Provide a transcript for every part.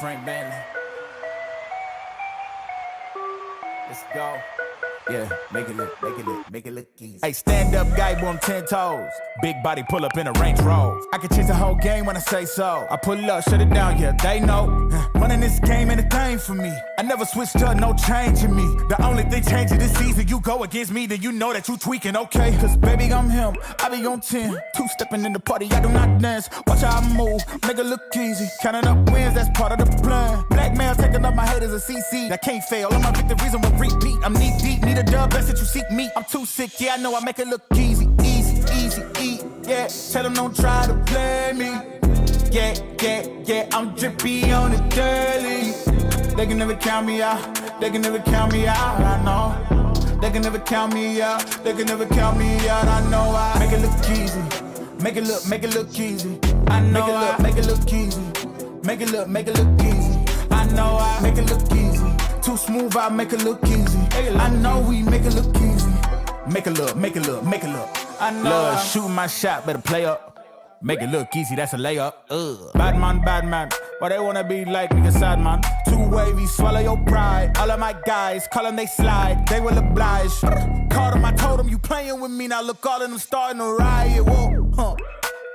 Frank Bentley. Let's go. Yeah, make it look easy. Hey, stand up guy, boom, 10 toes. Big body pull up in a Range Rover. I can change the whole game when I say so. I pull up, shut it down, yeah, they know. Running this game ain't a thing for me. I never switched up, no change in me. The only thing changing this season, you go against me, then you know that you tweaking, okay? Cause baby, I'm him, I be on 10. Two-stepping in the party, I do not dance. Watch how I move, make it look easy. Counting up wins, that's part of the plan. Blackmail, taking up my haters a CC. That can't fail, all my victories will repeat. I'm knee deep, need a dub, best that you seek me. I'm too sick, yeah, I know I make it look easy. Easy, yeah. Tell them don't try to play me. Yeah, I'm drippy on the daily. They can never count me out. They can never count me out. I know. They can never count me out. They can never count me out. I know I make it look easy. Make it look easy. I know I make it look easy. Make it look easy. I know I make it look easy. Too smooth, I make it look easy. I know we make it look easy. Make it look. I know. Love, shooting my shot, better play up. Make it look easy, that's a layup. Bad man. Why they wanna be like me, a sad man? Too wavy, swallow your pride. All of my guys, call them, they slide. They will oblige. Called them, I told them, you playing with me. Now look, all of them starting to riot. Whoa,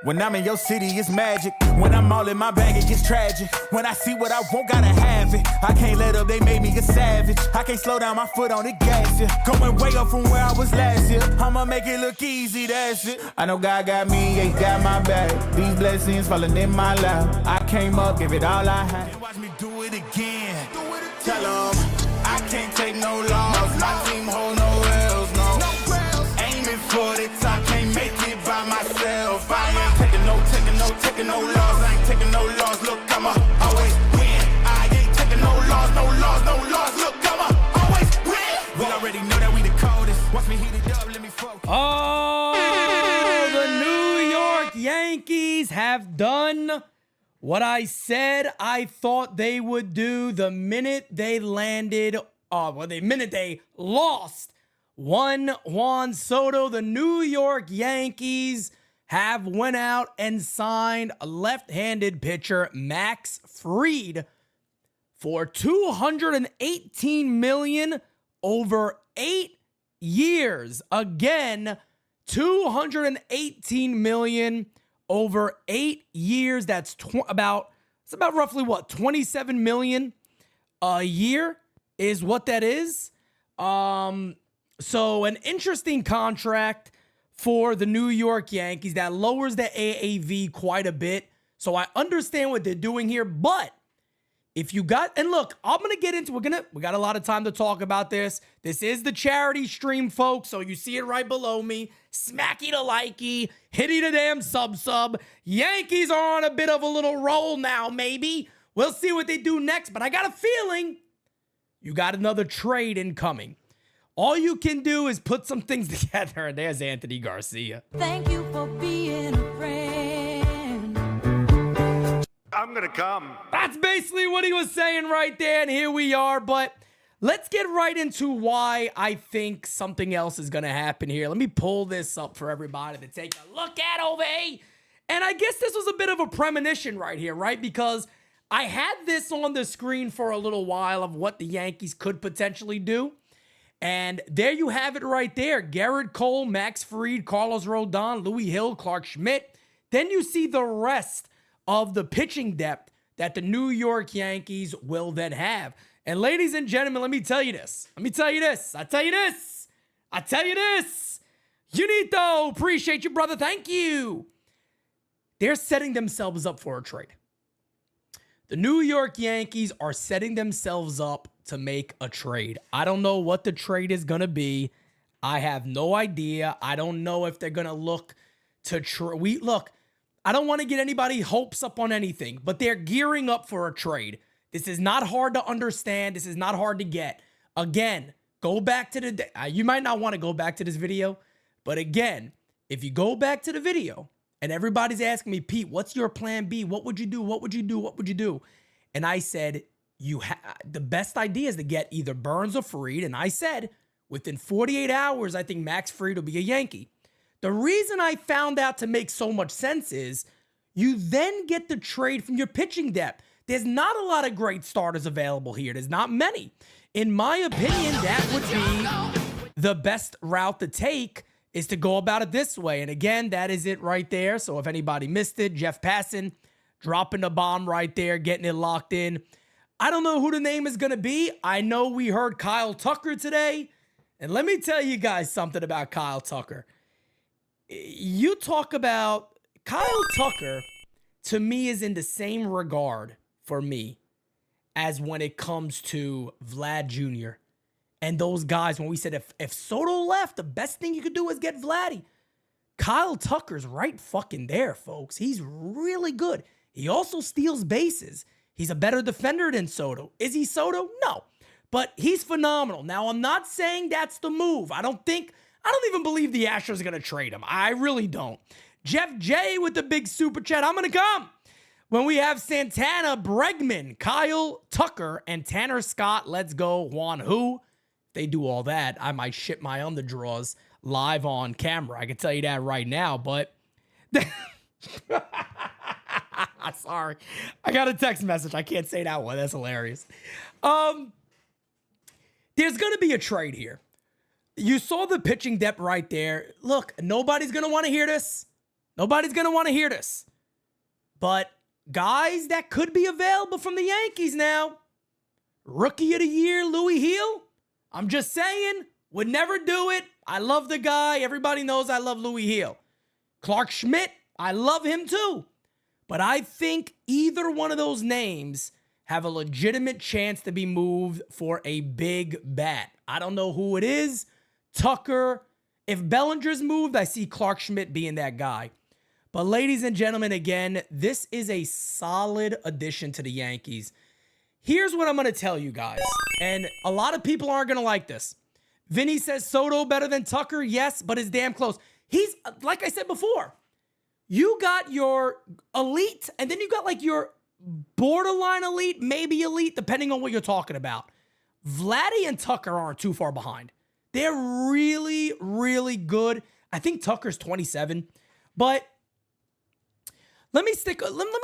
When I'm in your city, it's magic. When I'm all in my bag, it gets tragic. When I see what I want, gotta have it. I can't let up, they made me a savage. I can't slow down my foot on the gas, yeah. Going way up from where I was last year. I'ma make it look easy, that's it. I know God got me, yeah, he got my back. These blessings falling in my lap. I came up, give it all I had. And watch me do it again. Tell them, I can't take no loss. My team hold no L's, no. Aiming for the top, can't make it by myself. I ain't taking no loss. I ain't taking no loss. Look, I'ma always win. I ain't taking no loss. Look, I'ma always win. We already know that we the coldest. Watch me heat it up, let me focus. Oh, the New York Yankees have done what I said I thought they would do the minute they landed, the minute they lost Juan Soto. The New York Yankees have went out and signed a left-handed pitcher, Max Fried, for $218 million over 8 years. Again, $218 million over 8 years. That's about roughly what, $27 million a year is what that is. So an interesting contract for the New York Yankees that lowers the AAV quite a bit. So I understand what they're doing here, but if you got, and look, I'm going to get into, we got a lot of time to talk about this. This is the charity stream, folks. So you see it right below me. Smacky to likey, hitty the damn sub. Yankees are on a bit of a little roll now, maybe. We'll see what they do next, but I got a feeling you got another trade incoming. All you can do is put some things together. And there's Anthony Garcia. Thank you for being a friend. I'm gonna come. That's basically what he was saying right there, and here we are. But let's get right into why I think something else is going to happen here. Let me pull this up for everybody to take a look at over here. And I guess this was a bit of a premonition right here, right? Because I had this on the screen for a little while of what the Yankees could potentially do. And there you have it right there. Garrett Cole, Max Fried, Carlos Rodon, Louis Hill, Clark Schmidt. Then you see the rest of the pitching depth that the New York Yankees will then have. And ladies and gentlemen, let me tell you this. Junito, appreciate you, brother. Thank you. They're setting themselves up for a trade. The New York Yankees are setting themselves up to make a trade. I don't know what the trade is going to be. I have no idea. I don't know if they're going to look to trade. Look, I don't want to get anybody hopes up on anything, but they're gearing up for a trade. This is not hard to understand. This is not hard to get. Again, go back to the... you might not want to go back to this video, but again, if you go back to the video and everybody's asking me, Pete, what's your plan B? What would you do? What would you do? What would you do? And I said, the best idea is to get either Burns or Fried. And I said, within 48 hours, I think Max Fried will be a Yankee. The reason I found out to make so much sense is you then get the trade from your pitching depth. There's not a lot of great starters available here. There's not many. In my opinion, that would be the best route to take, is to go about it this way. And again, that is it right there. So if anybody missed it, Jeff Passan dropping the bomb right there, getting it locked in. I don't know who the name is going to be. I know we heard Kyle Tucker today. And let me tell you guys something about Kyle Tucker. You talk about Kyle Tucker, to me, is in the same regard for me as when it comes to Vlad Jr. and those guys. When we said if Soto left, the best thing you could do is get Vladdy. Kyle Tucker's right fucking there, folks. He's really good. He also steals bases. He's a better defender than Soto. Is he Soto? No. But he's phenomenal. Now, I'm not saying that's the move. I don't even believe the Astros are going to trade him. I really don't. Jeff J with the big super chat. I'm going to come when we have Santana, Bregman, Kyle Tucker, and Tanner Scott. Let's go, Juan. Who? If they do all that, I might ship my underdraws live on camera. I can tell you that right now, but sorry. I got a text message. I can't say that one. That's hilarious. There's going to be a trade here. You saw the pitching depth right there. Look, nobody's going to want to hear this. Nobody's going to want to hear this. But guys that could be available from the Yankees now. Rookie of the year, Louis Heel. I'm just saying, would never do it. I love the guy. Everybody knows I love Louis Heel. Clark Schmidt, I love him too. But I think either one of those names have a legitimate chance to be moved for a big bat. I don't know who it is. Tucker. If Bellinger's moved, I see Clark Schmidt being that guy. But ladies and gentlemen, again, this is a solid addition to the Yankees. Here's what I'm going to tell you guys. And a lot of people aren't going to like this. Vinny says Soto better than Tucker. Yes, but it's damn close. He's, like I said before, you got your elite, and then you got like your borderline elite, maybe elite, depending on what you're talking about. Vladdy and Tucker aren't too far behind. They're really, really good. I think Tucker's 27. But let me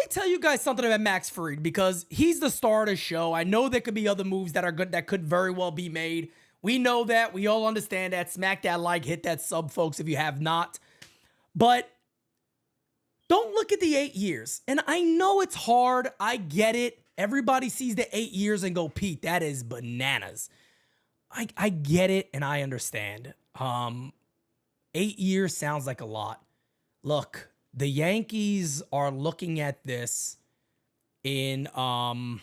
tell you guys something about Max Fried, because he's the star of the show. I know there could be other moves that are good that could very well be made. We know that. We all understand that. Smack that like, hit that sub, folks, if you have not. But don't look at the 8 years. And I know it's hard. I get it. Everybody sees the 8 years and go, Pete, that is bananas. I get it and I understand. 8 years sounds like a lot. Look, the Yankees are looking at this in a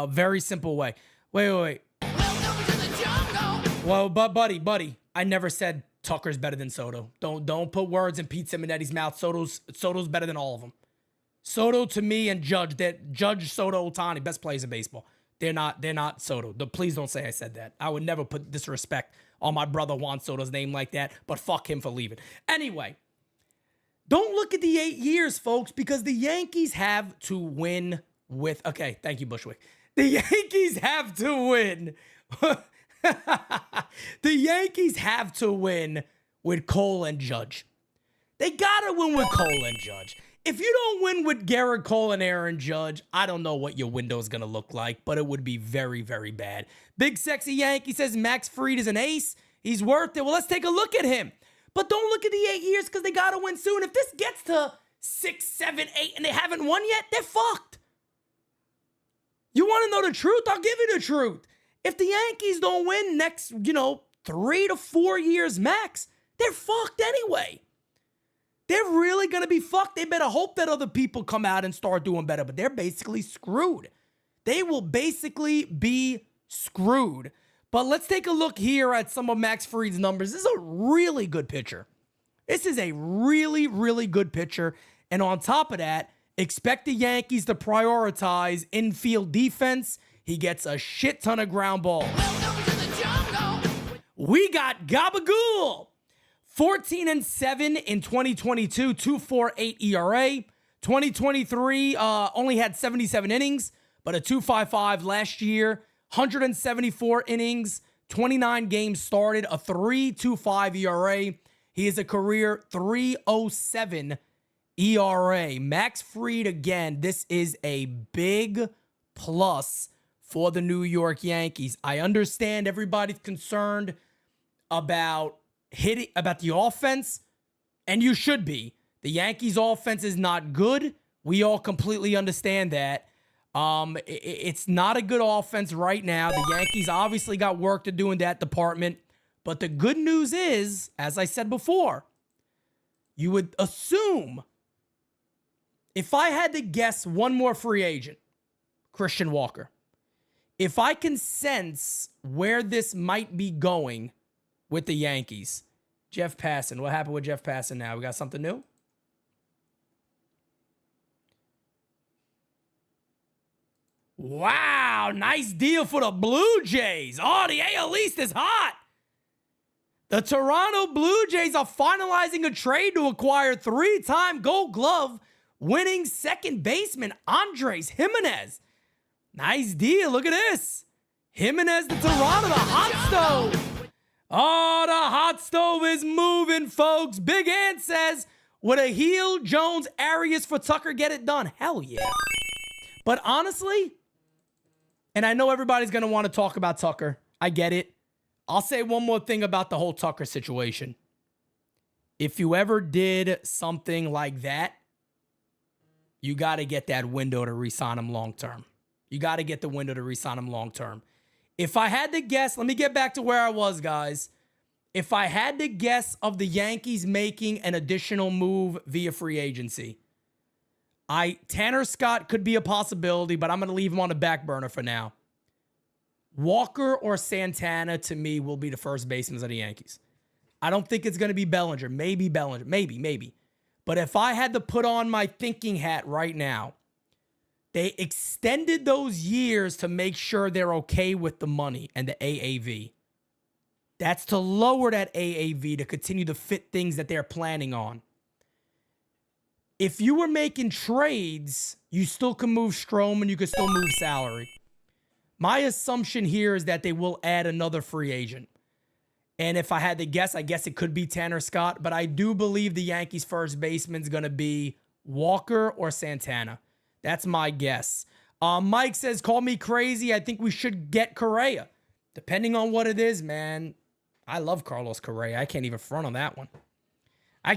very simple way. Wait. Well, but buddy, I never said Tucker's better than Soto. Don't put words in Pete Simonetti's mouth. Soto's better than all of them. Soto to me and Judge, Soto, Ohtani, best players in baseball. They're not Soto. Please don't say I said that. I would never put disrespect on my brother Juan Soto's name like that, but fuck him for leaving. Anyway, don't look at the 8 years, folks, because the Yankees have to win with, okay, thank you, Bushwick. The Yankees have to win. The Yankees have to win with Cole and Judge. They gotta win with Cole and Judge. If you don't win with Garrett Cole and Aaron Judge, I don't know what your window is going to look like, but it would be very, very bad. Big Sexy Yankee says Max Fried is an ace. He's worth it. Well, let's take a look at him. But don't look at the 8 years because they got to win soon. If this gets to 6, 7, 8 and they haven't won yet, they're fucked. You want to know the truth? I'll give you the truth. If the Yankees don't win next, 3 to 4 years max, they're fucked anyway. They're really going to be fucked. They better hope that other people come out and start doing better, but they're basically screwed. They will basically be screwed. But let's take a look here at some of Max Fried's numbers. This is a really good pitcher. This is a really, really good pitcher. And on top of that, expect the Yankees to prioritize infield defense. He gets a shit ton of ground balls. We got Gabagool. 14-7 in 2022, 2.48 ERA. 2023 only had 77 innings, but a 2.55 last year. 174 innings, 29 games started, a 3.25 ERA. He is a career 3.07 ERA. Max Fried, again, this is a big plus for the New York Yankees. I understand everybody's concerned about the offense, and you should be. The Yankees' offense is not good. We all completely understand that. It's not a good offense right now. The Yankees obviously got work to do in that department. But the good news is, as I said before, you would assume, if I had to guess one more free agent, Christian Walker, if I can sense where this might be going with the Yankees, Jeff Passan. What happened with Jeff Passan now? We got something new? Wow, nice deal for the Blue Jays. Oh, the AL East is hot. The Toronto Blue Jays are finalizing a trade to acquire 3-time Gold Glove winning second baseman Andres Jimenez. Nice deal. Look at this. Jimenez to Toronto, the hot stove. Oh, the hot stove is moving, folks. Big Ant says, would a heel, Jones, Arias for Tucker get it done? Hell yeah. But honestly, and I know everybody's going to want to talk about Tucker. I get it. I'll say one more thing about the whole Tucker situation. If you ever did something like that, you got to get that window to re-sign him long-term. You got to get the window to re-sign him long-term. If I had to guess, let me get back to where I was, guys. If I had to guess of the Yankees making an additional move via free agency, Tanner Scott could be a possibility, but I'm going to leave him on the back burner for now. Walker or Santana, to me, will be the first basemen of the Yankees. I don't think it's going to be Bellinger. Maybe Bellinger. Maybe. But if I had to put on my thinking hat right now, they extended those years to make sure they're okay with the money and the AAV. That's to lower that AAV to continue to fit things that they're planning on. If you were making trades, you still can move Stroman, you could still move salary. My assumption here is that they will add another free agent. And if I had to guess, I guess it could be Tanner Scott, but I do believe the Yankees' first baseman is going to be Walker or Santana. That's my guess. Mike says, call me crazy. I think we should get Correa. Depending on what it is, man. I love Carlos Correa. I can't even front on that one. I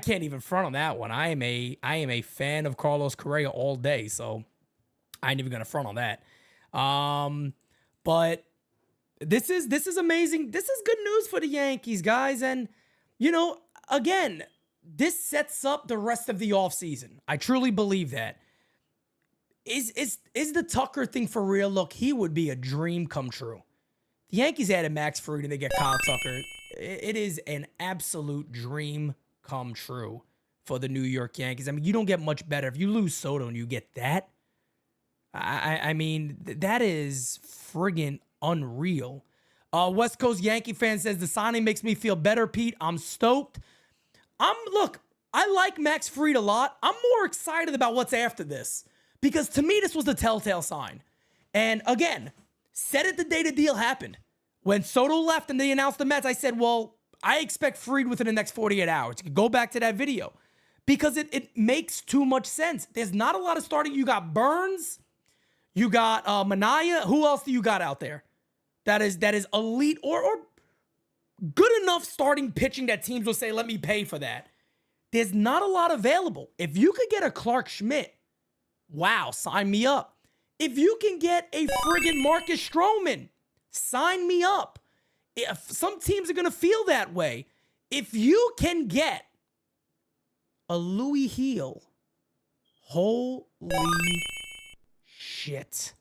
am a fan of Carlos Correa all day, so I ain't even going to front on that. But this is amazing. This is good news for the Yankees, guys. And, again, this sets up the rest of the offseason. I truly believe that. Is the Tucker thing for real? Look, he would be a dream come true. The Yankees added Max Fried and they get Kyle Tucker. It is an absolute dream come true for the New York Yankees. I mean, you don't get much better. If you lose Soto and you get that, I mean, that is friggin' unreal. West Coast Yankee fan says, the signing makes me feel better, Pete. I'm stoked. Look, I like Max Fried a lot. I'm more excited about what's after this because to me, this was the telltale sign. And again, said it the day the deal happened. When Soto left and they announced the Mets, I said, well, I expect Fried within the next 48 hours. You can go back to that video because it makes too much sense. There's not a lot of starting. You got Burns. You got Manaea. Who else do you got out there that is elite or good enough starting pitching that teams will say, let me pay for that? There's not a lot available. If you could get a Clark Schmidt, wow, sign me up. If you can get a friggin' Marcus Stroman, sign me up. If some teams are going to feel that way. If you can get a Louis Heel, holy shit.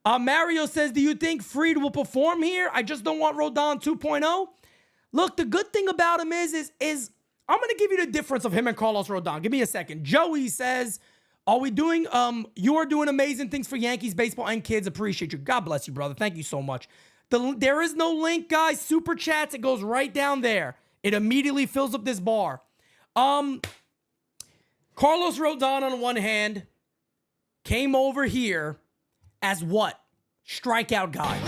Mario says, do you think Fried will perform here? I just don't want Rodon 2.0. Look, the good thing about him is I'm going to give you the difference of him and Carlos Rodon. Give me a second. Joey says, are we doing, you are doing amazing things for Yankees baseball and kids. Appreciate you. God bless you, brother. Thank you so much. There is no link, guys. Super chats. It goes right down there. It immediately fills up this bar. Carlos Rodon on one hand came over here as what? Strikeout guy.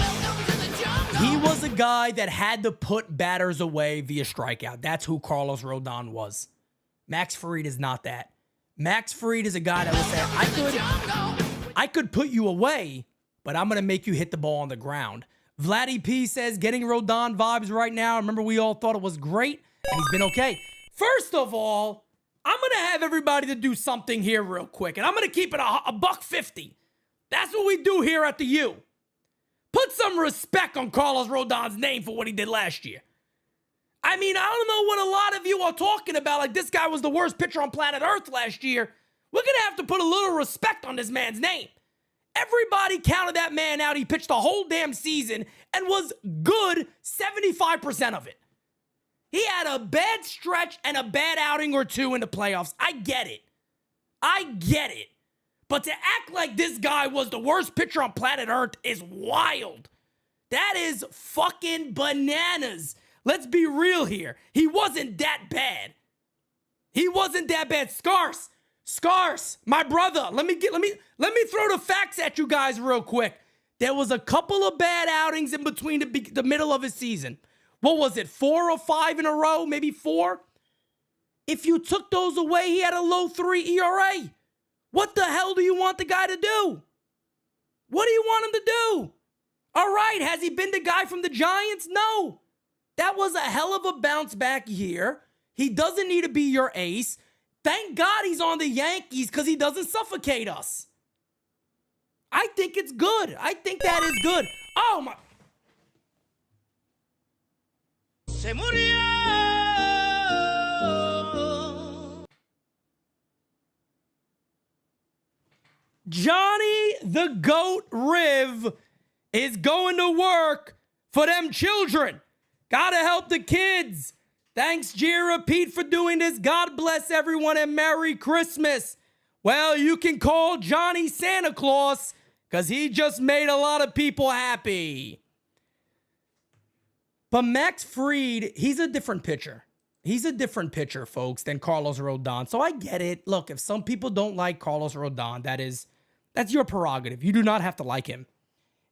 He was a guy that had to put batters away via strikeout. That's who Carlos Rodon was. Max Fried is not that. Max Fried is a guy that will say, I could put you away, but I'm going to make you hit the ball on the ground. Vladdy P says, getting Rodon vibes right now. Remember, we all thought it was great, and he's been okay. First of all, I'm going to have everybody to do something here real quick, and I'm going to keep it a $1.50. That's what we do here at the U. Put some respect on Carlos Rodon's name for what he did last year. I mean, I don't know what a lot of you are talking about, like this guy was the worst pitcher on planet Earth last year. We're going to have to put a little respect on this man's name. Everybody counted that man out. He pitched the whole damn season and was good 75% of it. He had a bad stretch and a bad outing or two in the playoffs. I get it. But to act like this guy was the worst pitcher on planet Earth is wild. That is fucking bananas. Let's be real here. He wasn't that bad. Scars, my brother. Let me throw the facts at you guys real quick. There was a couple of bad outings in between the middle of his season. What was it, 4 or 5 in a row? Maybe 4? If you took those away, he had a low 3 ERA. What the hell do you want the guy to do? What do you want him to do? All right, has he been the guy from the Giants? No. That was a hell of a bounce back year. He doesn't need to be your ace. Thank God he's on the Yankees because he doesn't suffocate us. I think it's good. I think that is good. Oh, my. Se murió. Johnny the Goat Riv is going to work for them children. Gotta help the kids. Thanks, Jira Pete, for doing this. God bless everyone and Merry Christmas. Well, you can call Johnny Santa Claus because he just made a lot of people happy. But Max Fried, he's a different pitcher. He's a different pitcher, folks, than Carlos Rodon. So I get it. Look, if some people don't like Carlos Rodon, that's your prerogative. You do not have to like him.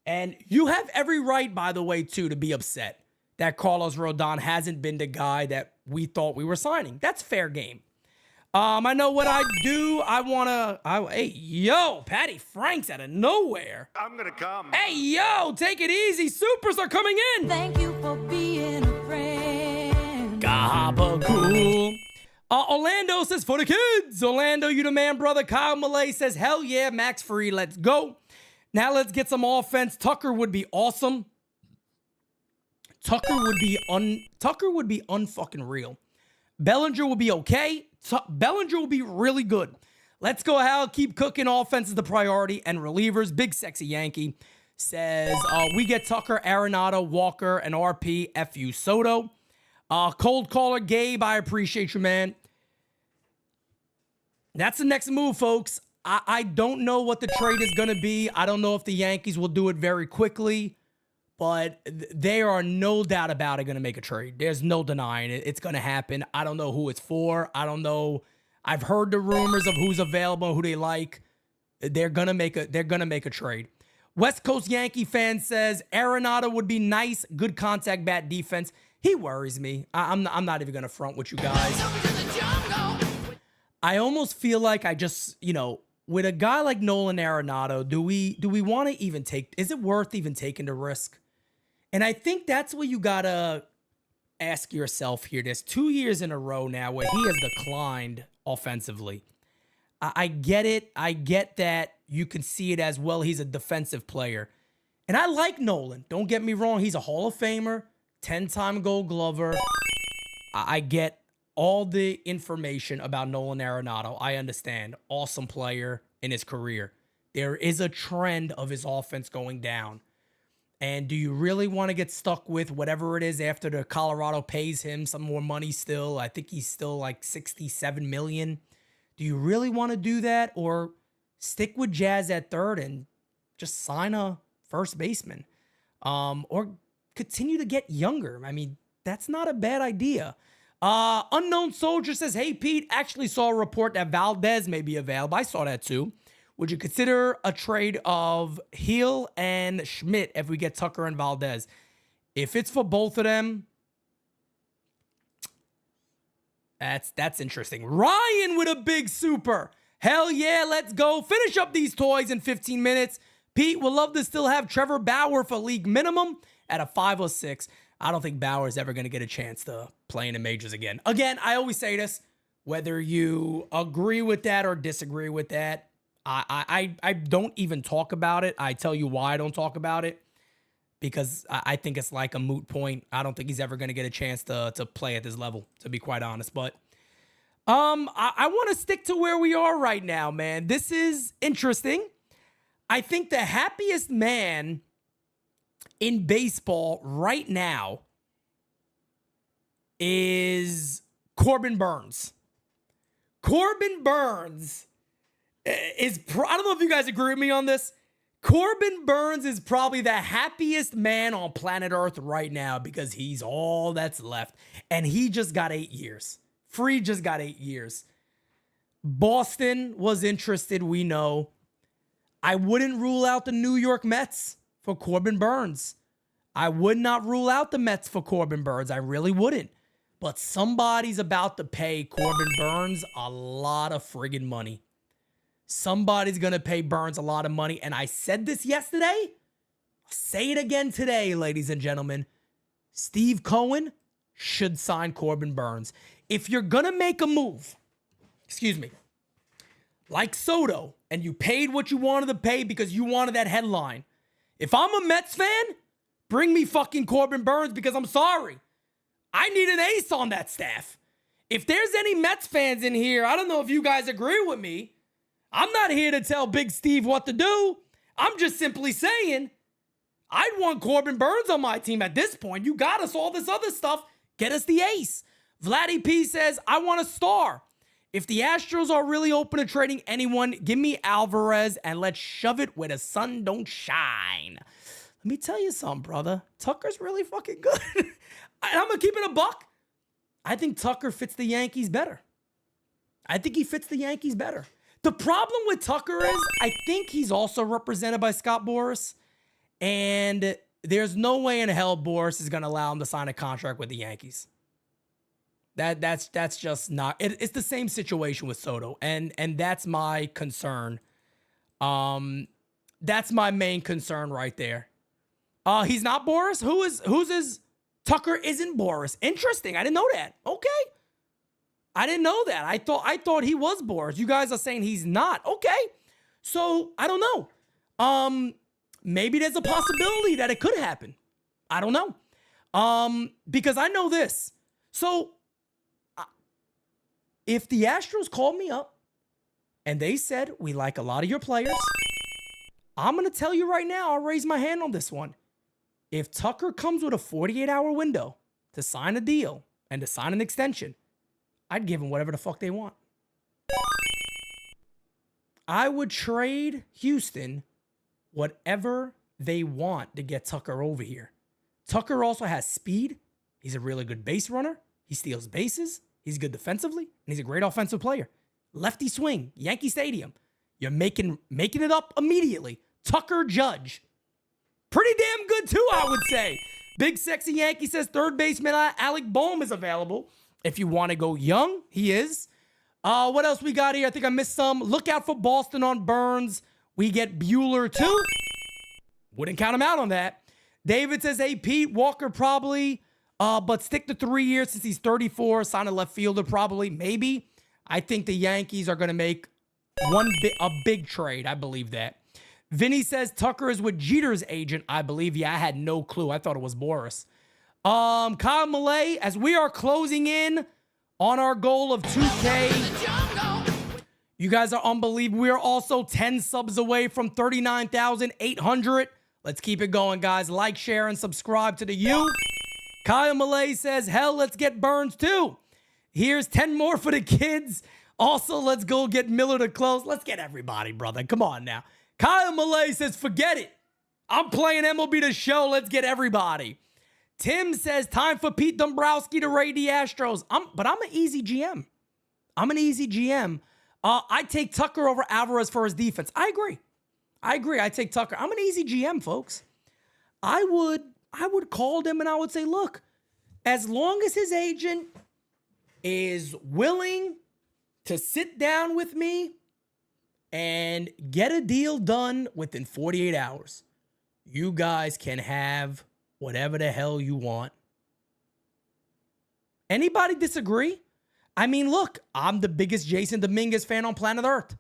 And you have every right, by the way, too, to be upset that Carlos Rodon hasn't been the guy that we thought we were signing. That's fair game. I know what I do. Hey, yo, Patty Franks out of nowhere. I'm gonna come. Hey, yo, take it easy. Supers are coming in. Thank you for being a friend. Gabagool. Orlando says, for the kids. Orlando, you the man, brother. Kyle Malay says, hell yeah, Max Fried, let's go. Now let's get some offense. Tucker would be awesome. Tucker would be unfucking real. Bellinger will be okay. Bellinger will be really good. Let's go, Hal. Keep cooking. Offense is the priority. And relievers. Big Sexy Yankee says, we get Tucker, Arenado, Walker, and RP, F.U. Soto. Cold caller Gabe, I appreciate you, man. That's the next move, folks. I don't know what the trade is going to be. I don't know if the Yankees will do it very quickly. But they are no doubt about it going to make a trade. There's no denying it. It's going to happen. I don't know who it's for. I don't know. I've heard the rumors of who's available, who they like. They're going to make a trade. West Coast Yankee fan says Arenado would be nice, good contact bat defense. He worries me. I'm not even going to front with you guys. I almost feel like I just, with a guy like Nolan Arenado, do we want to even is it worth even taking the risk? And I think that's what you got to ask yourself here. There's 2 years in a row now where he has declined offensively. I get it. I get that you can see it as well. He's a defensive player. And I like Nolan. Don't get me wrong. He's a Hall of Famer, 10-time Gold Glover. I get all the information about Nolan Arenado. I understand. Awesome player in his career. There is a trend of his offense going down. And do you really want to get stuck with whatever it is after the Colorado pays him some more money still? I think he's still like $67 million. Do you really want to do that? Or stick with Jazz at third and just sign a first baseman? Or continue to get younger. I mean, that's not a bad idea. Unknown Soldier says, hey, Pete, actually saw a report that Valdez may be available. I saw that too. Would you consider a trade of Heel and Schmidt if we get Tucker and Valdez? If it's for both of them, That's interesting. Ryan with a big super. Hell yeah, let's go. Finish up these toys in 15 minutes. Pete, would love to still have Trevor Bauer for league minimum at a 506. I don't think Bauer's ever going to get a chance to play in the majors again. Again, I always say this, whether you agree with that or disagree with that, I don't even talk about it. I tell you why I don't talk about it. Because I think it's like a moot point. I don't think he's ever going to get a chance to play at this level, to be quite honest. But I want to stick to where we are right now, man. This is interesting. I think the happiest man in baseball right now is Corbin Burns. Corbin Burns is, I don't know if you guys agree with me on this. Corbin Burns is probably the happiest man on planet Earth right now because he's all that's left. And he just got 8 years. Fried just got 8 years. Boston was interested, we know. I wouldn't rule out the New York Mets for Corbin Burns. I would not rule out the Mets for Corbin Burns. I really wouldn't. But somebody's about to pay Corbin Burns a lot of friggin' money. Somebody's going to pay Burns a lot of money. And I said this yesterday. I'll say it again today, ladies and gentlemen. Steve Cohen should sign Corbin Burns. If you're going to make a move, like Soto, and you paid what you wanted to pay because you wanted that headline. If I'm a Mets fan, bring me fucking Corbin Burns because I'm sorry. I need an ace on that staff. If there's any Mets fans in here, I don't know if you guys agree with me. I'm not here to tell Big Steve what to do. I'm just simply saying, I'd want Corbin Burns on my team at this point. You got us all this other stuff. Get us the ace. Vladdy P says, I want a star. If the Astros are really open to trading anyone, give me Alvarez and let's shove it where the sun don't shine. Let me tell you something, brother. Tucker's really fucking good. I'm going to keep it a buck. I think Tucker fits the Yankees better. I think he fits the Yankees better. The problem with Tucker is I think he's also represented by Scott Boras. And there's no way in hell Boras is going to allow him to sign a contract with the Yankees. That's just not... It's the same situation with Soto. And that's my concern. That's my main concern right there. He's not Boras? Who's his... Tucker isn't Boras. Interesting. I didn't know that. Okay. I didn't know that. I thought he was Boras. You guys are saying he's not. Okay. So, I don't know. Maybe there's a possibility that it could happen. I don't know. Because I know this. So, if the Astros called me up and they said, we like a lot of your players, I'm going to tell you right now, I'll raise my hand on this one. If Tucker comes with a 48-hour window to sign a deal and to sign an extension, I'd give them whatever the fuck they want. I would trade Houston whatever they want to get Tucker over here. Tucker also has speed. He's a really good base runner. He steals bases. He's good defensively. And he's a great offensive player. Lefty swing, Yankee Stadium. You're making it up immediately. Tucker Judge. Pretty damn good too, I would say. Big Sexy Yankee says third baseman Alec Boehm is available. If you want to go young, he is. What else we got here? I think I missed some. Look out for Boston on Burns. We get Bueller too. Wouldn't count him out on that. David says, hey, Pete, Walker probably, but stick to 3 years since he's 34. Sign a left fielder probably, maybe. I think the Yankees are going to make a big trade. I believe that. Vinny says Tucker is with Jeter's agent. I believe. Yeah, I had no clue. I thought it was Boras. Kyle Malay, as we are closing in on our goal of 2K. You guys are unbelievable. We are also 10 subs away from 39,800. Let's keep it going, guys. Like, share, and subscribe to the U. Kyle Malay says, hell, let's get Burns too. Here's 10 more for the kids. Also, let's go get Miller to close. Let's get everybody, brother. Come on now. Kyle Malay says, forget it. I'm playing MLB The Show. Let's get everybody. Tim says, time for Pete Dombrowski to raid the Astros. But I'm an easy GM. I'm an easy GM. I take Tucker over Alvarez for his defense. I agree. I take Tucker. I'm an easy GM, folks. I would call them and I would say, look, as long as his agent is willing to sit down with me and get a deal done within 48 hours, you guys can have whatever the hell you want. Anybody disagree? I mean, look, I'm the biggest Jason Dominguez fan on planet Earth.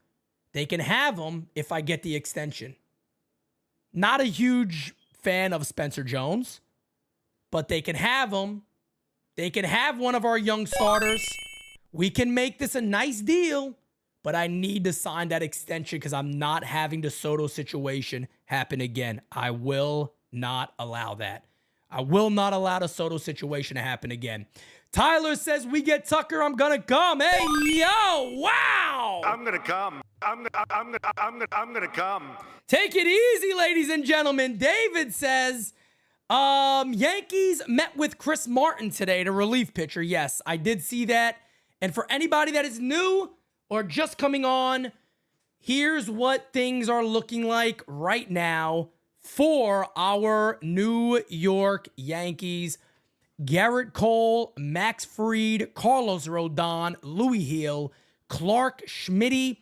They can have him if I get the extension. Not a huge fan of Spencer Jones, but they can have him. They can have one of our young starters. We can make this a nice deal, but I need to sign that extension because I'm not having the Soto situation happen again. I will not allow that. I will not allow the Soto situation to happen again. Tyler says, we get Tucker, I'm gonna come. Hey, yo, wow. I'm gonna come. I'm gonna come. Take it easy, ladies and gentlemen. David says, Yankees met with Chris Martin today, the relief pitcher. Yes, I did see that. And for anybody that is new or just coming on, here's what things are looking like right now for our New York Yankees. Garrett Cole, Max Fried, Carlos Rodon, Louis Hill, Clark Schmidt.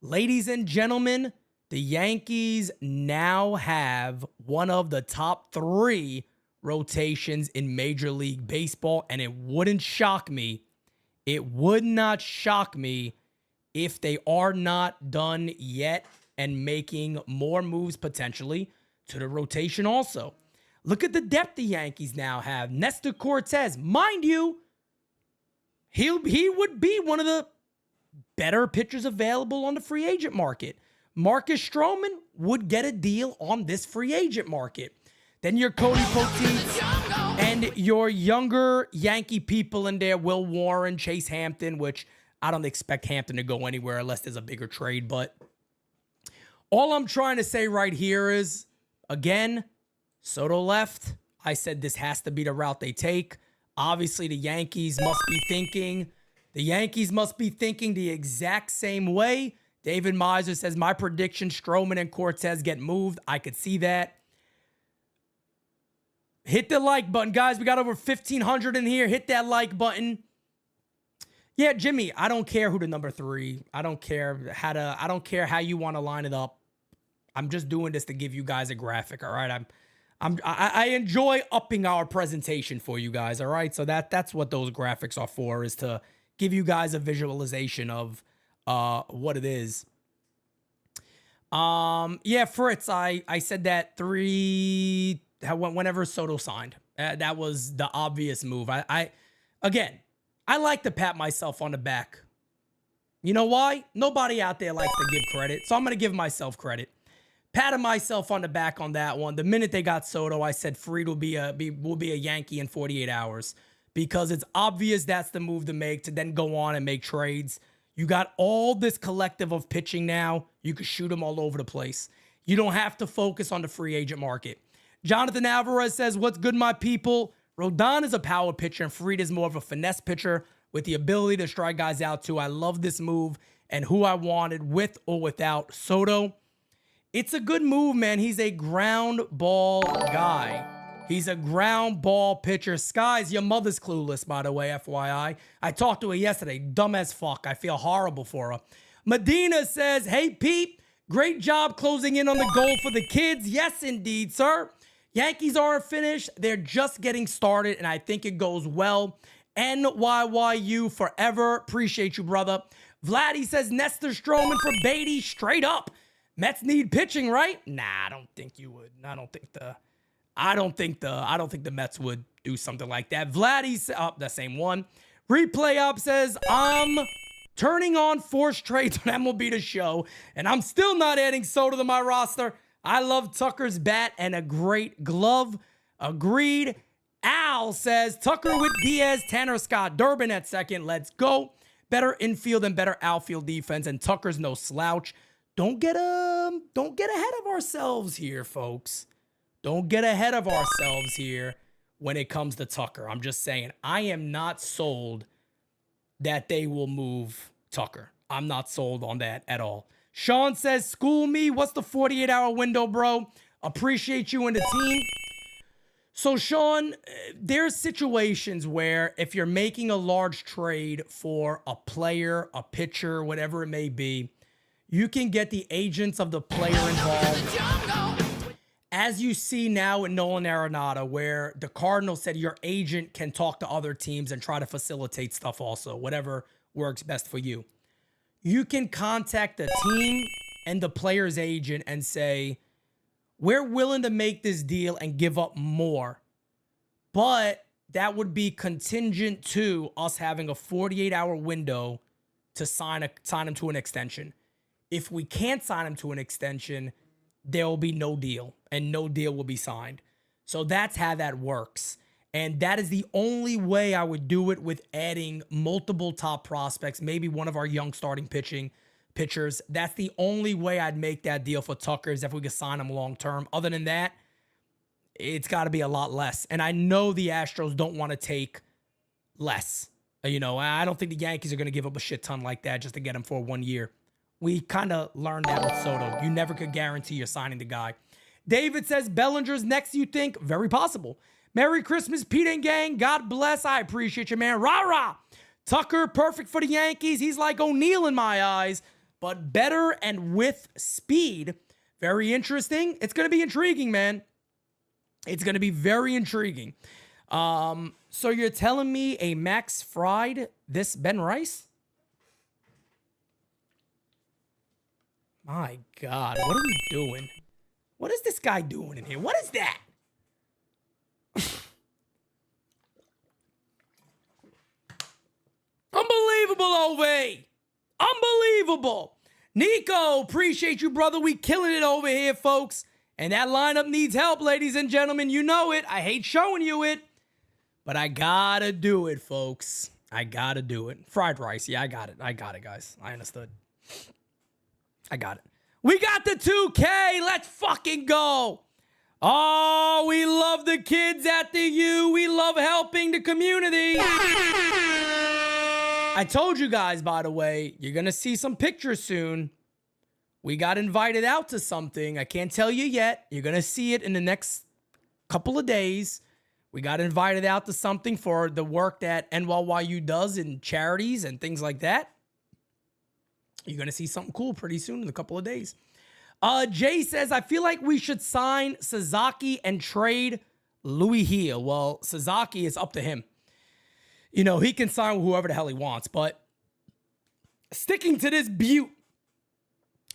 Ladies and gentlemen, the Yankees now have one of the top 3 rotations in Major League Baseball, and it wouldn't shock me. It would not shock me if they are not done yet and making more moves potentially to the rotation also. Look at the depth the Yankees now have. Nestor Cortez, mind you, he would be one of the better pitchers available on the free agent market. Marcus Stroman would get a deal on this free agent market. Then your Cody Poteets and your younger Yankee people in there, Will Warren, Chase Hampton, which I don't expect Hampton to go anywhere unless there's a bigger trade. But all I'm trying to say right here is, again, Soto left. I said this has to be the route they take. Obviously, the Yankees must be thinking. The Yankees must be thinking the exact same way. David Miser says, my prediction, Stroman and Cortez get moved. I could see that. Hit the like button, guys. We got over 1,500 in here. Hit that like button. Yeah, Jimmy, I don't care who the number 3. I don't care how you want to line it up. I'm just doing this to give you guys a graphic, all right? I enjoy upping our presentation for you guys, all right? So that's what those graphics are for, is to give you guys a visualization of what it is. Yeah, Fritz, I said that whenever Soto signed. That was the obvious move. Again, I like to pat myself on the back. You know why? Nobody out there likes to give credit, so I'm going to give myself credit. Patting myself on the back on that one. The minute they got Soto, I said Fried will be a Yankee in 48 hours because it's obvious that's the move to make, to then go on and make trades. You got all this collective of pitching now. You can shoot them all over the place. You don't have to focus on the free agent market. Jonathan Alvarez says, what's good, my people? Rodon is a power pitcher and Fried is more of a finesse pitcher with the ability to strike guys out too. I love this move and who I wanted with or without Soto. It's a good move, man. He's a ground ball guy. He's a ground ball pitcher. Skies, your mother's clueless, by the way, FYI. I talked to her yesterday. Dumb as fuck. I feel horrible for her. Medina says, hey, Pete, great job closing in on the goal for the kids. Yes, indeed, sir. Yankees aren't finished. They're just getting started, and I think it goes well. NYYU forever. Appreciate you, brother. Vladdy says, Nestor Stroman for Beatty, straight up. Mets need pitching, right? Nah, I don't think you would. I don't think the Mets would do something like that. Vladdy's up, the same one. Replay Up says, I'm turning on forced trades on MLB The Show, and I'm still not adding Soto to my roster. I love Tucker's bat and a great glove. Agreed. Al says, Tucker with Diaz, Tanner Scott, Durbin at second. Let's go. Better infield and better outfield defense, and Tucker's no slouch. Don't get ahead of ourselves here, folks. Don't get ahead of ourselves here when it comes to Tucker. I'm just saying, I am not sold that they will move Tucker. I'm not sold on that at all. Sean says, school me. What's the 48-hour window, bro? Appreciate you and the team. So, Sean, there's situations where if you're making a large trade for a player, a pitcher, whatever it may be, you can get the agents of the player involved. As you see now in Nolan Arenado, where the Cardinals said your agent can talk to other teams and try to facilitate stuff also, whatever works best for you. You can contact the team and the player's agent and say, we're willing to make this deal and give up more, but that would be contingent to us having a 48-hour window to sign him to an extension. If we can't sign him to an extension, there will be no deal, and no deal will be signed. So that's how that works. And that is the only way I would do it, with adding multiple top prospects, maybe one of our young starting pitchers. That's the only way I'd make that deal for Tucker, is if we could sign him long term. Other than that, it's got to be a lot less. And I know the Astros don't want to take less. You know, I don't think the Yankees are going to give up a shit ton like that just to get him for 1 year. We kind of learned that with Soto. You never could guarantee you're signing the guy. David says, Bellinger's next, you think? Very possible. Merry Christmas, Pete and gang. God bless. I appreciate you, man. Rah-rah. Tucker, perfect for the Yankees. He's like O'Neal in my eyes, but better and with speed. Very interesting. It's going to be intriguing, man. It's going to be very intriguing. So you're telling me a Max Fried this Ben Rice? My God, what are we doing? What is this guy doing in here? What is that? Unbelievable, OV. Unbelievable. Nico, appreciate you, brother. We killing it over here, folks. And that lineup needs help, ladies and gentlemen. You know it. I hate showing you it, but I gotta do it, folks. I gotta do it. Fried rice. Yeah, I got it. I got it, guys. I understood. I got it. We got the 2K. Let's fucking go. Oh, we love the kids at the U. We love helping the community. I told you guys, by the way, you're going to see some pictures soon. We got invited out to something. I can't tell you yet. You're going to see it in the next couple of days. We got invited out to something for the work that NYYU does in charities and things like that. You're going to see something cool pretty soon in a couple of days. Jay says, I feel like we should sign Sasaki and trade Louis Heel. Well, Sasaki is up to him. You know, he can sign with whoever the hell he wants, but sticking to this butte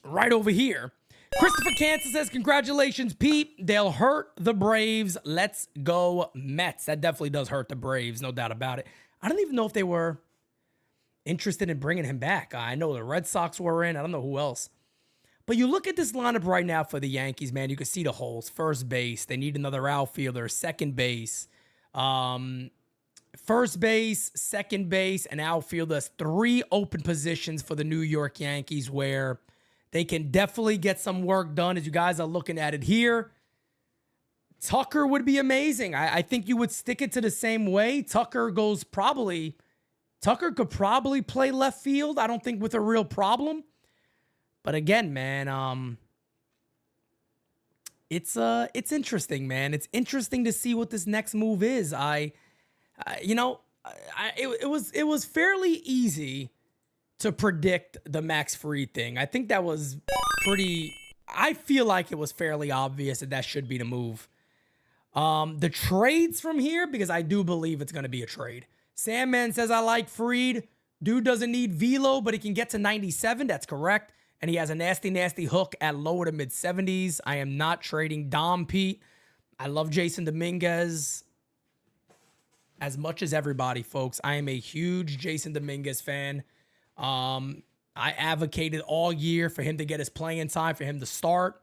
right over here, Christopher Kansas says, congratulations, Pete. They'll hurt the Braves. Let's go, Mets. That definitely does hurt the Braves, no doubt about it. I don't even know if they were interested in bringing him back. I know the Red Sox were in. I don't know who else. But you look at this lineup right now for the Yankees, man. You can see the holes. First base. They need another outfielder. Second base. First base, second base, and outfield. That's 3 open positions for the New York Yankees where they can definitely get some work done, as you guys are looking at it here. Tucker would be amazing. I think you would stick it to the same way. Tucker could probably play left field. I don't think with a real problem. But again, man, it's interesting, man. It's interesting to see what this next move is. It was fairly easy to predict the Max Fried thing. I think that was I feel like it was fairly obvious that should be the move. The trades from here, because I do believe it's going to be a trade. Sandman says, I like Fried. Dude doesn't need velo, but he can get to 97. That's correct. And he has a nasty, nasty hook at lower to mid 70s. I am not trading Dom, Pete. I love Jason Dominguez as much as everybody, folks. I am a huge Jason Dominguez fan. I advocated all year for him to get his playing time, for him to start.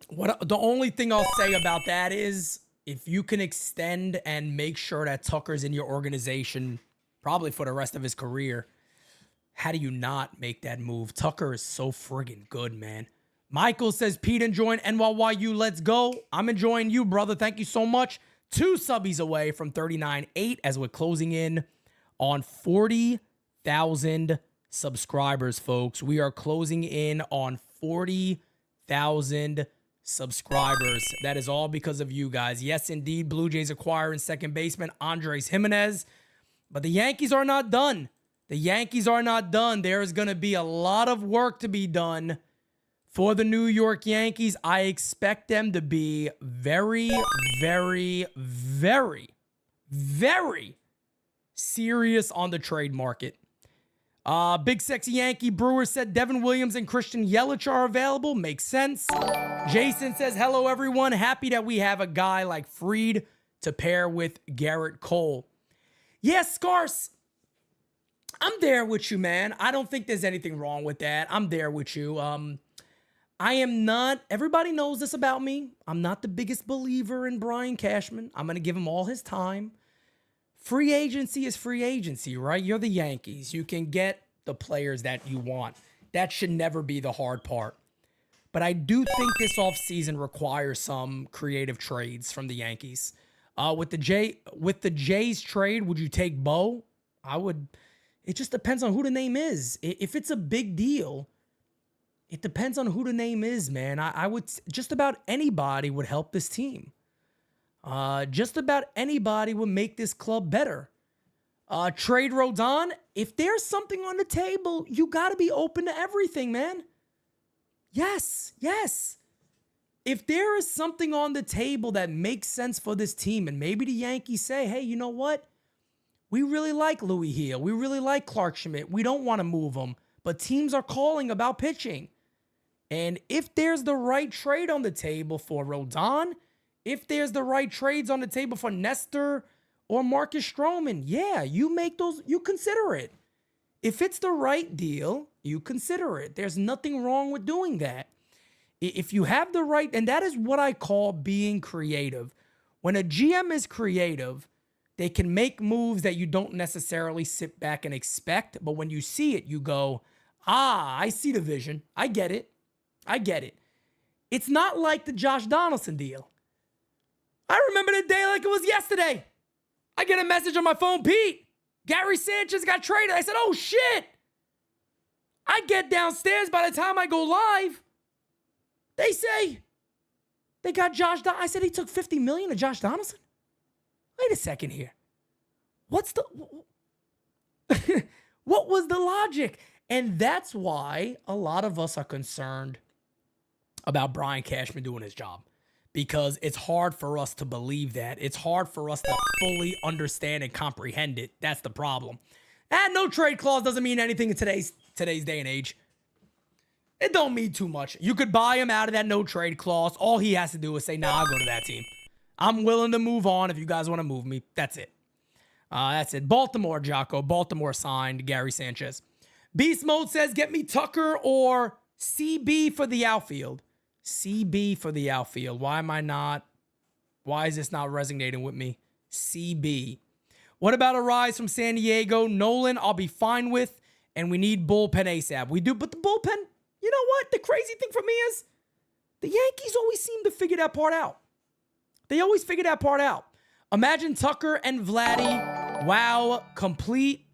The only thing I'll say about that is, if you can extend and make sure that Tucker's in your organization probably for the rest of his career, how do you not make that move? Tucker is so friggin' good, man. Michael says, Pete enjoying NYYU. Let's go. I'm enjoying you, brother. Thank you so much. 2 subbies away from 39.8 as we're closing in on 40,000 subscribers, folks. We are closing in on 40,000 subscribers. That is all because of you guys. Yes, indeed, Blue Jays acquiring second baseman Andres Jimenez. But the Yankees are not done. The Yankees are not done. There is going to be a lot of work to be done for the New York Yankees. I expect them to be very, very, very, very serious on the trade market. Big Sexy Yankee Brewer said Devin Williams and Christian Yelich are available. Makes sense. Jason says, hello, everyone. Happy that we have a guy like Fried to pair with Garrett Cole. Yes, Scarce. I'm there with you, man. I don't think there's anything wrong with that. I'm there with you. I am not, everybody knows this about me. I'm not the biggest believer in Brian Cashman. I'm going to give him all his time. Free agency is free agency, right? You're the Yankees. You can get the players that you want. That should never be the hard part. But I do think this offseason requires some creative trades from the Yankees. With the Jays trade, would you take Bo? I would. It just depends on who the name is. If it's a big deal, it depends on who the name is, man. I would, just about anybody would help this team. Just about anybody would make this club better. Trade Rodon. If there's something on the table, you got to be open to everything, man. Yes. If there is something on the table that makes sense for this team, and maybe the Yankees say, hey, you know what? We really like Louis Hill. We really like Clark Schmidt. We don't want to move him, but teams are calling about pitching. And if there's the right trade on the table for Rodon, if there's the right trades on the table for Nestor or Marcus Stroman, yeah, you make those, you consider it. If it's the right deal, you consider it. There's nothing wrong with doing that. If you have the right, and that is what I call being creative. When a GM is creative, they can make moves that you don't necessarily sit back and expect. But when you see it, you go, I see the vision. I get it. It's not like the Josh Donaldson deal. I remember the day like it was yesterday. I get a message on my phone, Pete, Gary Sanchez got traded. I said, oh shit. I get downstairs, by the time I go live, they say they got Josh Donaldson. I said he took $50 million to Josh Donaldson. Wait a second here. What was the logic? And that's why a lot of us are concerned about Brian Cashman doing his job, because it's hard for us to believe that. It's hard for us to fully understand and comprehend it. That's the problem. And no trade clause doesn't mean anything in today's day and age. It don't mean too much. You could buy him out of that no trade clause. All he has to do is say, nah, I'll go to that team. I'm willing to move on if you guys want to move me. That's it. Baltimore, Jocko. Baltimore signed Gary Sanchez. Beast Mode says, get me Tucker or CB for the outfield. CB for the outfield. Why is this not resonating with me? CB. What about a rise from San Diego? Nolan, I'll be fine with. And we need bullpen ASAP. We do, but the bullpen, you know what? The crazy thing for me is the Yankees always seem to figure that part out. They always figure that part out. Imagine Tucker and Vladdy. Wow, compete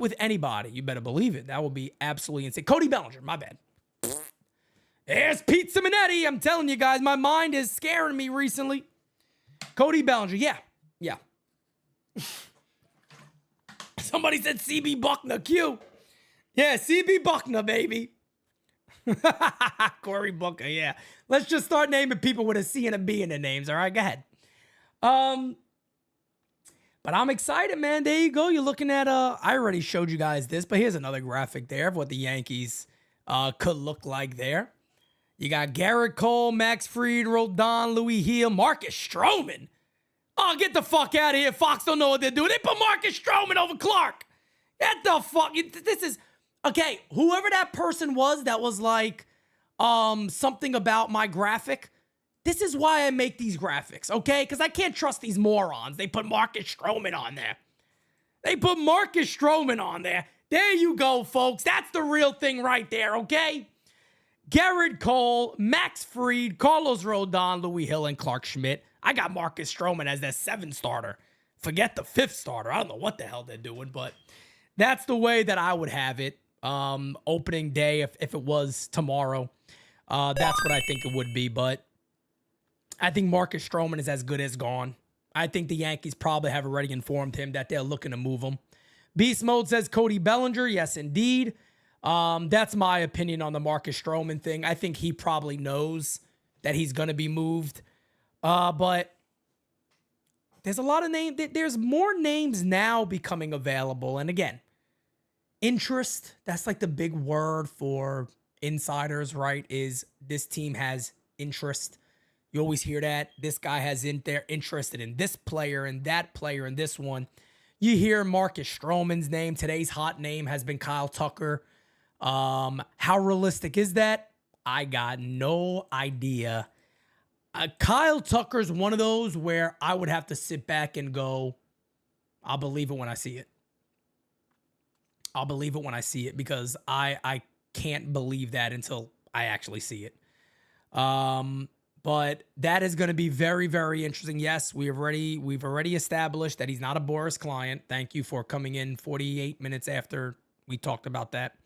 with anybody. You better believe it. That will be absolutely insane. Cody Bellinger, my bad. There's Pete Simonetti. I'm telling you guys, my mind is scaring me recently. Cody Bellinger, yeah. Somebody said CB Buckner, Q. Yeah, CB Buckner, baby. Corey Booker, yeah. Let's just start naming people with a C and a B in their names, all right? Go ahead. But I'm excited, man. There you go. You're looking at, I already showed you guys this, but here's another graphic there of what the Yankees could look like there. You got Garrett Cole, Max Fried, Rodon, Louis Hill, Marcus Stroman. Oh, get the fuck out of here. Fox don't know what they're doing. They put Marcus Stroman over Clark. Get the fuck. This is, okay, whoever that person was that was like something about my graphic, this is why I make these graphics, okay? Because I can't trust these morons. They put Marcus Stroman on there. There you go, folks. That's the real thing right there, okay? Garrett Cole, Max Fried, Carlos Rodon, Louis Hill, and Clark Schmidt. I got Marcus Stroman as that 7th starter. Forget the 5th starter. I don't know what the hell they're doing, but that's the way that I would have it. Opening day, if it was tomorrow. That's what I think it would be, but I think Marcus Stroman is as good as gone. I think the Yankees probably have already informed him that they're looking to move him. Beast Mode says Cody Bellinger. Yes, indeed. That's my opinion on the Marcus Stroman thing. I think he probably knows that he's going to be moved. But there's a lot of names. There's more names now becoming available. And again, interest, that's like the big word for insiders, right? Is this team has interest. You always hear that. This guy has they're interested in this player and that player and this one. You hear Marcus Stroman's name. Today's hot name has been Kyle Tucker. How realistic is that? I got no idea. Kyle Tucker's one of those where I would have to sit back and go, I'll believe it when I see it. I'll believe it when I see it because I can't believe that until I actually see it. But that is going to be very, very interesting. Yes, we've already established that he's not a Boris client. Thank you for coming in 48 minutes after we talked about that.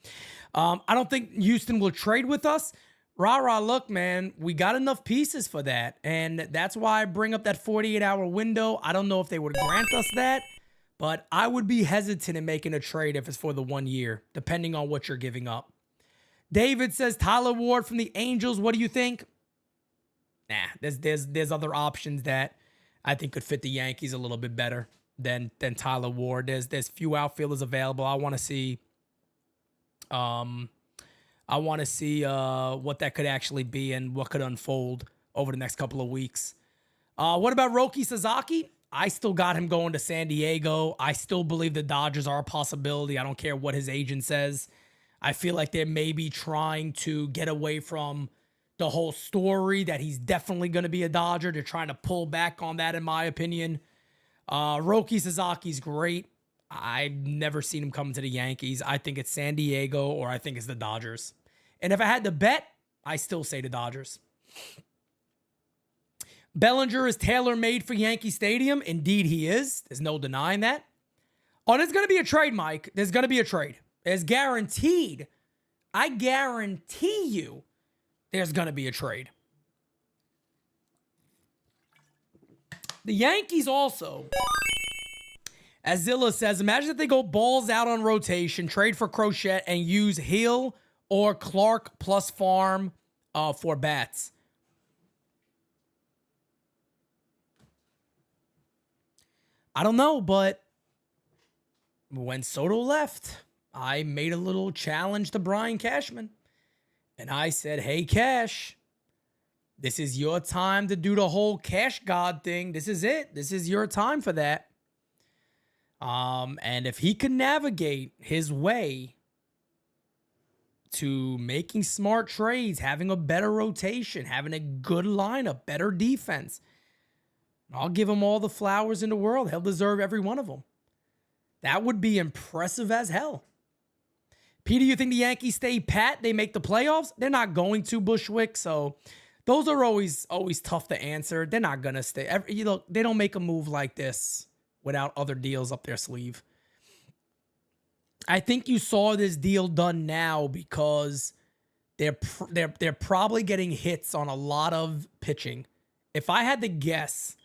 I don't think Houston will trade with us. Look, man, we got enough pieces for that. And that's why I bring up that 48-hour window. I don't know if they would grant us that, but I would be hesitant in making a trade if it's for the 1 year, depending on what you're giving up. David says, Tyler Ward from the Angels. What do you think? Nah, there's other options that I think could fit the Yankees a little bit better than Tyler Ward. There's few outfielders available. I want to see what that could actually be and what could unfold over the next couple of weeks. What about Roki Sasaki? I still got him going to San Diego. I still believe the Dodgers are a possibility. I don't care what his agent says. I feel like they're maybe trying to get away from the whole story that he's definitely going to be a Dodger. They're trying to pull back on that, in my opinion. Roki Sasaki's great. I've never seen him come to the Yankees. I think it's San Diego or I think it's the Dodgers. And if I had to bet, I still say the Dodgers. Bellinger is tailor-made for Yankee Stadium. Indeed, he is. There's no denying that. Oh, there's going to be a trade, Mike. There's going to be a trade. It's guaranteed. I guarantee you there's going to be a trade. The Yankees also, as Zilla says, imagine if they go balls out on rotation, trade for Crochet, and use Hill or Clark plus Farm for bats. I don't know, but when Soto left, I made a little challenge to Brian Cashman. And I said, hey, Cash, this is your time to do the whole Cash God thing. This is it. This is your time for that. And if he can navigate his way to making smart trades, having a better rotation, having a good lineup, better defense, I'll give him all the flowers in the world. He'll deserve every one of them. That would be impressive as hell. Peter, you think the Yankees stay pat? They make the playoffs? They're not going to, Bushwick. So those are always tough to answer. They're not going to stay. They don't make a move like this without other deals up their sleeve. I think you saw this deal done now because they're probably getting hits on a lot of pitching. If I had to guess,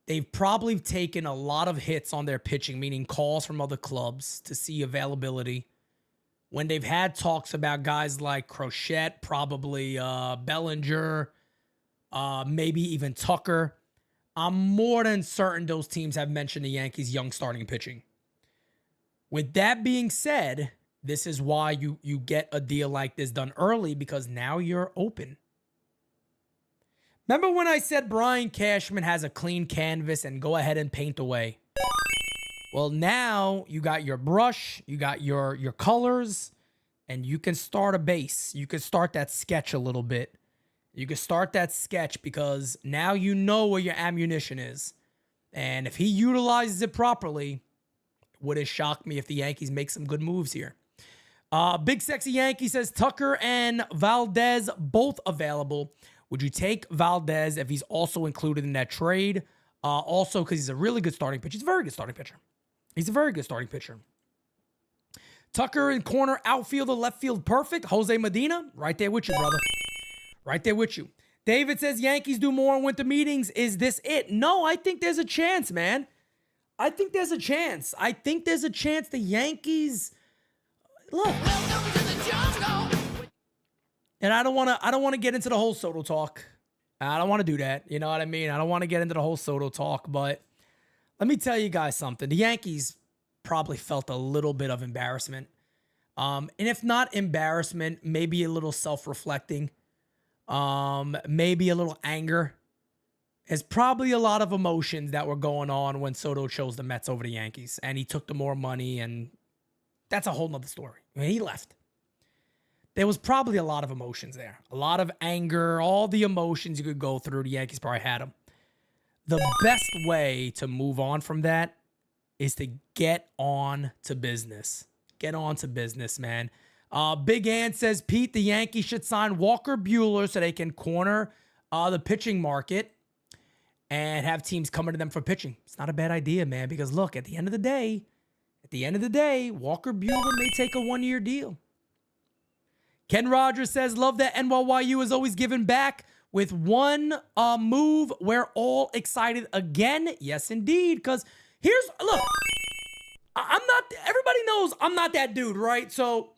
they've probably taken a lot of hits on their pitching, meaning calls from other clubs to see availability. When they've had talks about guys like Crochet, probably Bellinger, maybe even Tucker, I'm more than certain those teams have mentioned the Yankees' young starting pitching. With that being said, this is why you get a deal like this done early, because now you're open. Remember when I said Brian Cashman has a clean canvas and go ahead and paint away? Well, now you got your brush, you got your colors, and you can start a base. You can start that sketch a little bit. You can start that sketch because now you know where your ammunition is. And if he utilizes it properly, it would have shocked me if the Yankees make some good moves here. Big Sexy Yankee says Tucker and Valdez both available. Would you take Valdez if he's also included in that trade? Also, because he's a really good starting pitcher. He's a very good starting pitcher. He's a very good starting pitcher. Tucker in corner, outfielder, left field, perfect. Jose Medina, right there with you, brother. Right there with you. David says Yankees do more in winter meetings. Is this it? No, I think there's a chance, man. I think there's a chance. I think there's a chance the Yankees look. And I don't want to get into the whole Soto talk. I don't want to do that. You know what I mean? I don't want to get into the whole Soto talk, but let me tell you guys something. The Yankees probably felt a little bit of embarrassment. And if not embarrassment, maybe a little self-reflecting. Maybe a little anger. There's probably a lot of emotions that were going on when Soto chose the Mets over the Yankees. And he took the more money, and that's a whole nother story. I mean, he left. There was probably a lot of emotions there. A lot of anger, all the emotions you could go through. The Yankees probably had them. The best way to move on from that is to get on to business. Get on to business, man. Big Ant says, Pete, the Yankees should sign Walker Buehler so they can corner the pitching market and have teams coming to them for pitching. It's not a bad idea, man, because look, at the end of the day, Walker Buehler may take a one-year deal. Ken Rogers says, love that NYYU is always giving back. With one move, we're all excited again. Yes, indeed. Because look, everybody knows I'm not that dude, right? So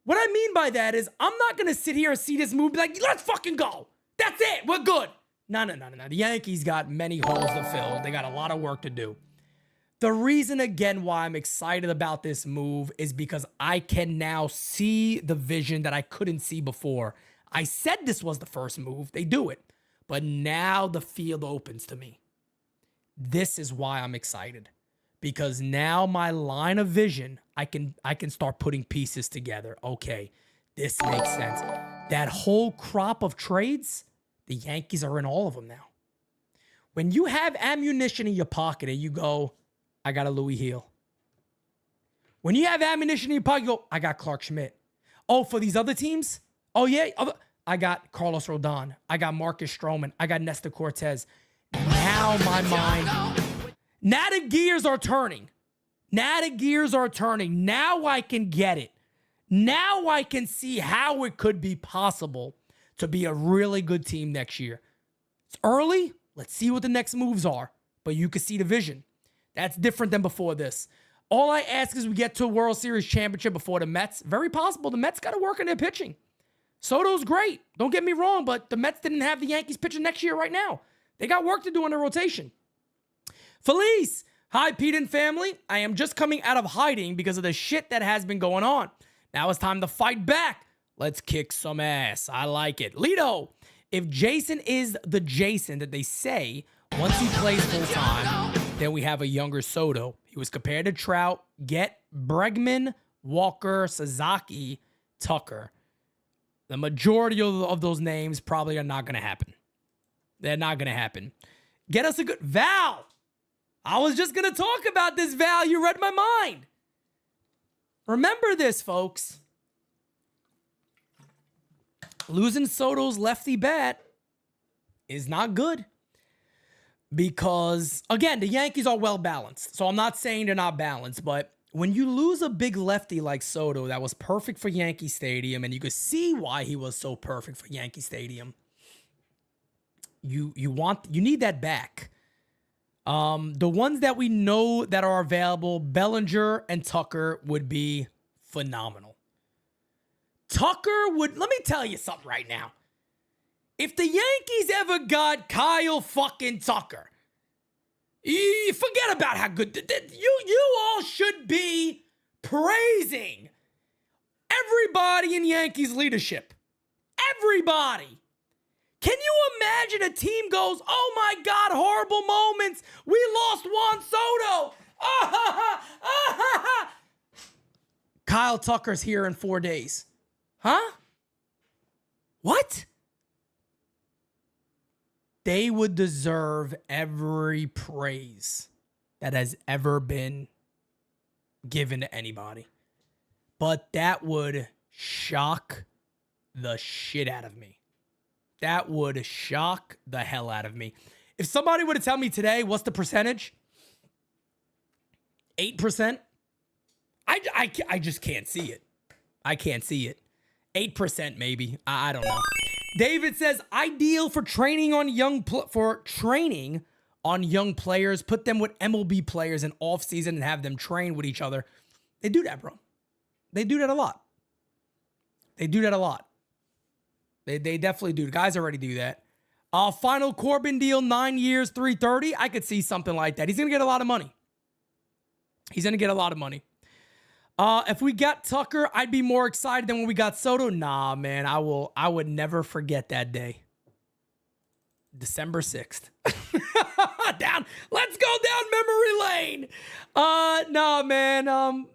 what I mean by that is I'm not going to sit here and see this move and be like, let's fucking go. That's it. We're good. No. The Yankees got many holes to fill. They got a lot of work to do. The reason, again, why I'm excited about this move is because I can now see the vision that I couldn't see before. I said this was the first move. They do it. But now the field opens to me. This is why I'm excited. Because now my line of vision, I can start putting pieces together. Okay, this makes sense. That whole crop of trades, the Yankees are in all of them now. When you have ammunition in your pocket and you go, I got a Louis Heel. When you have ammunition in your pocket, you go, I got Clark Schmidt. Oh, for these other teams? Oh, yeah. I got Carlos Rodon. I got Marcus Stroman. I got Nestor Cortez. Now my mind... Now the gears are turning. Now I can get it. Now I can see how it could be possible to be a really good team next year. It's early. Let's see what the next moves are. But you can see the vision. That's different than before this. All I ask is we get to a World Series championship before the Mets. Very possible. The Mets got to work on their pitching. Soto's great. Don't get me wrong, but the Mets didn't have the Yankees pitching next year right now. They got work to do on their rotation. Felice, hi, Pete and family. I am just coming out of hiding because of the shit that has been going on. Now it's time to fight back. Let's kick some ass. I like it. Lito, if Jason is the Jason that they say, once he plays full time, then we have a younger Soto. He was compared to Trout. Get Bregman, Walker, Sasaki, Tucker. The majority of those names probably are not going to happen. They're not going to happen. Get us a good... Val! I was just going to talk about this, Val. You read my mind. Remember this, folks. Losing Soto's lefty bat is not good. Because, again, the Yankees are well balanced. So I'm not saying they're not balanced, but when you lose a big lefty like Soto that was perfect for Yankee Stadium, and you could see why he was so perfect for Yankee Stadium, you need that back. The ones that we know that are available, Bellinger and Tucker would be phenomenal. Let me tell you something right now. If the Yankees ever got Kyle fucking Tucker, you forget about how good, you all should be praising everybody in Yankees leadership. Everybody. Can you imagine a team goes, oh my God, horrible moments. We lost Juan Soto. Kyle Tucker's here in 4 days. Huh? What? They would deserve every praise that has ever been given to anybody. But that would shock the shit out of me. That would shock the hell out of me. If somebody were to tell me today, what's the percentage? 8%? I just can't see it. I can't see it. 8% maybe. I don't know. David says, ideal for training on young players. Put them with MLB players in off season and have them train with each other. They do that, bro. They do that a lot. They definitely do. The guys already do that. Final Corbin deal, 9 years, $330. I could see something like that. He's gonna get a lot of money. If we got Tucker, I'd be more excited than when we got Soto. Nah, man, I would never forget that day. December 6th. Let's go down memory lane. Nah, man.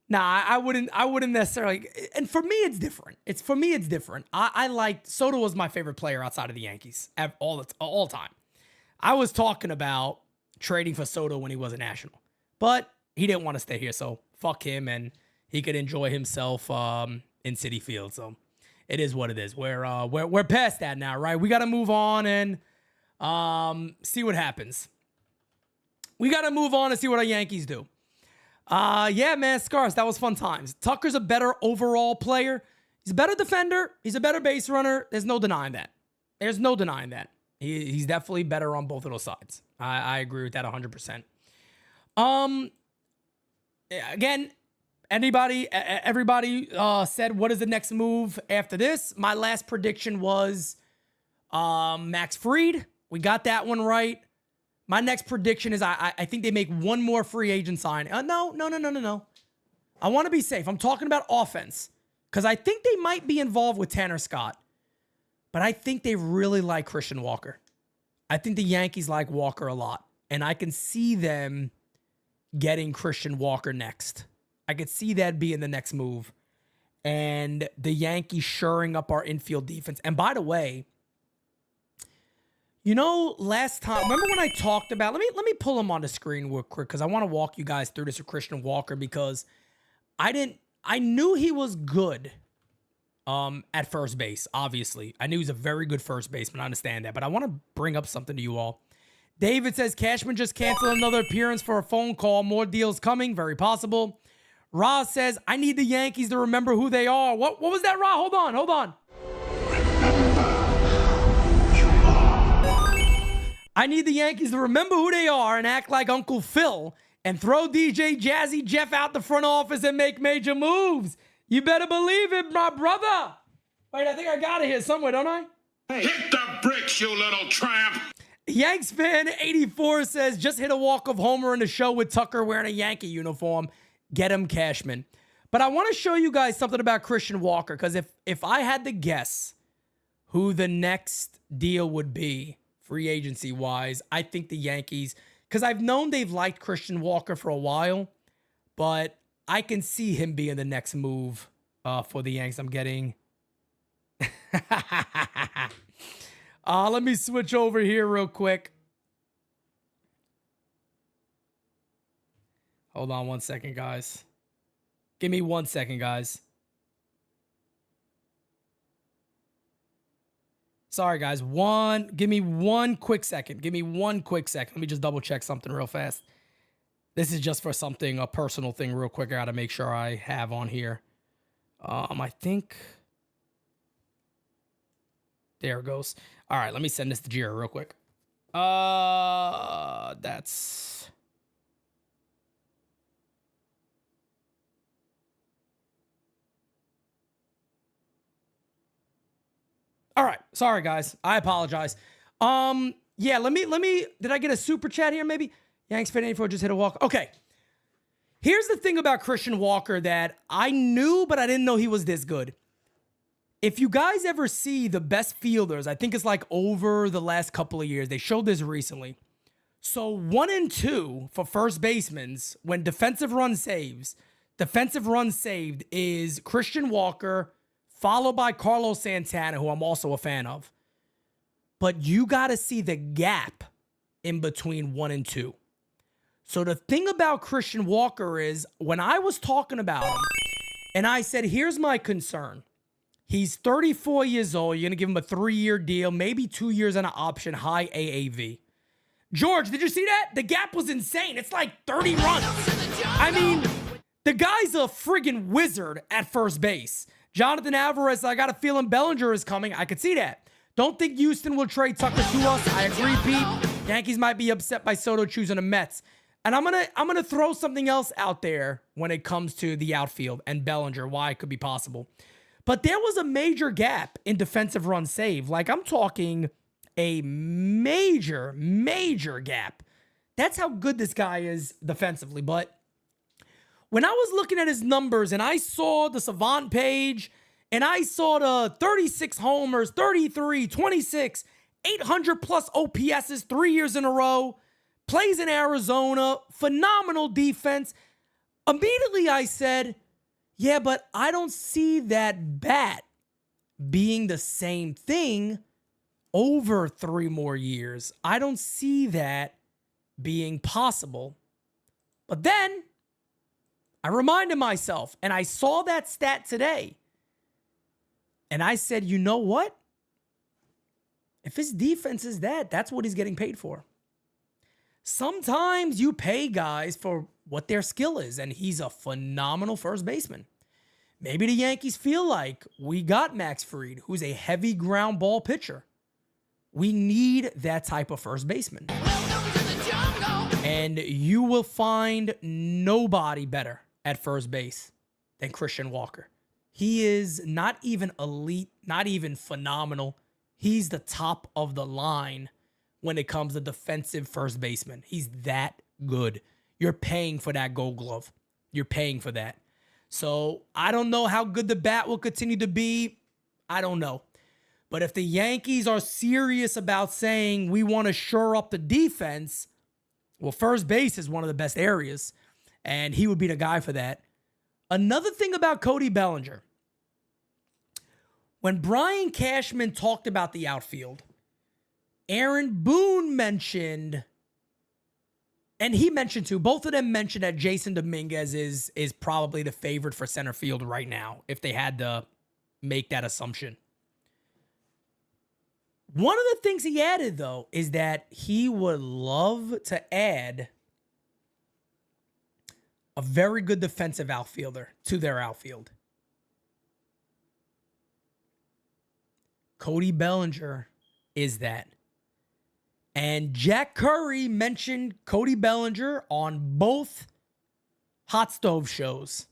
Nah, I wouldn't necessarily. And for me, it's different. It's different. I liked Soto was my favorite player outside of the Yankees all time. I was talking about trading for Soto when he was a National, but he didn't want to stay here, so fuck him, and he could enjoy himself in Citi Field. So it is what it is. We're past that now, right? We got to move on and see what happens. We got to move on and see what our Yankees do. Yeah, man, Scars, that was fun times. Tucker's a better overall player. He's a better defender. He's a better base runner. There's no denying that. He's definitely better on both of those sides. I agree with that 100%. Again, everybody said, what is the next move after this? My last prediction was Max Fried. We got that one right. My next prediction is I think they make one more free agent sign. No. I want to be safe. I'm talking about offense because I think they might be involved with Tanner Scott, but I think they really like Christian Walker. I think the Yankees like Walker a lot, and I can see them getting Christian Walker next. I could see that being the next move, and the Yankees shoring up our infield defense. And by the way, you know, last time, remember when I talked about, let me pull him on the screen real quick because I want to walk you guys through this with Christian Walker because I knew he was good at first base, obviously. I knew he was a very good first baseman. I understand that, but I want to bring up something to you all. David says, Cashman just canceled another appearance for a phone call. More deals coming. Very possible. Roz says, I need the Yankees to remember who they are. What was that, Roz? Hold on. I need the Yankees to remember who they are and act like Uncle Phil and throw DJ Jazzy Jeff out the front office and make major moves. You better believe it, my brother. Wait, I think I got it here somewhere, don't I? Hit the bricks, you little tramp. Yanks fan 84 says, just hit a walk-off homer in the show with Tucker wearing a Yankee uniform. Get him, Cashman. But I want to show you guys something about Christian Walker because if I had to guess who the next deal would be, free agency wise, I think the Yankees, because I've known they've liked Christian Walker for a while, but I can see him being the next move for the Yanks. I'm getting. Let me switch over here real quick. Hold on 1 second, guys. Give me 1 second, guys. Sorry, guys. Give me one quick second. Let me just double check something real fast. This is just for something, a personal thing real quick. I got to make sure I have on here. I think. There it goes. All right, let me send this to Jira real quick. That's. All right. Sorry, guys. I apologize. Yeah, let me, did I get a super chat here maybe? Yanks fan 84 just hit a walk. Okay. Here's the thing about Christian Walker that I knew, but I didn't know he was this good. If you guys ever see the best fielders, I think it's like over the last couple of years, they showed this recently. So 1 and 2 for first basemen when defensive run saved is Christian Walker, followed by Carlos Santana, who I'm also a fan of. But you got to see the gap in between 1 and 2. So the thing about Christian Walker is when I was talking about him and I said, here's my concern. He's 34 years old. You're going to give him a 3-year deal, maybe 2 years on an option, high AAV. George, did you see that? The gap was insane. It's like 30 runs. I mean, the guy's a friggin' wizard at first base. Jonathan Alvarez, I got a feeling Bellinger is coming. I could see that. Don't think Houston will trade Tucker to us. I agree, Pete. Yankees might be upset by Soto choosing the Mets. And I'm gonna throw something else out there when it comes to the outfield and Bellinger, why it could be possible. But there was a major gap in defensive run save. Like, I'm talking a major, major gap. That's how good this guy is defensively. But when I was looking at his numbers and I saw the Savant page and I saw the 36 homers, 33, 26, 800 plus OPSs 3 years in a row, plays in Arizona, phenomenal defense. Immediately I said, yeah, but I don't see that bat being the same thing over 3 more years. I don't see that being possible. But then I reminded myself, and I saw that stat today, and I said, you know what? If his defense is that, that's what he's getting paid for. Sometimes you pay guys for what their skill is, and he's a phenomenal first baseman. Maybe the Yankees feel like we got Max Fried, who's a heavy ground ball pitcher. We need that type of first baseman. And you will find nobody better at first base than Christian Walker. He is not even elite, not even phenomenal. He's the top of the line when it comes to defensive first baseman. He's that good. You're paying for that Gold Glove. You're paying for that. So I don't know how good the bat will continue to be. I don't know. But if the Yankees are serious about saying we want to shore up the defense, well, first base is one of the best areas, and he would be the guy for that. Another thing about Cody Bellinger, when Brian Cashman talked about the outfield, Aaron Boone mentioned, and he mentioned too, both of them mentioned that Jason Dominguez is probably the favorite for center field right now, if they had to make that assumption. One of the things he added, though, is that he would love to add a very good defensive outfielder to their outfield. Cody Bellinger is that. And Jack Curry mentioned Cody Bellinger on both Hot Stove shows.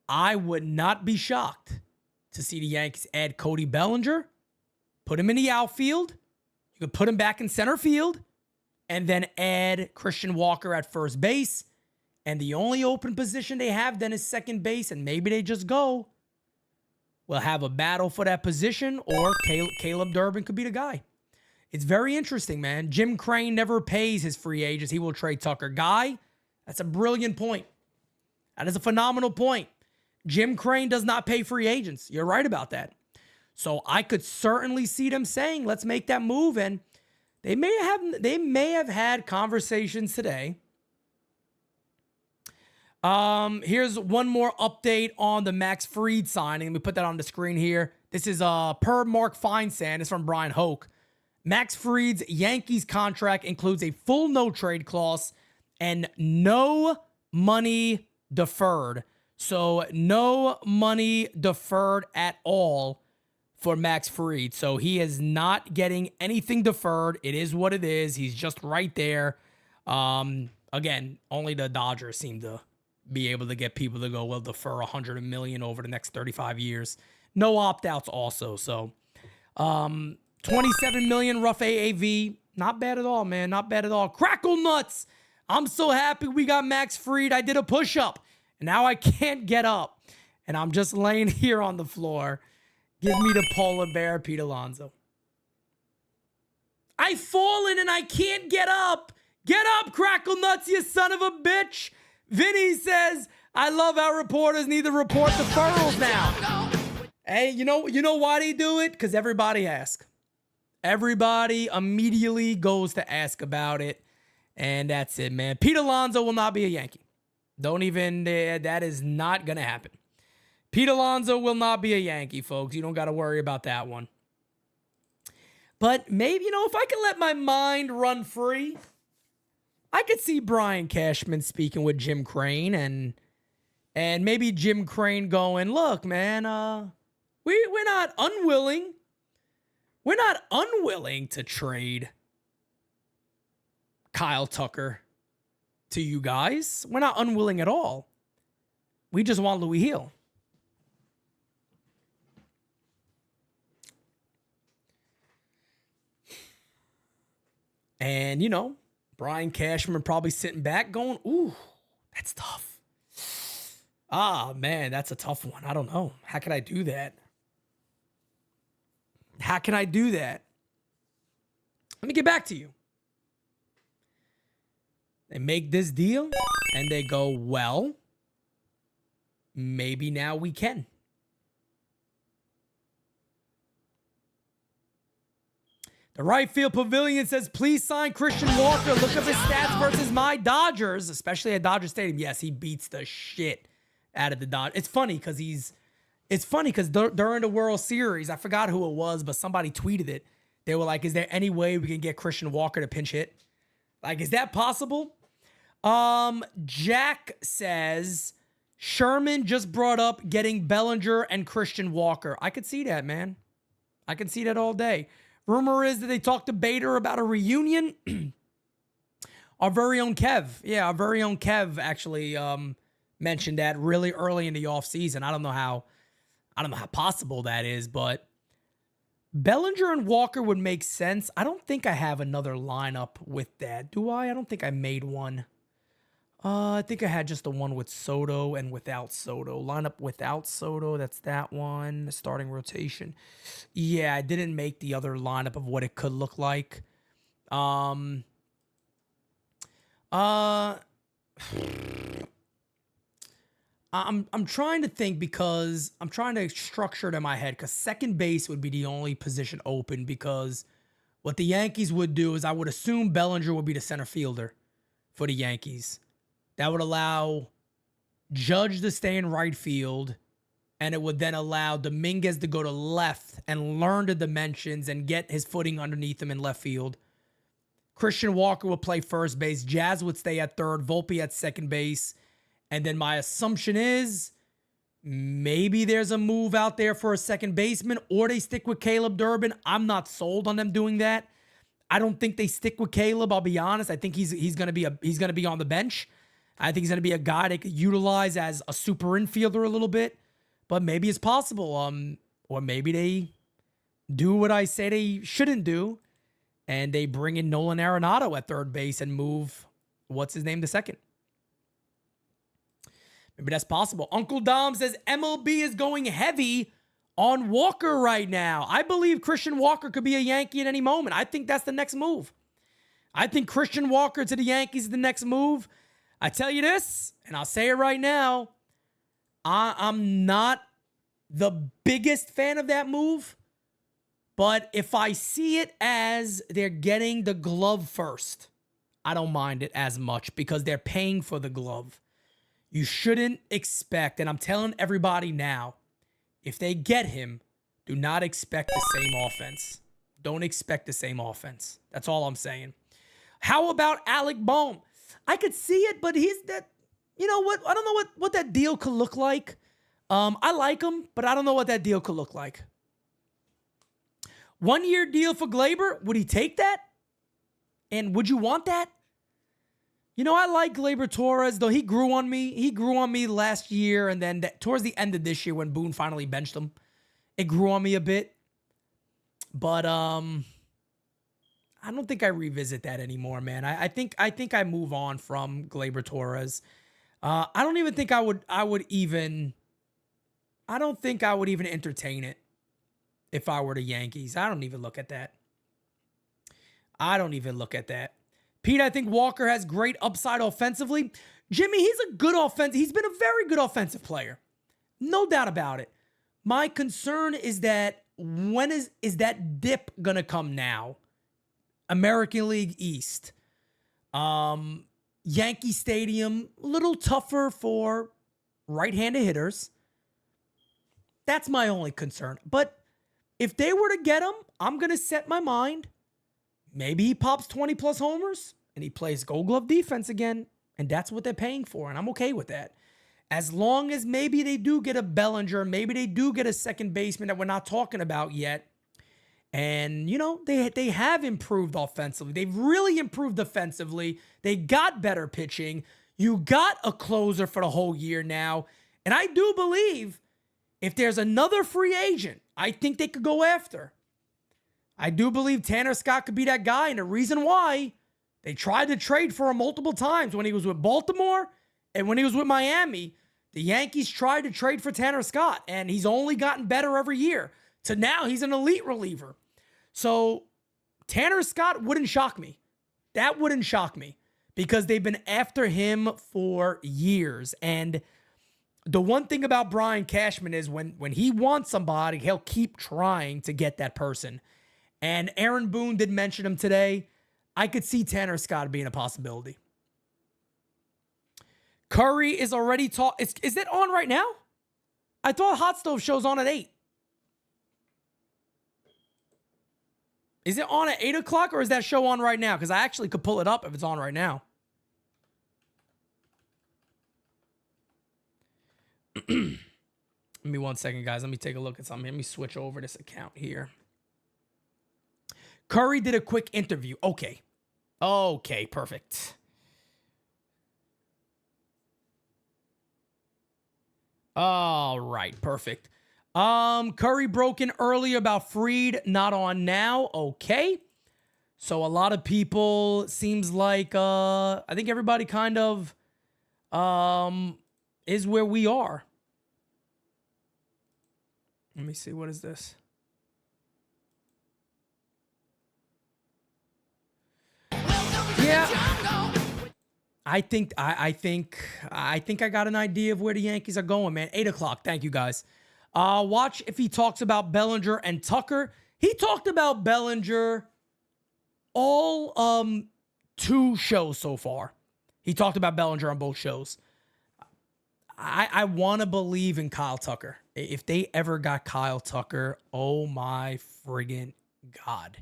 I would not be shocked to see the Yankees add Cody Bellinger, put him in the outfield. You could put him back in center field and then add Christian Walker at first base. And the only open position they have then is second base, and maybe they just go. We'll have a battle for that position, or Caleb Durbin could be the guy. It's very interesting, man. Jim Crane never pays his free agents. He will trade Tucker. Guy, that's a brilliant point. That is a phenomenal point. Jim Crane does not pay free agents. You're right about that. So I could certainly see them saying, let's make that move. And they may have had conversations today. Here's one more update on the Max Fried signing. Let me put that on the screen here. This is per Mark Feinsand. It's from Brian Hoke. Max Fried's Yankees contract includes a full no-trade clause and no money deferred. So no money deferred at all for Max Fried. So he is not getting anything deferred. It is what it is. He's just right there. Again, only the Dodgers seem to be able to get people to go, well, defer $100 million over the next 35 years. No opt-outs also. So 27 million rough AAV. Not bad at all, man. Not bad at all. Crackle nuts. I'm so happy we got Max Fried. I did a push-up, and now I can't get up. And I'm just laying here on the floor. Give me the polar bear, Pete Alonso. I've fallen and I can't get up. Get up, Crackle nuts, you son of a bitch. Vinny says, I love how reporters need to report the furls now. Hey, you know why they do it? Because everybody asks. Everybody immediately goes to ask about it. And that's it, man. Pete Alonso will not be a Yankee. That is not going to happen. Pete Alonso will not be a Yankee, folks. You don't got to worry about that one. But maybe, if I can let my mind run free, I could see Brian Cashman speaking with Jim Crane, and And maybe Jim Crane going, look, man, we're not unwilling. We're not unwilling to trade Kyle Tucker to you guys. We're not unwilling at all. We just want Louis Hill. And, you know, Brian Cashman probably sitting back going, ooh, that's tough. Ah, man, that's a tough one. I don't know. How can I do that? How can I do that? Let me get back to you. They make this deal and they go, well, maybe now we can. The right field pavilion says, please sign Christian Walker. Look up his stats versus my Dodgers, especially at Dodger Stadium. Yes, he beats the shit out of the Dodgers. It's funny because during the World Series, I forgot who it was, but somebody tweeted it. They were like, is there any way we can get Christian Walker to pinch hit? Like, is that possible? Jack says, Sherman just brought up getting Bellinger and Christian Walker. I could see that, man. I can see that all day. Rumor is that they talked to Bader about a reunion. Our very own Kev. Yeah, our very own Kev actually mentioned that really early in the offseason. I don't know how possible that is, but Bellinger and Walker would make sense. I don't think I have another lineup with that. Do I? I don't think I made one. I think I had just the one with Soto and without Soto. Lineup without Soto, that's that one. The starting rotation. Yeah, I didn't make the other lineup of what it could look like. I'm trying to think because I'm trying to structure it in my head because second base would be the only position open because what the Yankees would do is I would assume Bellinger would be the center fielder for the Yankees. That would allow Judge to stay in right field, and it would then allow Dominguez to go to left and learn the dimensions and get his footing underneath him in left field. Christian Walker would play first base. Jazz would stay at third. Volpe at second base. And then my assumption is maybe there's a move out there for a second baseman, or they stick with Caleb Durbin. I'm not sold on them doing that. I don't think they stick with Caleb. I'll be honest. I think he's gonna be on the bench. I think he's going to be a guy they could utilize as a super infielder a little bit, but maybe it's possible. Or maybe they do what I say they shouldn't do, and they bring in Nolan Arenado at third base and move, what's his name, to second. Maybe that's possible. Uncle Dom says MLB is going heavy on Walker right now. I believe Christian Walker could be a Yankee at any moment. I think that's the next move. I think Christian Walker to the Yankees is the next move. I tell you this, and I'll say it right now, I'm not the biggest fan of that move, but if I see it as they're getting the glove first, I don't mind it as much because they're paying for the glove. You shouldn't expect, and I'm telling everybody now, if they get him, do not expect the same offense. Don't expect the same offense. That's all I'm saying. How about Alec Bohm? I could see it, but he's that, you know what? I don't know what that deal could look like. I like him, but I don't know what that deal could look like. 1 year deal for Glaber. Would he take that? And would you want that? You know, I like Glaber Torres, though he grew on me. He grew on me last year, and then towards the end of this year when Boone finally benched him, it grew on me a bit. But I don't think I revisit that anymore, man. I think I move on from Glaber Torres. I don't even think I would even entertain it if I were the Yankees. I don't even look at that. Pete, I think Walker has great upside offensively. Jimmy, he's a good he's been a very good offensive player. No doubt about it. My concern is that when is that dip gonna come now? American League East. Yankee Stadium, a little tougher for right-handed hitters. That's my only concern. But if they were to get him, I'm going to set my mind. Maybe he pops 20-plus homers and he plays Gold Glove defense again, and that's what they're paying for, and I'm okay with that. as long as maybe they do get a Bellinger, maybe they do get a second baseman that we're not talking about yet. And, you know, they have improved offensively. They've really improved defensively. They got better pitching. You got a closer for the whole year now. And I do believe if there's another free agent, I think they could go after. I do believe Tanner Scott could be that guy. And the reason why, they tried to trade for him multiple times when he was with Baltimore and when he was with Miami. The Yankees tried to trade for Tanner Scott, and he's only gotten better every year. To now, he's an elite reliever. So Tanner Scott wouldn't shock me. That wouldn't shock me because they've been after him for years. And the one thing about Brian Cashman is when he wants somebody, he'll keep trying to get that person. And Aaron Boone did mention him today. I could see Tanner Scott being a possibility. Curry is already is it on right now? I thought Hot Stove show's on at 8. Is it on at 8 o'clock or is that show on right now? Because I actually could pull it up if it's on right now. Give me 1 second, guys. Let me take a look at something. Let me switch over this account here. Curry did a quick interview. Okay. Okay, perfect. All right, perfect. Curry broke in earlier about Fried, not on now. Okay. So a lot of people, seems like, I think everybody kind of, is where we are. Let me see. What is this? Yeah. I think I got an idea of where the Yankees are going, man. 8 o'clock. Thank you, guys. Watch if he talks about Bellinger and Tucker. He talked about Bellinger all 2 shows so far. He talked about Bellinger on both shows. I want to believe in Kyle Tucker. If they ever got Kyle Tucker, oh my friggin' God.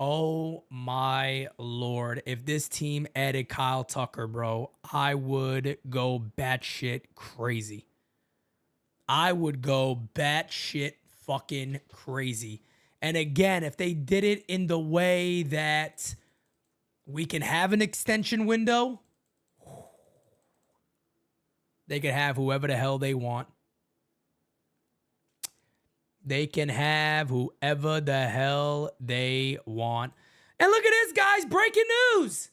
Oh my Lord. If this team added Kyle Tucker, bro, I would go batshit crazy. I would go batshit fucking crazy. And again, if they did it in the way that we can have an extension window, they could have whoever the hell they want. They can have whoever the hell they want. And look at this, guys. Breaking news.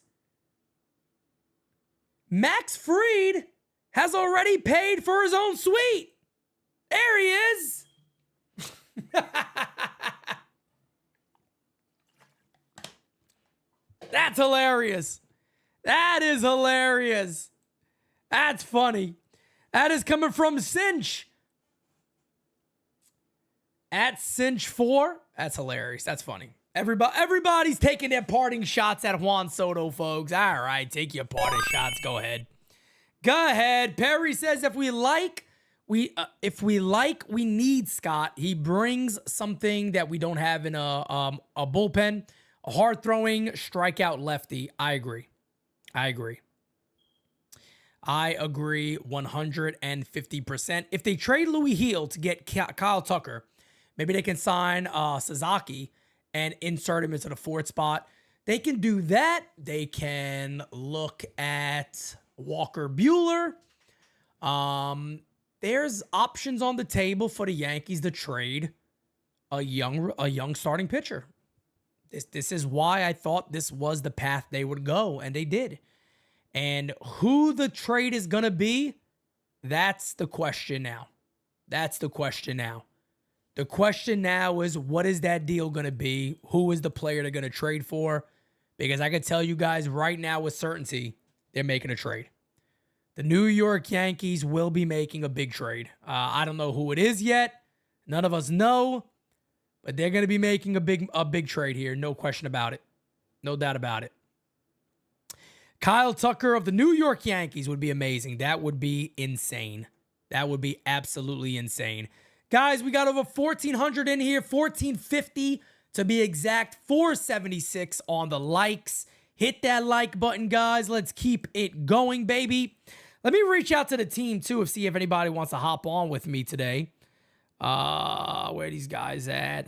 Max Fried has already paid for his own suite. There he is. That's hilarious. That is hilarious. That's funny. That is coming from Cinch. At Cinch4. That's hilarious. That's funny. Everybody's taking their parting shots at Juan Soto, folks. All right, take your parting shots. Go ahead. Go ahead. Perry says if we need Scott. He brings something that we don't have in a bullpen. A hard-throwing, strikeout lefty. I agree 150%. If they trade Louis Heel to get Kyle Tucker, maybe they can sign Sasaki and insert him into the 4th spot. They can do that. They can look at Walker Buehler. There's options on the table for the Yankees to trade a young starting pitcher. This is why I thought this was the path they would go, and they did. And who the trade is going to be, that's the question now. The question now is, what is that deal going to be? Who is the player they're going to trade for? Because I can tell you guys right now with certainty, they're making a trade. The New York Yankees will be making a big trade. I don't know who it is yet. None of us know. But they're going to be making a big trade here. No question about it. No doubt about it. Kyle Tucker of the New York Yankees would be amazing. That would be insane. That would be absolutely insane. Guys, we got over 1,400 in here. 1,450 to be exact. 476 on the likes. Hit that like button, guys. Let's keep it going, baby. Let me reach out to the team too and see if anybody wants to hop on with me today. Where are these guys at?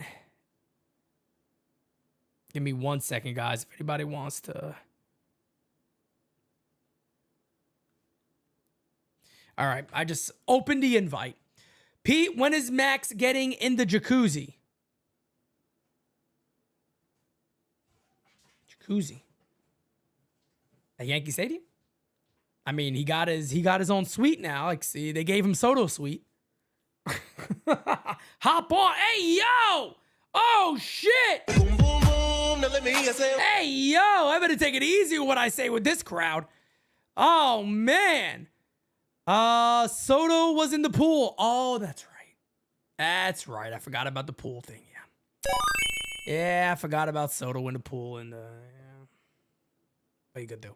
Give me 1 second, guys. If anybody wants to. All right, I just opened the invite. Pete, when is Max getting in the jacuzzi? Jacuzzi. At Yankee Stadium? I mean, he got his own suite now. Like, see, they gave him Soto suite. Hop on. Hey, yo! Oh, shit! Boom, boom, boom. Now let me hear say, hey, yo! I better take it easy with what I say with this crowd. Oh, man. Soto was in the pool. Oh, that's right. That's right. I forgot about the pool thing. Yeah. Yeah, I forgot about Soto in the pool. And yeah. What you gonna do?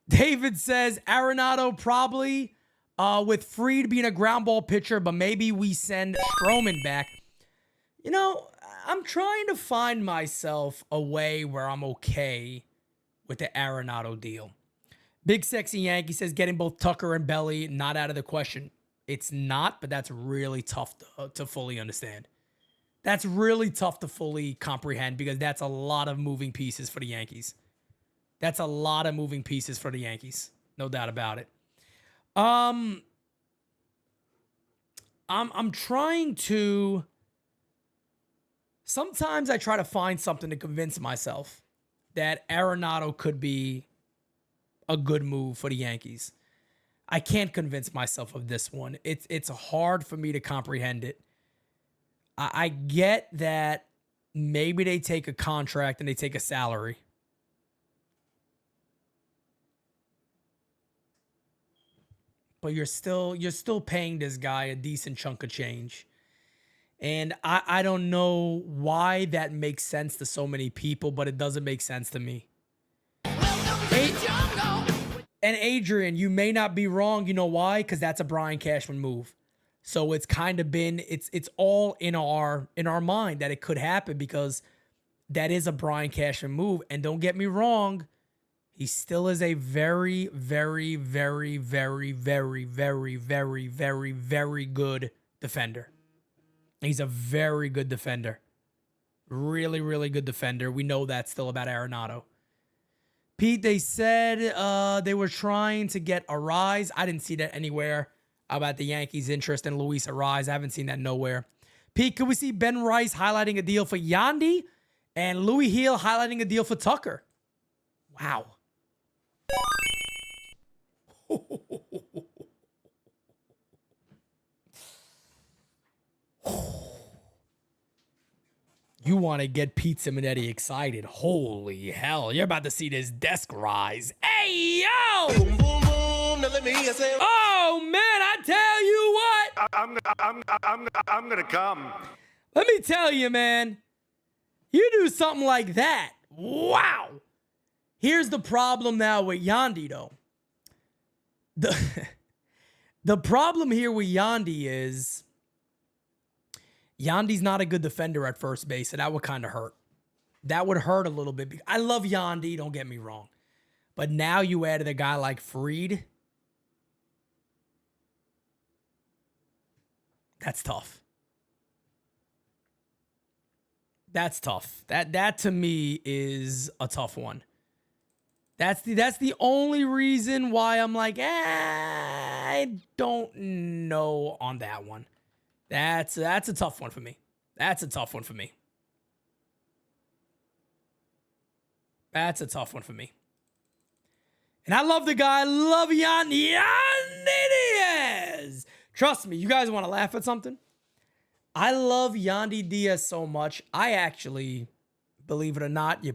David says Arenado probably with Fried being a ground ball pitcher, but maybe we send Stroman back. You know, I'm trying to find myself a way where I'm okay with the Arenado deal. Big Sexy Yankee says getting both Tucker and Belly not out of the question. It's not, but that's really tough to fully understand. That's really tough to fully comprehend because that's a lot of moving pieces for the Yankees. That's a lot of moving pieces for the Yankees. No doubt about it. I'm trying to... Sometimes I try to find something to convince myself that Arenado could be a good move for the Yankees. I can't convince myself of this one. It's hard for me to comprehend it. I get that maybe they take a contract and they take a salary. But you're still paying this guy a decent chunk of change. And I don't know why that makes sense to so many people, but it doesn't make sense to me. And Adrian, you may not be wrong. You know why? Because that's a Brian Cashman move. So it's kind of been, it's all in our mind that it could happen because that is a Brian Cashman move. And don't get me wrong, he still is a very, very, very, very, very, very, very, very, very good defender. He's a very good defender. Really, really good defender. We know that still about Arenado. Pete, they said they were trying to get Arise. I didn't see that anywhere about the Yankees' interest in Luis Arise. I haven't seen that nowhere. Pete, could we see Ben Rice highlighting a deal for Yandy and Louis Heel highlighting a deal for Tucker? Wow. You want to get Pete Simonetti excited. Holy hell. You're about to see this desk rise. Hey, yo! Boom, boom, boom. Now let me hear say, oh, man, I tell you what. I'm gonna come. Let me tell you, man. You do something like that. Wow. Here's the problem now with Yandy, though. The problem here with Yandy is Yandy's not a good defender at first base, so that would kind of hurt. That would hurt a little bit. I love Yandy, don't get me wrong. But now you added a guy like Fried. That's tough. That's tough. That to me is a tough one. That's the only reason why I'm like, I don't know on that one. That's a tough one for me. That's a tough one for me. That's a tough one for me. And I love the guy. I love Yandy Diaz. Trust me, you guys want to laugh at something? I love Yandy Diaz so much. I actually, believe it or not, you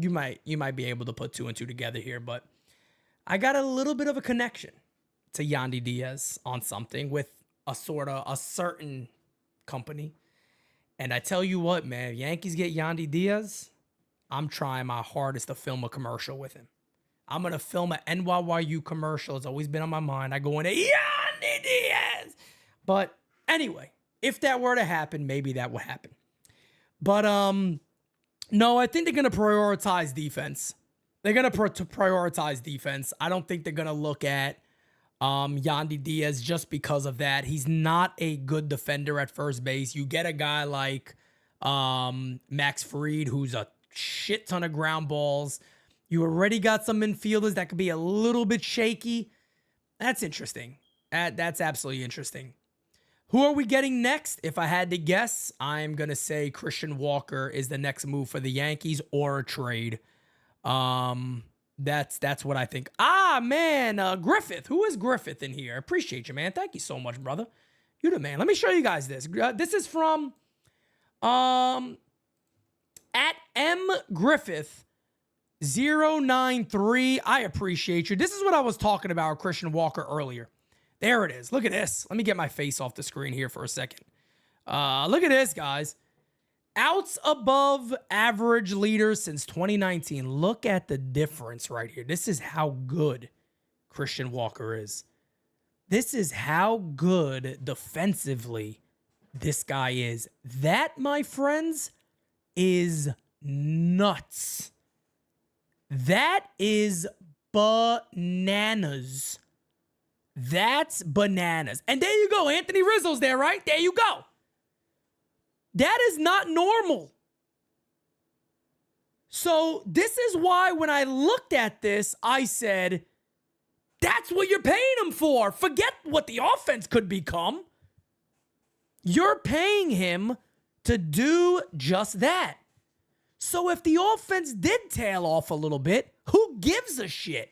might be able to put two and two together here, but I got a little bit of a connection to Yandy Diaz on something with a certain company. And I tell you what, man, if Yankees get Yandy Diaz, I'm trying my hardest to film a commercial with him. I'm going to film an NYYU commercial. It's always been on my mind. I go into Yandy Diaz. But anyway, if that were to happen, maybe that would happen. But no, I think they're going to prioritize defense. They're going to prioritize defense. I don't think they're going to look at Yandy Diaz just because of that. He's not a good defender at first base. You get a guy like Max Fried, who's a shit ton of ground balls. You already got some infielders that could be a little bit shaky. That's interesting. That's absolutely interesting. Who are we getting next? If I had to guess, I'm going to say Christian Walker is the next move for the Yankees or a trade. That's what I think. Man, Griffith. Who is Griffith in here? Appreciate you, man. Thank you so much, brother. You're the man. Let me show you guys this. This is from at M Griffith 093. I appreciate you. This is what I was talking about with Christian Walker earlier. There it is. Look at this. Let me get my face off the screen here for a second. Look at this, guys. Outs above average leader since 2019. Look at the difference right here. This is how good Christian Walker is. This is how good defensively this guy is. That, my friends, is nuts. That is bananas. That's bananas. And there you go. Anthony Rizzo's there, right? There you go. That is not normal. So this is why when I looked at this, I said, that's what you're paying him for. Forget what the offense could become. You're paying him to do just that. So if the offense did tail off a little bit, who gives a shit?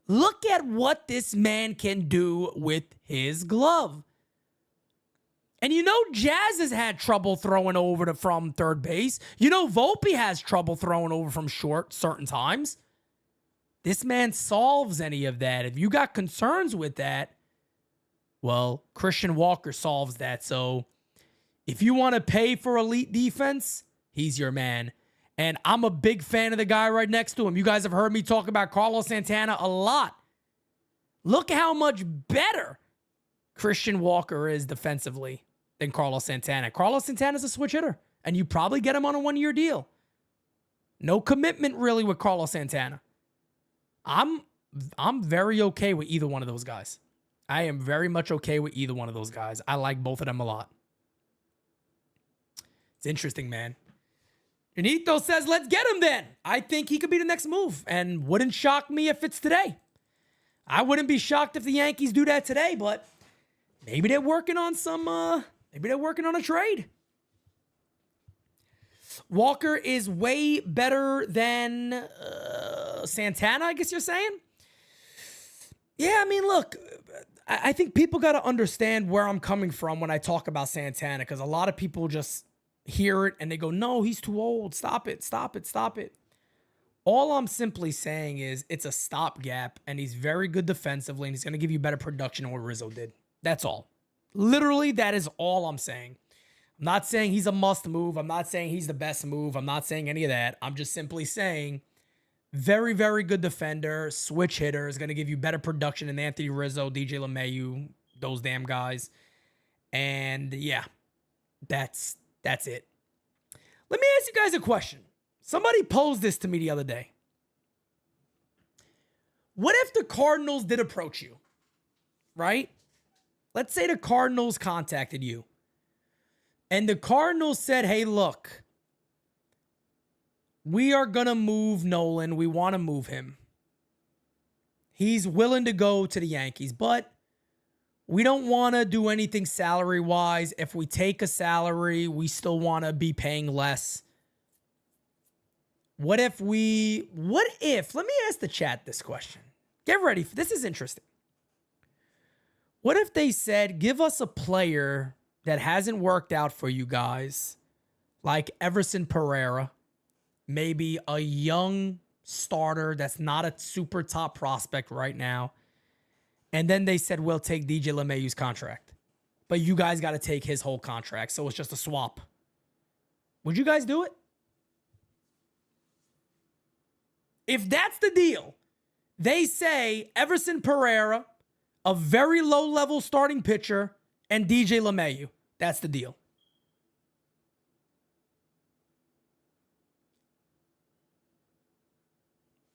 Look at what this man can do with his glove. And you know Jazz has had trouble throwing over from third base. You know Volpe has trouble throwing over from short certain times. This man solves any of that. If you got concerns with that, well, Christian Walker solves that. So if you want to pay for elite defense, he's your man. And I'm a big fan of the guy right next to him. You guys have heard me talk about Carlos Santana a lot. Look how much better Christian Walker is defensively than Carlos Santana. Carlos Santana's a switch hitter, and you probably get him on a one-year deal. No commitment really with Carlos Santana. I'm very okay with either one of those guys. I am very much okay with either one of those guys. I like both of them a lot. It's interesting, man. Benito says, let's get him then. I think he could be the next move, and wouldn't shock me if it's today. I wouldn't be shocked if the Yankees do that today, but maybe they're working on maybe they're working on a trade. Walker is way better than Santana, I guess you're saying? Yeah, I mean, look, I think people got to understand where I'm coming from when I talk about Santana, because a lot of people just hear it and they go, no, he's too old. Stop it, stop it, stop it. All I'm simply saying is it's a stopgap, and he's very good defensively, and he's going to give you better production than what Rizzo did. That's all. Literally, that is all I'm saying. I'm not saying he's a must move. I'm not saying he's the best move. I'm not saying any of that. I'm just simply saying very, very good defender, switch hitter, is going to give you better production than Anthony Rizzo, DJ LeMahieu, those damn guys. And yeah, that's it. Let me ask you guys a question. Somebody posed this to me the other day. What if the Cardinals did approach you, right? Let's say the Cardinals contacted you, and the Cardinals said, hey, look, we are going to move Nolan. We want to move him. He's willing to go to the Yankees, but we don't want to do anything salary-wise. If we take a salary, we still want to be paying less. Let me ask the chat this question. Get ready. This is interesting. What if they said, give us a player that hasn't worked out for you guys, like Everson Pereira, maybe a young starter that's not a super top prospect right now, and then they said, we'll take DJ LeMahieu's contract, but you guys got to take his whole contract, so it's just a swap. Would you guys do it? If that's the deal, they say Everson Pereira, a very low-level starting pitcher, and DJ LeMahieu. That's the deal.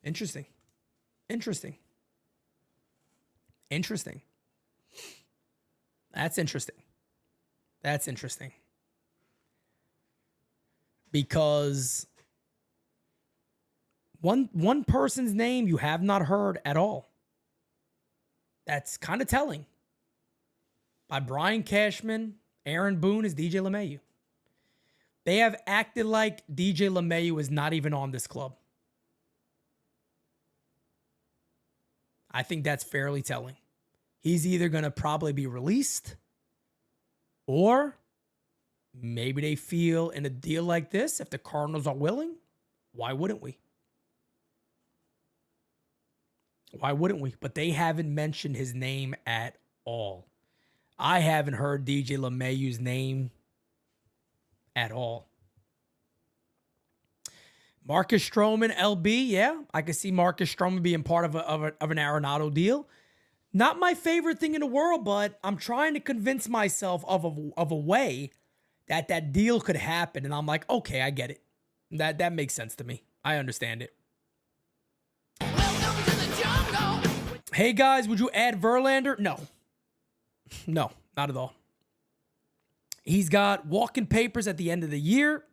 Interesting. Interesting. That's interesting. That's interesting. Because one person's name you have not heard at all. That's kind of telling. By Brian Cashman, Aaron Boone is DJ LeMahieu. They have acted like DJ LeMahieu is not even on this club. I think that's fairly telling. He's either going to probably be released, or maybe they feel in a deal like this, if the Cardinals are willing, why wouldn't we? Why wouldn't we? But they haven't mentioned his name at all. I haven't heard DJ LeMahieu's name at all. Marcus Stroman, LB, yeah, I can see Marcus Stroman being part of an Arenado deal. Not my favorite thing in the world, but I'm trying to convince myself of a way that deal could happen, and I'm like, okay, I get it. That makes sense to me. I understand it. Welcome to the jungle. Hey guys, would you add Verlander? No, not at all. He's got walking papers at the end of the year.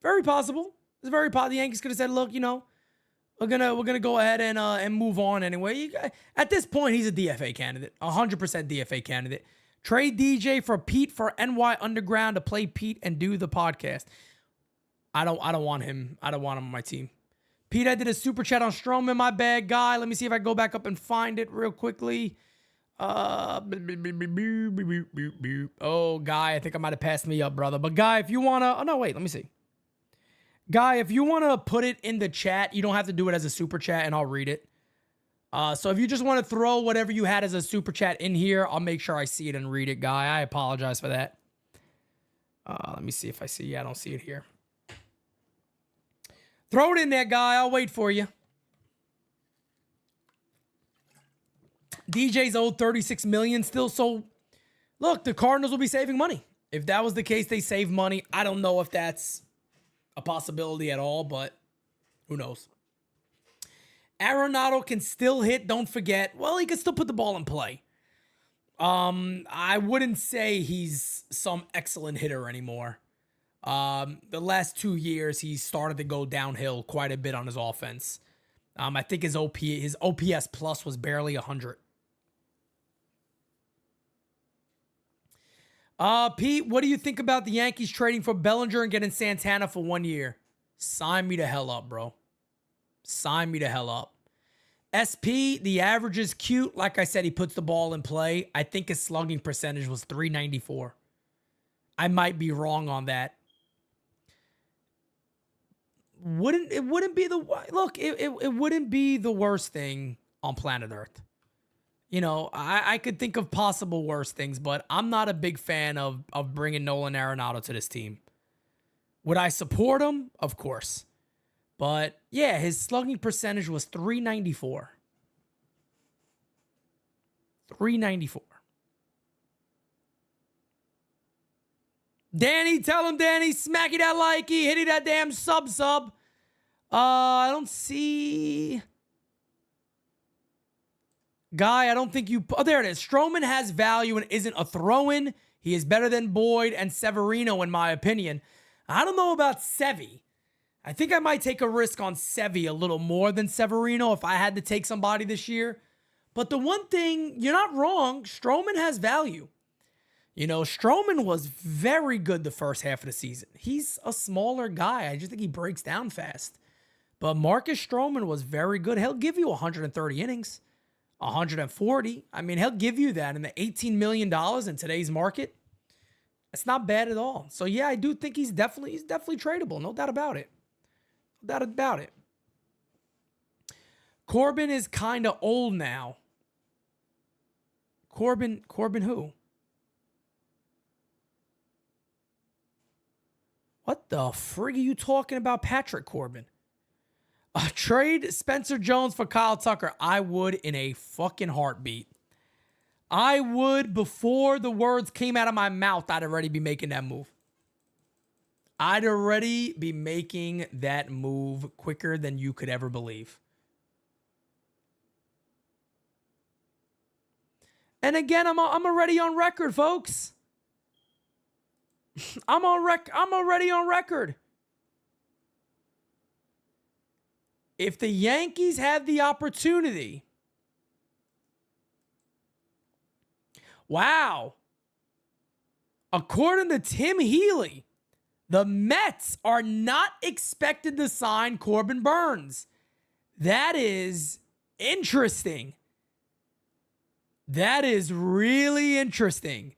Very possible. It's very possible. The Yankees could have said, look, we're gonna go ahead and move on anyway. At this point, he's a DFA candidate, 100% DFA candidate. Trade DJ for Pete for NY Underground to play Pete and do the podcast. I don't want him. I don't want him on my team. Pete, I did a super chat on Stroman, my bad guy. Let me see if I go back up and find it real quickly. Oh, Guy, I think I might have passed me up, brother. But Guy, if you wanna, oh no, wait, let me see. Guy, if you wanna put it in the chat, you don't have to do it as a super chat, and I'll read it. So if you just want to throw whatever you had as a super chat in here, I'll make sure I see it and read it, Guy. I apologize for that. Let me see if I see. Yeah, I don't see it here. Throw it in there, Guy. I'll wait for you. DJ's owed $36 million still. So, look, the Cardinals will be saving money. If that was the case, they save money. I don't know if that's a possibility at all, but who knows? Arenado can still hit. Don't forget. Well, he can still put the ball in play. I wouldn't say he's some excellent hitter anymore. The last 2 years, he started to go downhill quite a bit on his offense. I think his OPS plus was barely 100. Pete, what do you think about the Yankees trading for Bellinger and getting Santana for 1 year? Sign me the hell up, bro. Sign me the hell up. SP, the average is cute. Like I said, he puts the ball in play. I think his slugging percentage was .394. I might be wrong on that. It wouldn't be the worst thing on planet Earth. I could think of possible worse things, but I'm not a big fan of bringing Nolan Arenado to this team. Would I support him? Of course. But yeah, his slugging percentage was .394. .394. Danny, tell him, Danny, smacky that likey, hitty that damn sub. I don't see. Guy, I don't think you. Oh, there it is. Stroman has value and isn't a throw-in. He is better than Boyd and Severino, in my opinion. I don't know about Sevy. I think I might take a risk on Sevy a little more than Severino if I had to take somebody this year. But the one thing, you're not wrong, Stroman has value. Stroman was very good the first half of the season. He's a smaller guy. I just think he breaks down fast. But Marcus Stroman was very good. He'll give you 130 innings, 140. I mean, he'll give you that in the $18 million in today's market. That's not bad at all. So yeah, I do think he's definitely tradable. No doubt about it. No doubt about it. Corbin is kind of old now. Corbin who? What the frig are you talking about, Patrick Corbin? Trade Spencer Jones for Kyle Tucker. I would in a fucking heartbeat. I would, before the words came out of my mouth, I'd already be making that move. I'd already be making that move quicker than you could ever believe. And again, I'm already on record, folks. I'm already on record. If the Yankees had the opportunity, wow. According to Tim Healy, the Mets are not expected to sign Corbin Burnes. That is interesting. That is really interesting.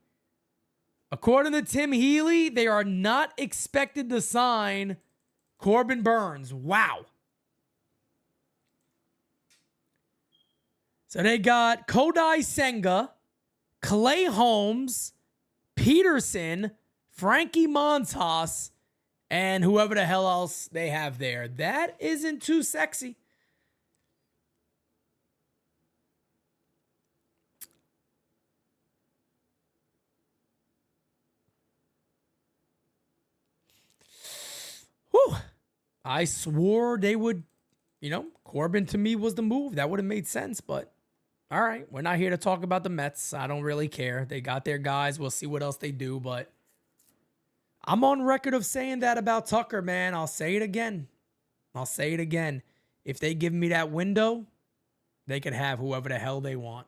According to Tim Healy, they are not expected to sign Corbin Burnes. Wow. So they got Kodai Senga, Clay Holmes, Peterson, Frankie Montas, and whoever the hell else they have there. That isn't too sexy. Whew. I swore they would, Corbin to me was the move. That would have made sense, but all right. We're not here to talk about the Mets. I don't really care. They got their guys. We'll see what else they do, but I'm on record of saying that about Tucker, man. I'll say it again. If they give me that window, they could have whoever the hell they want.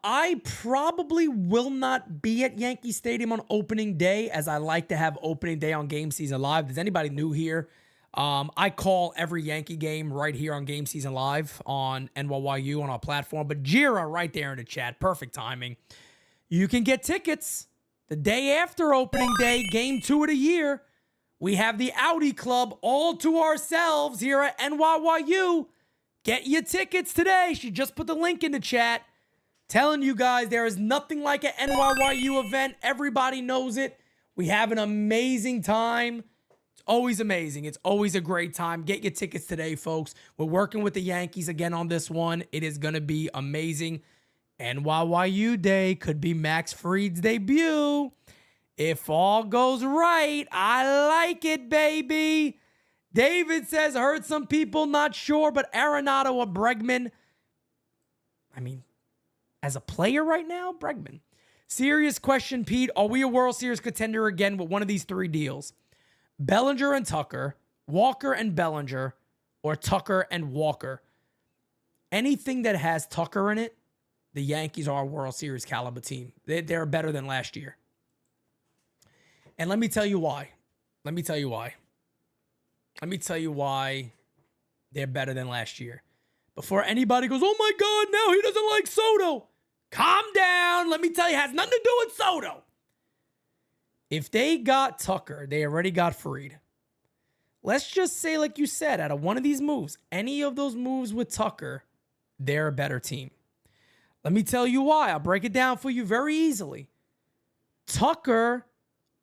I probably will not be at Yankee Stadium on opening day, as I like to have opening day on Game Season Live. Is anybody new here? I call every Yankee game right here on Game Season Live on NYYU on our platform. But Jira right there in the chat. Perfect timing. You can get tickets the day after opening day, Game 2 of the year. We have the Audi Club all to ourselves here at NYYU. Get your tickets today. She just put the link in the chat. Telling you guys, there is nothing like an NYYU event. Everybody knows it. We have an amazing time. It's always amazing. It's always a great time. Get your tickets today, folks. We're working with the Yankees again on this one. It is going to be amazing. NYYU Day could be Max Fried's debut. If all goes right, I like it, baby. David says, heard some people, not sure, but Arenado or Bregman. I mean, as a player right now, Bregman. Serious question, Pete. Are we a World Series contender again with one of these three deals? Bellinger and Tucker, Walker and Bellinger, or Tucker and Walker. Anything that has Tucker in it, the Yankees are a World Series caliber team. They're better than last year. And let me tell you why. Let me tell you why they're better than last year. Before anybody goes, oh my God, now he doesn't like Soto. Calm down. Let me tell you, it has nothing to do with Soto. If they got Tucker, they already got Fried. Let's just say, like you said, out of one of these moves, any of those moves with Tucker, they're a better team. Let me tell you why. I'll break it down for you very easily. Tucker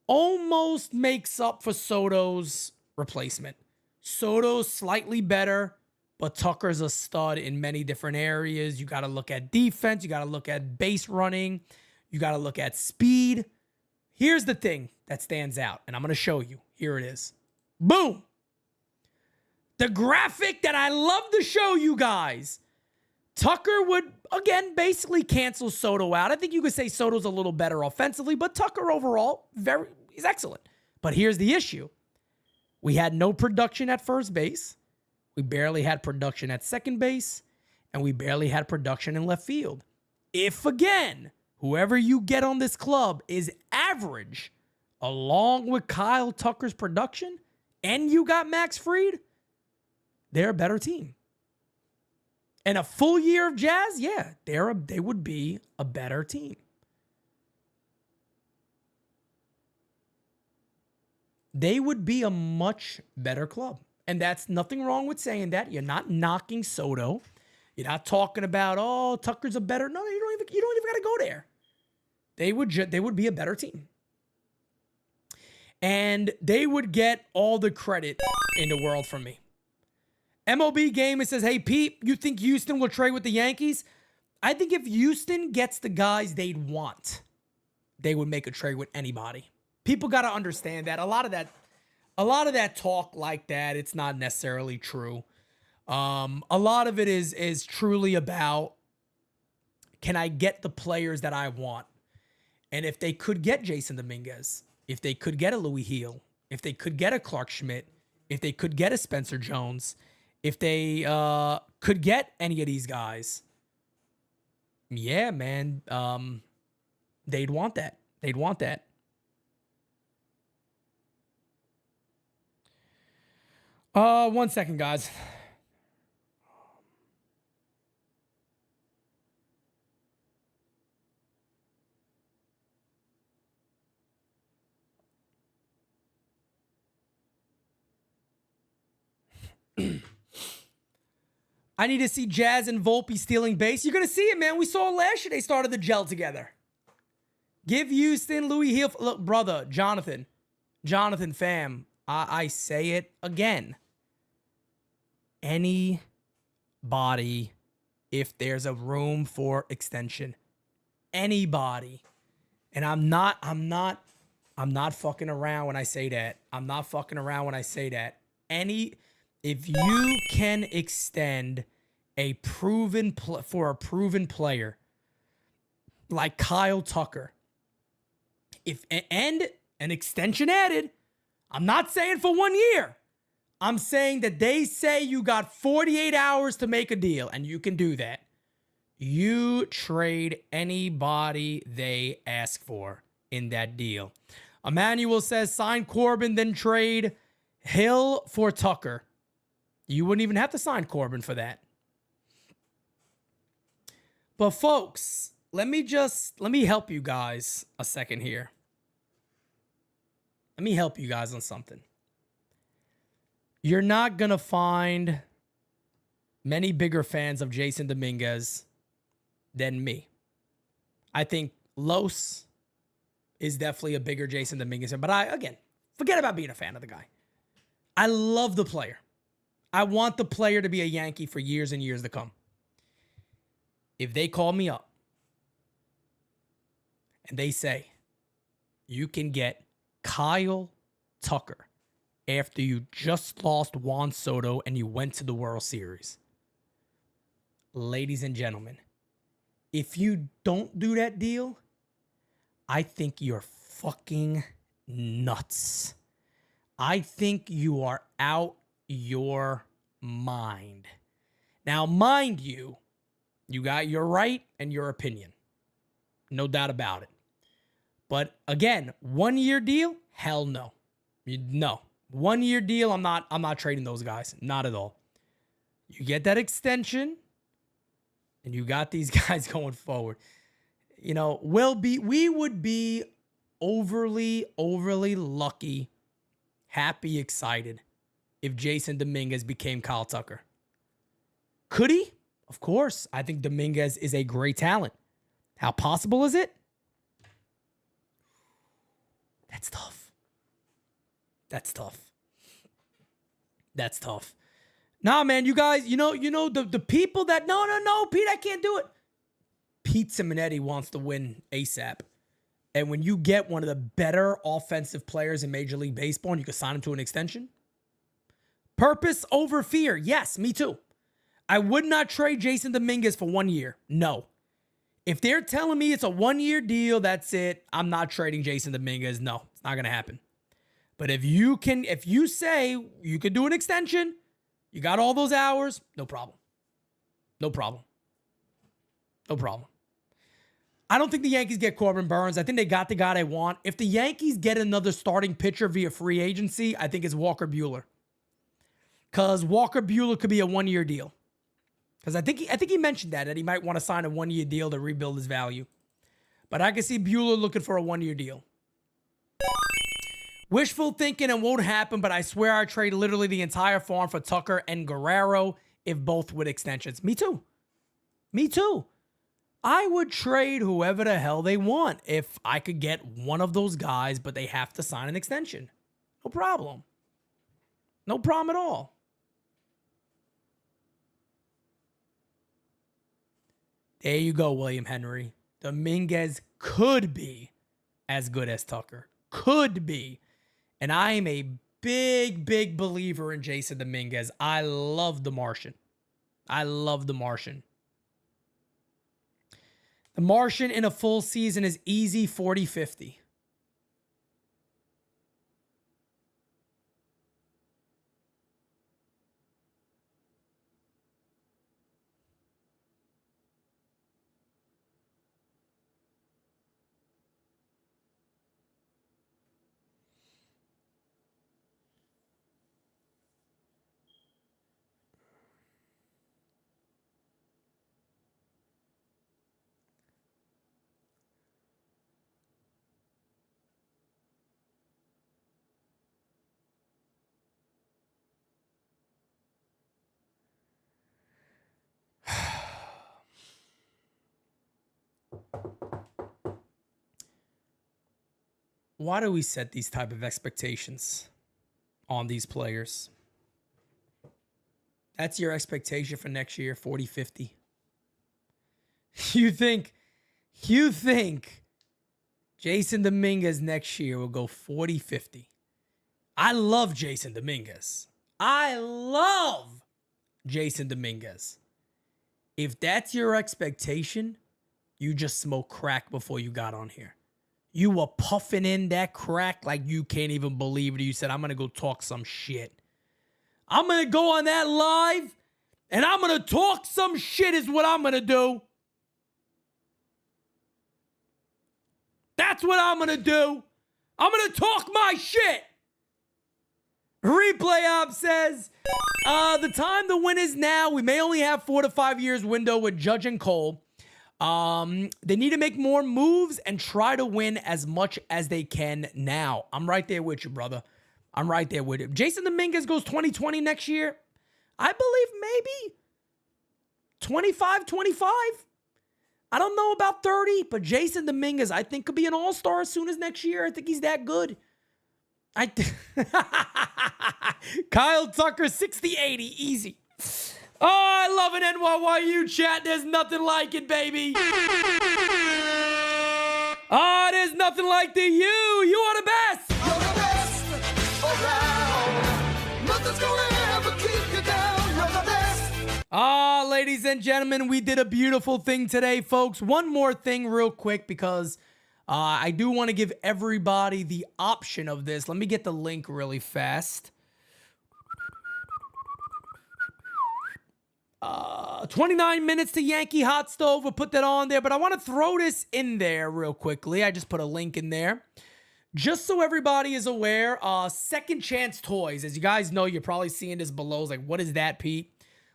almost makes up for Soto's replacement. Soto's slightly better, but Tucker's a stud in many different areas. You got to look at defense. You got to look at base running. You got to look at speed. Here's the thing that stands out, and I'm going to show you. Here it is. Boom. The graphic that I love to show you guys. Tucker would, again, basically cancel Soto out. I think you could say Soto's a little better offensively, but Tucker overall, he's excellent. But here's the issue. We had no production at first base. We barely had production at second base, and we barely had production in left field. If, again, whoever you get on this club is average, along with Kyle Tucker's production, and you got Max Fried, they're a better team. And a full year of Jazz, yeah, they would be a better team. They would be a much better club. And that's nothing wrong with saying that. You're not knocking Soto. You're not talking about, oh, Tucker's a better. No, you don't even got to go there. They would be a better team. And they would get all the credit in the world from me. MLB Game, it says, hey, Pete, you think Houston will trade with the Yankees? I think if Houston gets the guys they'd want, they would make a trade with anybody. People got to understand that. A lot of a lot of that talk like that, it's not necessarily true. A lot of it is truly about, can I get the players that I want? And if they could get Jason Dominguez, if they could get a Louis Heel, if they could get a Clark Schmidt, if they could get a Spencer Jones, if they could get any of these guys, yeah, man, they'd want that. They'd want that. One second, guys. I need to see Jazz and Volpe stealing base. You're going to see it, man. We saw last year they started to gel together. Give Houston, Louis Hill. Look, brother, Jonathan, fam, I say it again. Anybody, if there's a room for extension, anybody. And I'm not fucking around when I say that. I'm not fucking around when I say that. If you can extend a proven for a proven player like Kyle Tucker, and an extension added, I'm not saying for 1 year. I'm saying that they say you got 48 hours to make a deal, and you can do that. You trade anybody they ask for in that deal. Emmanuel says sign Corbin, then trade Hill for Tucker. You wouldn't even have to sign Corbin for that. But folks, let me help you guys a second here. Let me help you guys on something. You're not going to find many bigger fans of Jason Dominguez than me. I think Los is definitely a bigger Jason Dominguez fan. But again, forget about being a fan of the guy. I love the player. I want the player to be a Yankee for years and years to come. If they call me up and they say, you can get Kyle Tucker after you just lost Juan Soto and you went to the World Series. Ladies and gentlemen, if you don't do that deal, I think you're fucking nuts. I think you are out your mind. Now, mind you, you got your right and your opinion. No doubt about it. But again, 1 year deal? Hell no. No. 1 year deal, I'm not trading those guys. Not at all. You get that extension and you got these guys going forward. You know, we would be overly lucky, happy, excited if Jason Dominguez became Kyle Tucker. Could he? Of course. I think Dominguez is a great talent. How possible is it? That's tough. That's tough. That's tough. Nah, man, you guys, you know the people that, no, Pete, I can't do it. Pete Simonetti wants to win ASAP. And when you get one of the better offensive players in Major League Baseball and you can sign him to an extension, purpose over fear. Yes, me too. I would not trade Jason Dominguez for 1 year. No. If they're telling me it's a 1 year deal, that's it. I'm not trading Jason Dominguez. No, it's not going to happen. But if you say you could do an extension, you got all those hours, no problem. No problem. No problem. I don't think the Yankees get Corbin Burnes. I think they got the guy they want. If the Yankees get another starting pitcher via free agency, I think it's Walker Buehler. Because Walker Buehler could be a 1 year deal. Because I think he mentioned that he might want to sign a 1 year deal to rebuild his value. But I can see Buehler looking for a 1 year deal. Wishful thinking and won't happen, but I swear I trade literally the entire farm for Tucker and Guerrero if both with extensions. Me too. Me too. I would trade whoever the hell they want if I could get one of those guys, but they have to sign an extension. No problem. No problem at all. There you go, William Henry. Dominguez could be as good as Tucker. Could be. And I am a big believer in Jason Dominguez. I love The Martian. I love The Martian. The Martian in a full season is easy 40-50. Why do we set these type of expectations on these players? That's your expectation for next year, 40-50. You think Jason Dominguez next year will go 40-50? I love Jason Dominguez. I love Jason Dominguez. If that's your expectation, you just smoked crack before you got on here. You were puffing in that crack like you can't even believe it. You said, I'm going to go talk some shit. I'm going to go on that live and I'm going to talk some shit is what I'm going to do. That's what I'm going to do. I'm going to talk my shit. Replay Op says, the time to win is now. We may only have 4 to 5 years window with Judge and Cole. They need to make more moves and try to win as much as they can now. I'm right there with you, brother. I'm right there with you. Jason Dominguez goes 2020 next year. I believe maybe 25. I don't know about 30, but Jason Dominguez, I think, could be an all-star as soon as next year. I think he's that good. Kyle Tucker, 60-80, easy. Oh, I love an NYYU chat. There's nothing like it, baby. Oh, there's nothing like the you. You are the best. You're the best around. Nothing's gonna ever keep you down. You're the best. Ah, ladies and gentlemen, we did a beautiful thing today, folks. One more thing real quick because I do want to give everybody the option of this. Let me get the link really fast. 29 minutes to Yankee Hot Stove. We'll put that on there, but I want to throw this in there real quickly. I just put a link in there. Just so everybody is aware, Second Chance Toys. As you guys know, you're probably seeing this below. It's like, what is that, Pete?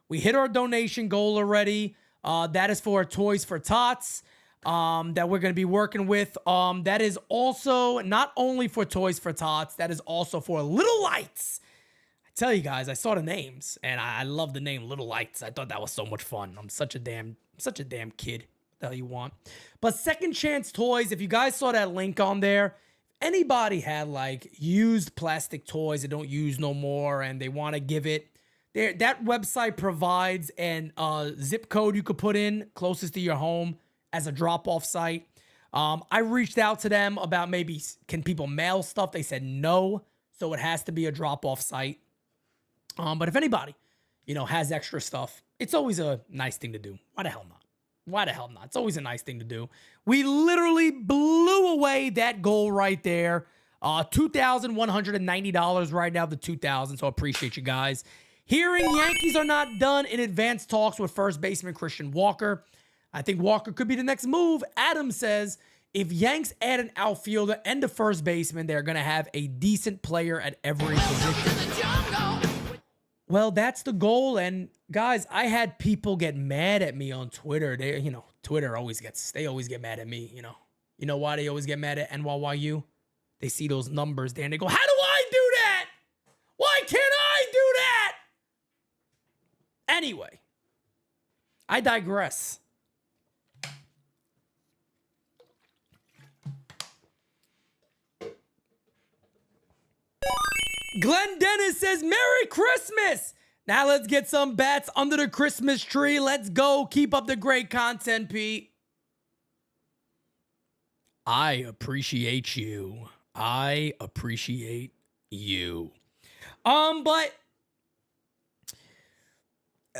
We hit our donation goal already. That is for Toys for Tots that we're going to be working with. That is also not only for Toys for Tots, that is also for Little Lights. Tell you guys, I saw the names and I love the name Little Lights. I thought that was so much fun. I'm such a damn kid. What the hell you want? But Second Chance Toys, if you guys saw that link on there, if anybody had like used plastic toys they don't use no more and they want to give it, that website provides an zip code you could put in closest to your home as a drop-off site. I reached out to them about maybe can people mail stuff? They said no, so it has to be a drop-off site. But if anybody, has extra stuff, it's always a nice thing to do. Why the hell not? Why the hell not? It's always a nice thing to do. We literally blew away that goal right there. $2,190 right now, the 2,000. So I appreciate you guys. Hearing Yankees are not done in advanced talks with first baseman Christian Walker. I think Walker could be the next move. Adam says, if Yanks add an outfielder and a first baseman, they're going to have a decent player at every position. Well, that's the goal. And guys, I had people get mad at me on Twitter. Twitter they always get mad at me, You know why they always get mad at NYYU? They see those numbers there and they go, how do I do that? Why can't I do that? Anyway, I digress. Glenn Dennis says, Merry Christmas. Now let's get some bats under the Christmas tree. Let's go. Keep up the great content, Pete. I appreciate you. I appreciate you. But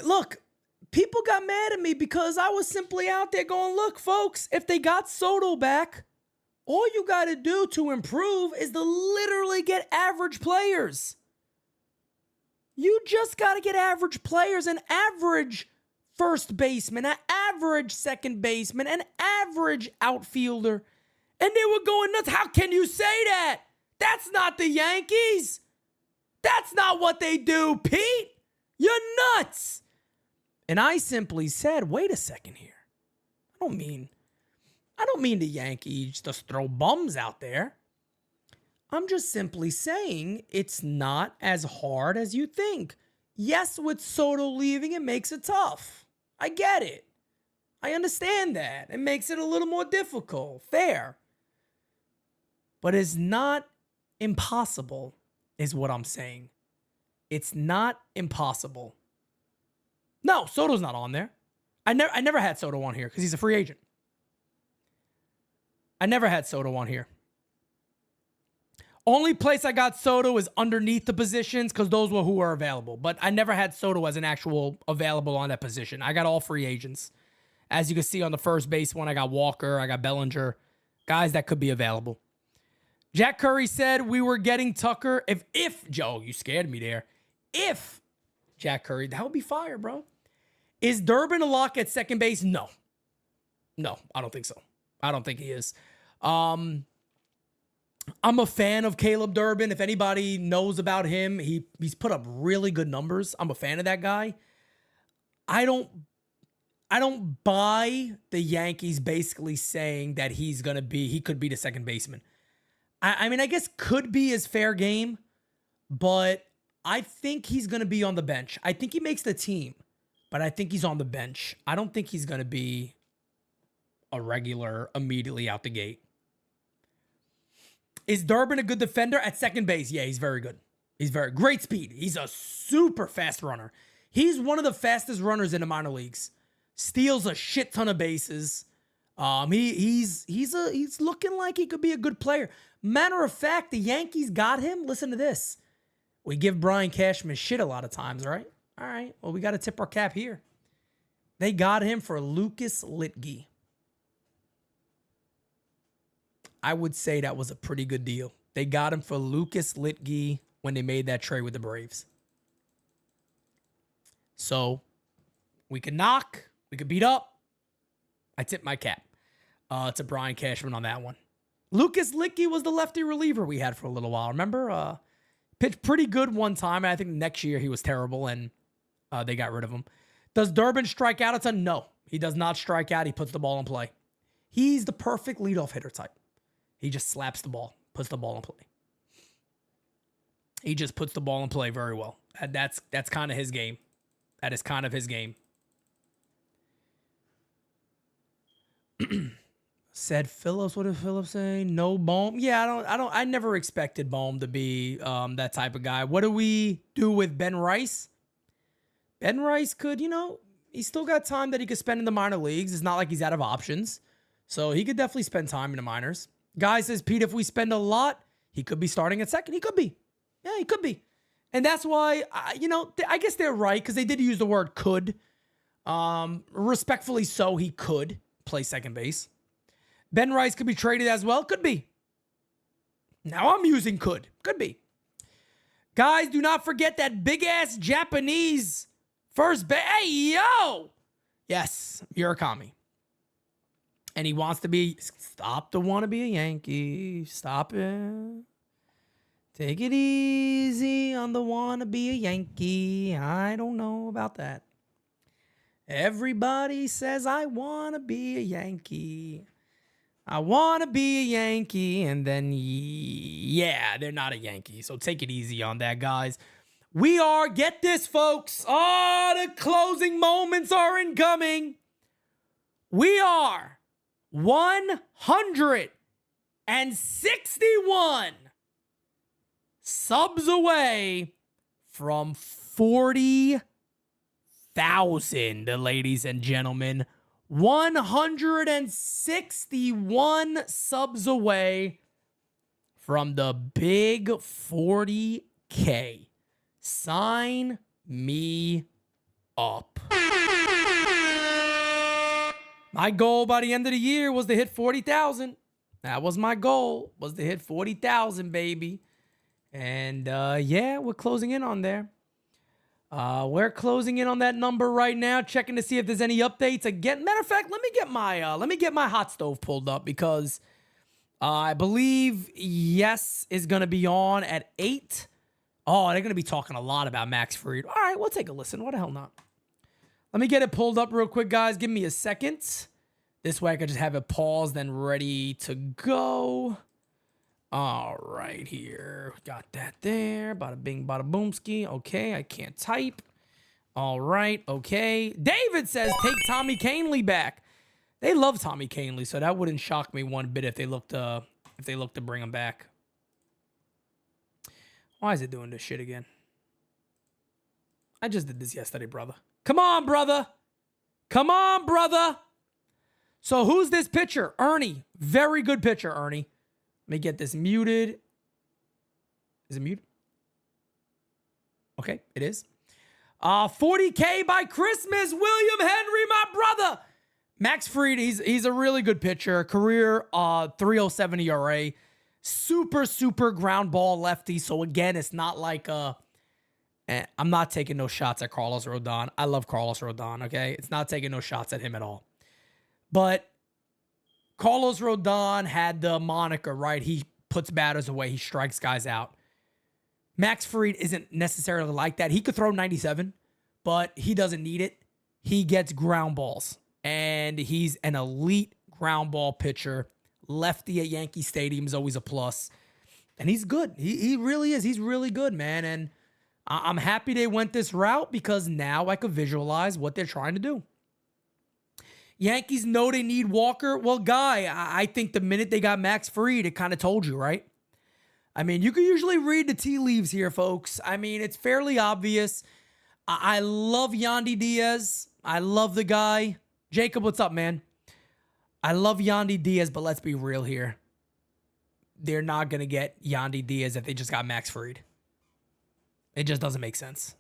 look, people got mad at me because I was simply out there going, look, folks, if they got Soto back, all you got to do to improve is to literally get average players. You just got to get average players, an average first baseman, an average second baseman, an average outfielder. And they were going nuts. How can you say that? That's not the Yankees. That's not what they do, Pete. You're nuts. And I simply said, wait a second here. I don't mean the Yankees just throw bums out there. I'm just simply saying it's not as hard as you think. Yes, with Soto leaving, it makes it tough. I get it. I understand that. It makes it a little more difficult. Fair. But it's not impossible, is what I'm saying. It's not impossible. No, Soto's not on there. I never had Soto on here because he's a free agent. I never had Soto on here. Only place I got Soto is underneath the positions because those were who were available. But I never had Soto as an actual available on that position. I got all free agents. As you can see on the first base one, I got Walker, I got Bellinger, guys that could be available. Jack Curry said we were getting Tucker. If Joe, you scared me there. If Jack Curry, that would be fire, bro. Is Durbin a lock at second base? No, I don't think so. I don't think he is. I'm a fan of Caleb Durbin. If anybody knows about him, he's put up really good numbers. I'm a fan of that guy. I don't buy the Yankees basically saying that he could be the second baseman. I mean, I guess could be is fair game, but I think he's going to be on the bench. I think he makes the team, but I think he's on the bench. I don't think he's going to be a regular immediately out the gate. Is Durbin a good defender at second base? Yeah, he's very good. He's very great speed. He's a super fast runner. He's one of the fastest runners in the minor leagues. Steals a shit ton of bases. He's looking like he could be a good player. Matter of fact, the Yankees got him. Listen to this. We give Brian Cashman shit a lot of times, right? All right. Well, we got to tip our cap here. They got him for Lucas Litke. I would say that was a pretty good deal. They got him for Lucas Litke when they made that trade with the Braves. So we could knock, we could beat up. I tip my cap to Brian Cashman on that one. Lucas Litke was the lefty reliever we had for a little while. Remember? Pitched pretty good one time, and I think next year he was terrible, and they got rid of him. Does Durbin strike out a ton? No, he does not strike out. He puts the ball in play. He's the perfect leadoff hitter type. He just slaps the ball, puts the ball in play. He just puts the ball in play very well. That's kind of his game. That is kind of his game. Said Phillips. What did Phillips say? No Bohm. Yeah, I never expected Bohm to be that type of guy. What do we do with Ben Rice? Ben Rice could, he's still got time that he could spend in the minor leagues. It's not like he's out of options. So he could definitely spend time in the minors. Guy says, Pete, if we spend a lot, he could be starting at second. He could be. Yeah, he could be. And that's why, I guess they're right because they did use the word could. Respectfully so, he could play second base. Ben Rice could be traded as well. Could be. Now I'm using could. Could be. Guys, do not forget that big-ass Japanese first base. Hey, yo! Yes, Murakami. And he wants to be... Stop to want to be a Yankee. Stop it. Take it easy on the want to be a Yankee. I don't know about that. Everybody says I want to be a Yankee. I want to be a Yankee, and then, yeah, they're not a Yankee. So take it easy on that, guys. We are, get this, folks. Oh, the closing moments are incoming. We are 161 subs away from 40,000, ladies and gentlemen. 161 subs away from the big 40K. Sign me up. My goal by the end of the year was to hit 40,000. That was my goal, was to hit 40,000, baby. And yeah, we're closing in on there. We're closing in on that number right now, checking to see if there's any updates. Again, matter of fact, let me get my hot stove pulled up because I believe Yes is gonna be on at 8. Oh, they're gonna be talking a lot about Max Fried. All right, we'll take a listen. What the hell not? Let me get it pulled up real quick, guys. Give me a second. This way I can just have it paused and ready to go. All right, here. Got that there. Bada bing, bada boomski. Okay, I can't type. All right, okay. David says, take Tommy Canely back. They love Tommy Canely, so that wouldn't shock me one bit if they look to bring him back. Why is it doing this shit again? I just did this yesterday, brother. Come on, brother. Come on, brother. So who's this pitcher? Ernie. Very good pitcher, Ernie. Let me get this muted. Is it muted? Okay, it is. 40K by Christmas. William Henry, my brother. Max Fried, he's a really good pitcher. Career 3.07 ERA. Super ground ball lefty. So again, it's not like I'm not taking no shots at Carlos Rodon. I love Carlos Rodon, okay? It's not taking no shots at him at all. But Carlos Rodon had the moniker, right? He puts batters away. He strikes guys out. Max Fried isn't necessarily like that. He could throw 97, but he doesn't need it. He gets ground balls, and he's an elite ground ball pitcher. Lefty at Yankee Stadium is always a plus, and he's good. He really is. He's really good, man, and I'm happy they went this route because now I could visualize what they're trying to do. Yankees know they need Walker. Well, Guy, I think the minute they got Max Fried, it kind of told you, right? I mean, you can usually read the tea leaves here, folks. I mean, it's fairly obvious. I love Yandy Diaz. I love the guy. Jacob, what's up, man? I love Yandy Diaz, but let's be real here. They're not going to get Yandy Diaz if they just got Max Fried. It just doesn't make sense.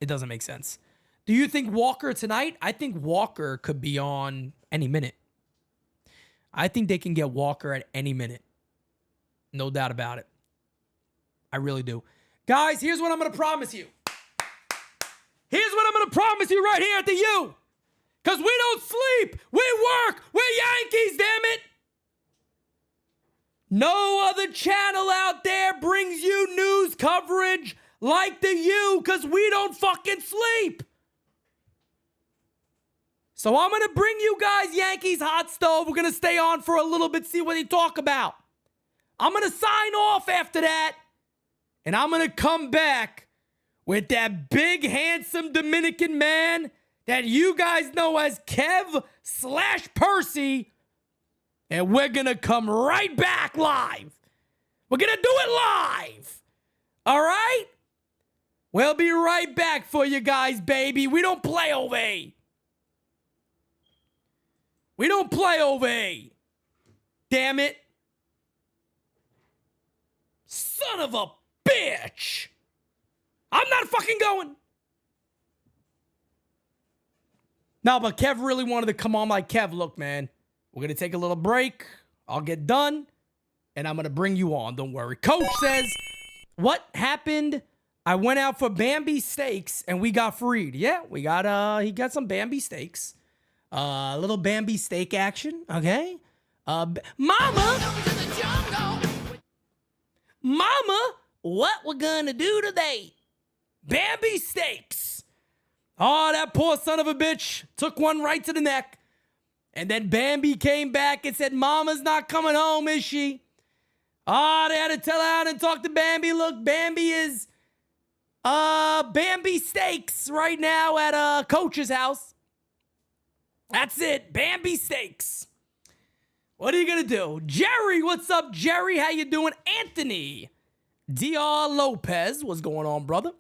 It doesn't make sense. Do you think Walker tonight? I think Walker could be on any minute. I think they can get Walker at any minute. No doubt about it. I really do. Guys, here's what I'm going to promise you. Here's what I'm going to promise you right here at the U. Because we don't sleep. We work. We're Yankees, damn it. No other channel out there brings you news coverage like the U because we don't fucking sleep. So I'm going to bring you guys Yankees hot stove. We're going to stay on for a little bit, see what they talk about. I'm going to sign off after that. And I'm going to come back with that big, handsome Dominican man that you guys know as Kev/Percy. And we're going to come right back live. We're going to do it live. All right? We'll be right back for you guys, baby. We don't play over A. We don't play over A. Damn it. Son of a bitch. I'm not fucking going. No, but Kev really wanted to come on like, Kev, look, man. We're going to take a little break. I'll get done. And I'm going to bring you on. Don't worry. Coach says, what happened? I went out for Bambi steaks and we got freed. Yeah, we got, he got some Bambi steaks. A little Bambi steak action. Okay. Mama, what we're going to do today? Bambi steaks. Oh, that poor son of a bitch took one right to the neck. And then Bambi came back and said, Mama's not coming home, is she? Oh, they had to tell out and talk to Bambi. Look, Bambi is Bambi steaks right now at Coach's house. That's it. Bambi steaks. What are you going to do? Jerry, what's up, Jerry? How you doing? Anthony DR Lopez, what's going on, brother?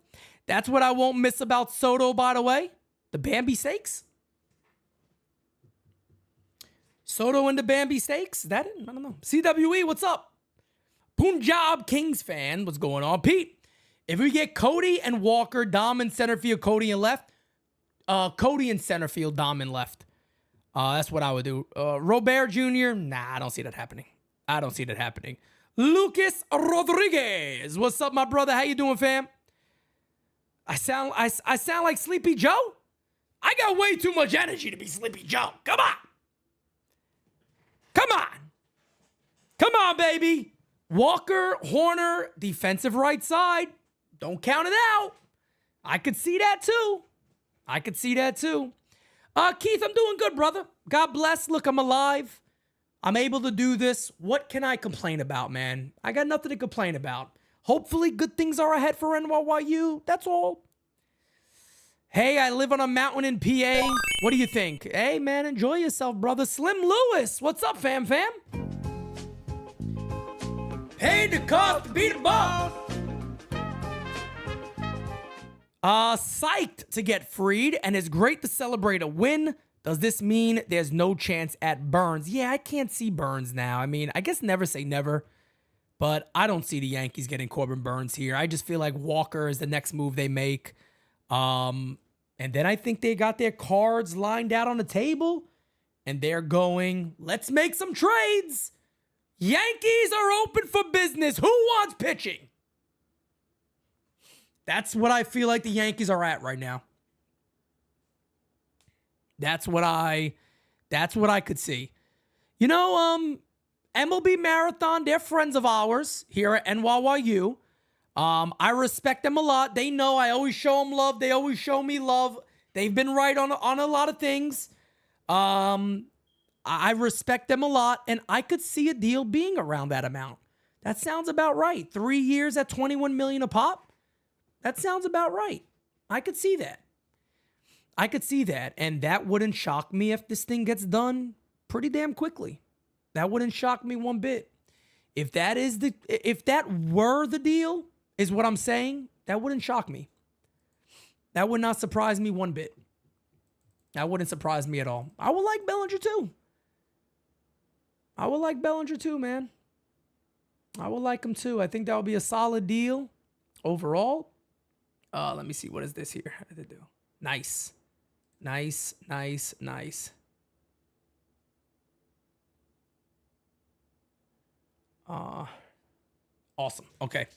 That's what I won't miss about Soto, by the way. The Bambi steaks. Soto and the Bambi steaks? Is that it? I don't know. CWE, what's up? Punjab Kings fan, what's going on? Pete, If we get Cody and Walker, Dom in center field, Cody in left, Cody in center field, Dom in left. That's what I would do. Robert Jr., nah, I don't see that happening. I don't see that happening. Lucas Rodriguez. What's up, my brother? How you doing, fam? I sound like Sleepy Joe? I got way too much energy to be Sleepy Joe. Come on. Come on. Come on, baby. Walker, Horner, defensive right side. Don't count it out. I could see that too. Keith, I'm doing good, brother. God bless. Look, I'm alive. I'm able to do this. What can I complain about, man? I got nothing to complain about. Hopefully good things are ahead for NYYU. That's all. Hey, I live on a mountain in PA. What do you think? Hey, man, enjoy yourself, brother. Slim Lewis. What's up, fam? Paid the cost to be the boss. Psyched to get freed, and it's great to celebrate a win. Does this mean there's no chance at Burns? Yeah, I can't see Burns now. I mean, I guess never say never, but I don't see the Yankees getting Corbin Burns here. I just feel like Walker is the next move they make. And then I think they got their cards lined out on the table, and they're going, let's make some trades. Yankees are open for business. Who wants pitching? That's what I feel like the Yankees are at right now. That's what I could see. You know, MLB Marathon, they're friends of ours here at NYYU. I respect them a lot. They know I always show them love. They always show me love. They've been right on a lot of things. I respect them a lot, and I could see a deal being around that amount. That sounds about right. 3 years at $21 million a pop. That sounds about right. I could see that. And that wouldn't shock me if this thing gets done pretty damn quickly. That wouldn't shock me one bit. If that were the deal, is what I'm saying, that wouldn't shock me. That would not surprise me one bit. That wouldn't surprise me at all. I would like Bellinger too. Man. I would like him too. I think that would be a solid deal overall. Let me see. What is this here? How did it do? Nice. Awesome. Okay.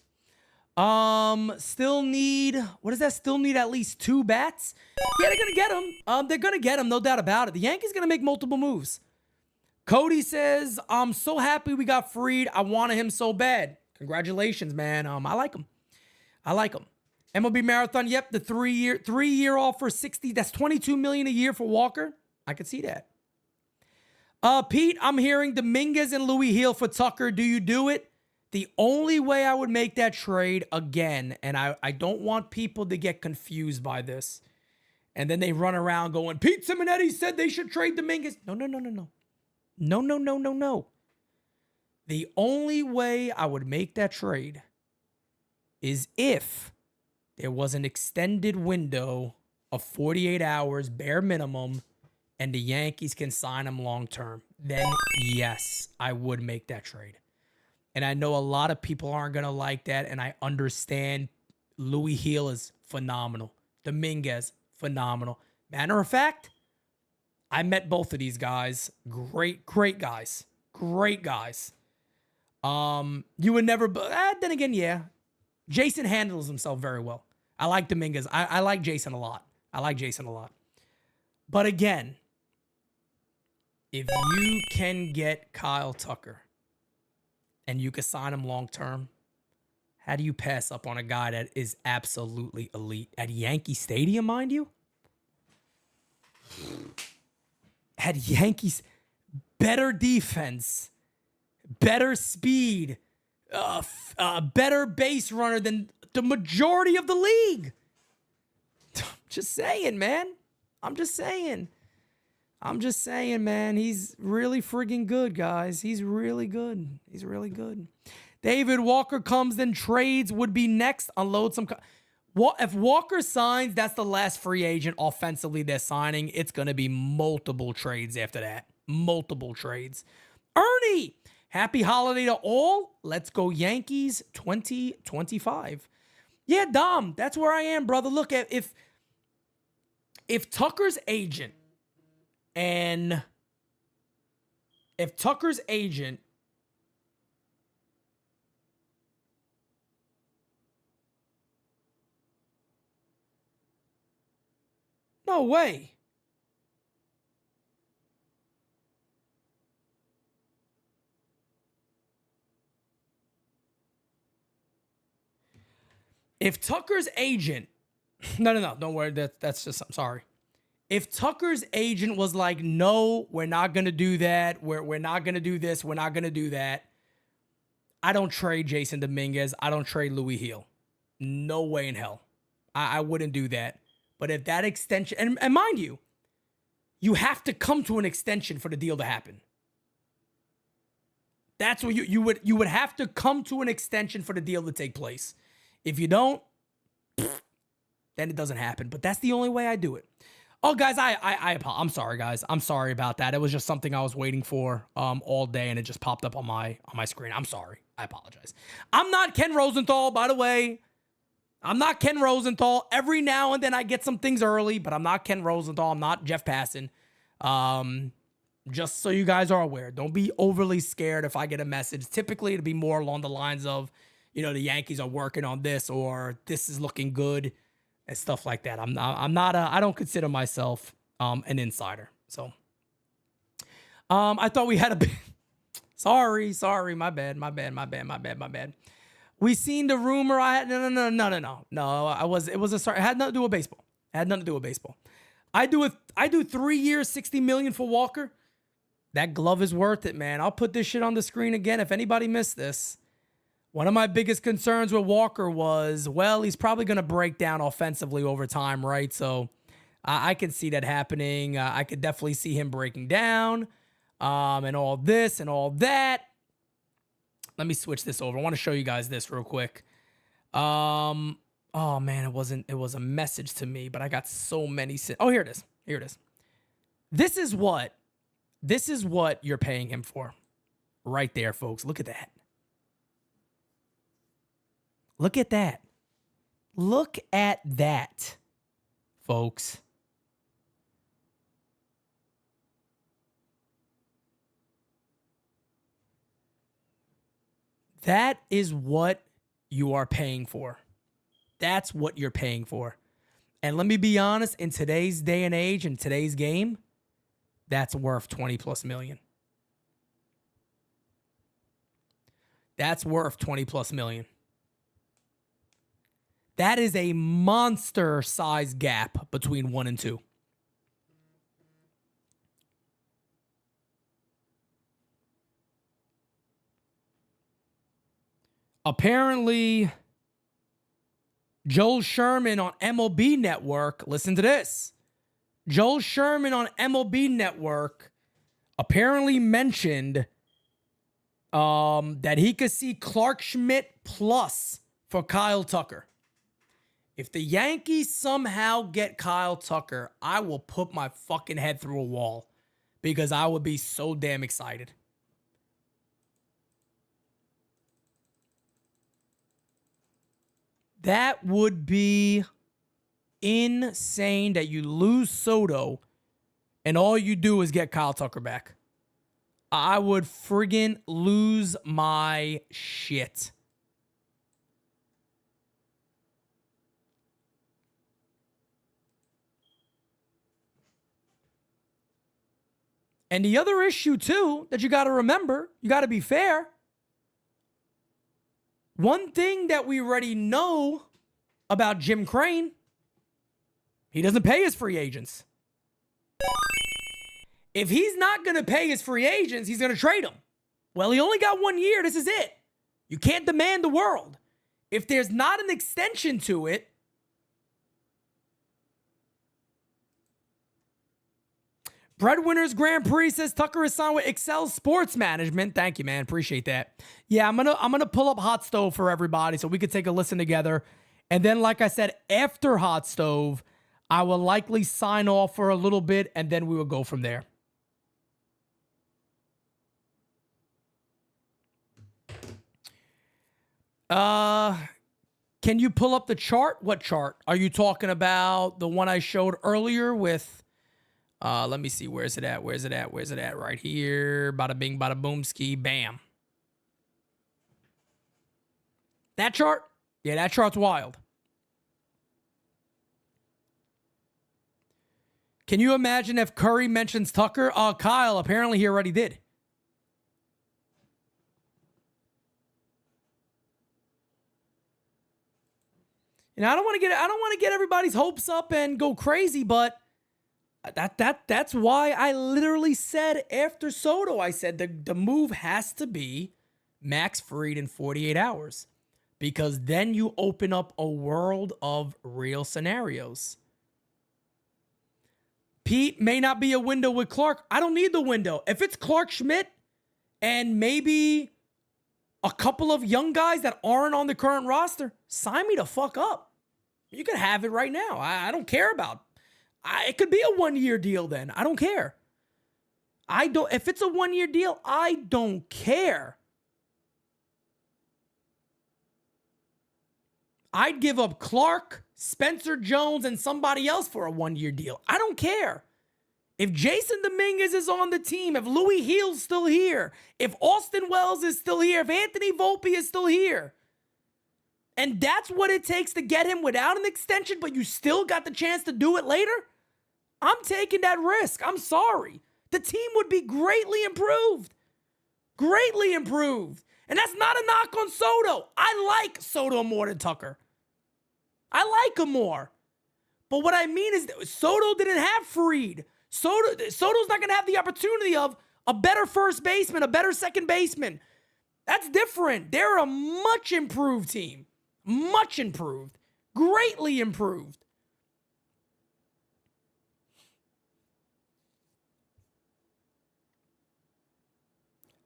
Still need, what is that? Still need at least 2 bats? Yeah, they're gonna get them. They're gonna get them, no doubt about it. The Yankees gonna make multiple moves. Cody says, I'm so happy we got freed. I wanted him so bad. Congratulations, man. I like him. MLB Marathon, yep, the 3-year offer, 60. That's $22 million a year for Walker. I could see that. Pete, I'm hearing Dominguez and Louis Heel for Tucker. Do you do it? The only way I would make that trade again, and I don't want people to get confused by this, and then they run around going, Pete Simonetti said they should trade Dominguez. No. No. The only way I would make that trade is if there was an extended window of 48 hours, bare minimum, and the Yankees can sign him long term. Then, yes, I would make that trade. And I know a lot of people aren't going to like that, and I understand. Louis Heel is phenomenal. Dominguez, phenomenal. Matter of fact, I met both of these guys. Great guys. You would never, then again, yeah. Jason handles himself very well. I like Dominguez. I like Jason a lot. But again, if you can get Kyle Tucker and you can sign him long term, how do you pass up on a guy that is absolutely elite at Yankee Stadium, mind you? At Yankees, better defense, better speed, better base runner than the majority of the league. Just saying, man. I'm just saying, man. He's really friggin' good, guys. He's really good. David Walker comes, then trades would be next. Unload some. If Walker signs, that's the last free agent offensively they're signing. It's going to be multiple trades after that. Multiple trades. Ernie, happy holiday to all. Let's go Yankees 2025. Yeah, Dom, that's where I am, brother. Look, if Tucker's agent and if Tucker's agent no way. If Tucker's agent, no, don't worry. That's just, I'm sorry. If Tucker's agent was like, no, we're not going to do that. We're not going to do this. We're not going to do that. I don't trade Jason Dominguez. I don't trade Louis Hill. No way in hell. I wouldn't do that. But if that extension, and mind you, you have to come to an extension for the deal to happen. That's what you would have to come to an extension for the deal to take place. If you don't, then it doesn't happen. But that's the only way I do it. Oh, guys, I'm sorry, guys. I'm sorry about that. It was just something I was waiting for all day, and it just popped up on my screen. I'm sorry. I apologize. I'm not Ken Rosenthal, by the way. I'm not Ken Rosenthal. Every now and then I get some things early, but I'm not Ken Rosenthal. I'm not Jeff Passan. Just so you guys are aware. Don't be overly scared if I get a message. Typically, it'll be more along the lines of, the Yankees are working on this, or this is looking good, and stuff like that. I don't consider myself an insider. So I thought we had a bit. Sorry, my bad. We seen the rumor. No. It had nothing to do with baseball. I do 3 years, $60 million for Walker. That glove is worth it, man. I'll put this shit on the screen again if anybody missed this. One of my biggest concerns with Walker was, well, he's probably going to break down offensively over time, right? So I can see that happening. I could definitely see him breaking down and all this and all that. Let me switch this over. I want to show you guys this real quick. Oh, man, it was a message to me, but I got so many. Oh, here it is. This is what you're paying him for right there, folks. Look at that. Look at that. Look at that, folks. That is what you are paying for. That's what you're paying for. And let me be honest, in today's day and age, in today's game, that's worth 20 plus million. That's worth 20 plus million. That is a monster size gap between 1 and 2. Apparently, Joel Sherman on MLB Network, listen to this. Joel Sherman on MLB Network apparently mentioned that he could see Clark Schmidt plus for Kyle Tucker. If the Yankees somehow get Kyle Tucker, I will put my fucking head through a wall because I would be so damn excited. That would be insane that you lose Soto and all you do is get Kyle Tucker back. I would friggin' lose my shit. And the other issue, too, that you got to remember, you got to be fair. One thing that we already know about Jim Crane, he doesn't pay his free agents. If he's not going to pay his free agents, he's going to trade them. Well, he only got 1 year. This is it. You can't demand the world. If there's not an extension to it, Breadwinners Grand Prix says Tucker is signed with Excel Sports Management. Thank you, man. Appreciate that. Yeah, I'm gonna pull up Hot Stove for everybody so we could take a listen together. And then, like I said, after Hot Stove, I will likely sign off for a little bit, and then we will go from there. Can you pull up the chart? What chart? Are you talking about the one I showed earlier with, let me see. Where's it at? Where's it at? Where's it at? Right here. Bada bing, bada boom, ski, bam. That chart? Yeah, that chart's wild. Can you imagine if Curry mentions Tucker? Kyle, apparently he already did. And I don't want to get everybody's hopes up and go crazy, but that's why I literally said after Soto, I said the move has to be Max Fried in 48 hours, because then you open up a world of real scenarios. Pete, may not be a window with Clark. I don't need the window. If it's Clark Schmidt and maybe a couple of young guys that aren't on the current roster, sign me the fuck up. You can have it right now. I don't care about it. Could be a 1-year deal then. I don't care. If it's a 1-year deal, I don't care. I'd give up Clark, Spencer Jones, and somebody else for a 1-year deal. I don't care. If Jason Dominguez is on the team, if Louis Heal's still here, if Austin Wells is still here, if Anthony Volpe is still here, and that's what it takes to get him without an extension, but you still got the chance to do it later, I'm taking that risk. I'm sorry. The team would be greatly improved. Greatly improved. And that's not a knock on Soto. I like Soto more than Tucker. I like him more. But what I mean is that Soto didn't have Fried. Soto's not going to have the opportunity of a better first baseman, a better second baseman. That's different. They're a much improved team. Much improved. Greatly improved.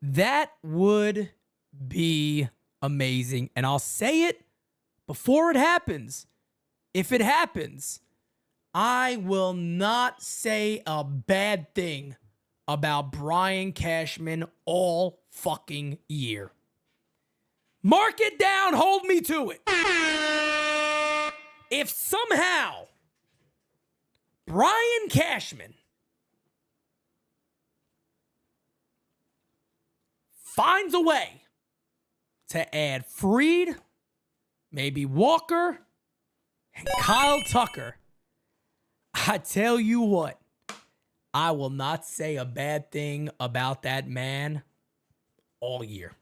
That would be amazing. And I'll say it before it happens. If it happens, I will not say a bad thing about Brian Cashman all fucking year. Mark it down. Hold me to it. If somehow Brian Cashman finds a way to add Fried, maybe Walker, and Kyle Tucker, I tell you what, I will not say a bad thing about that man all year.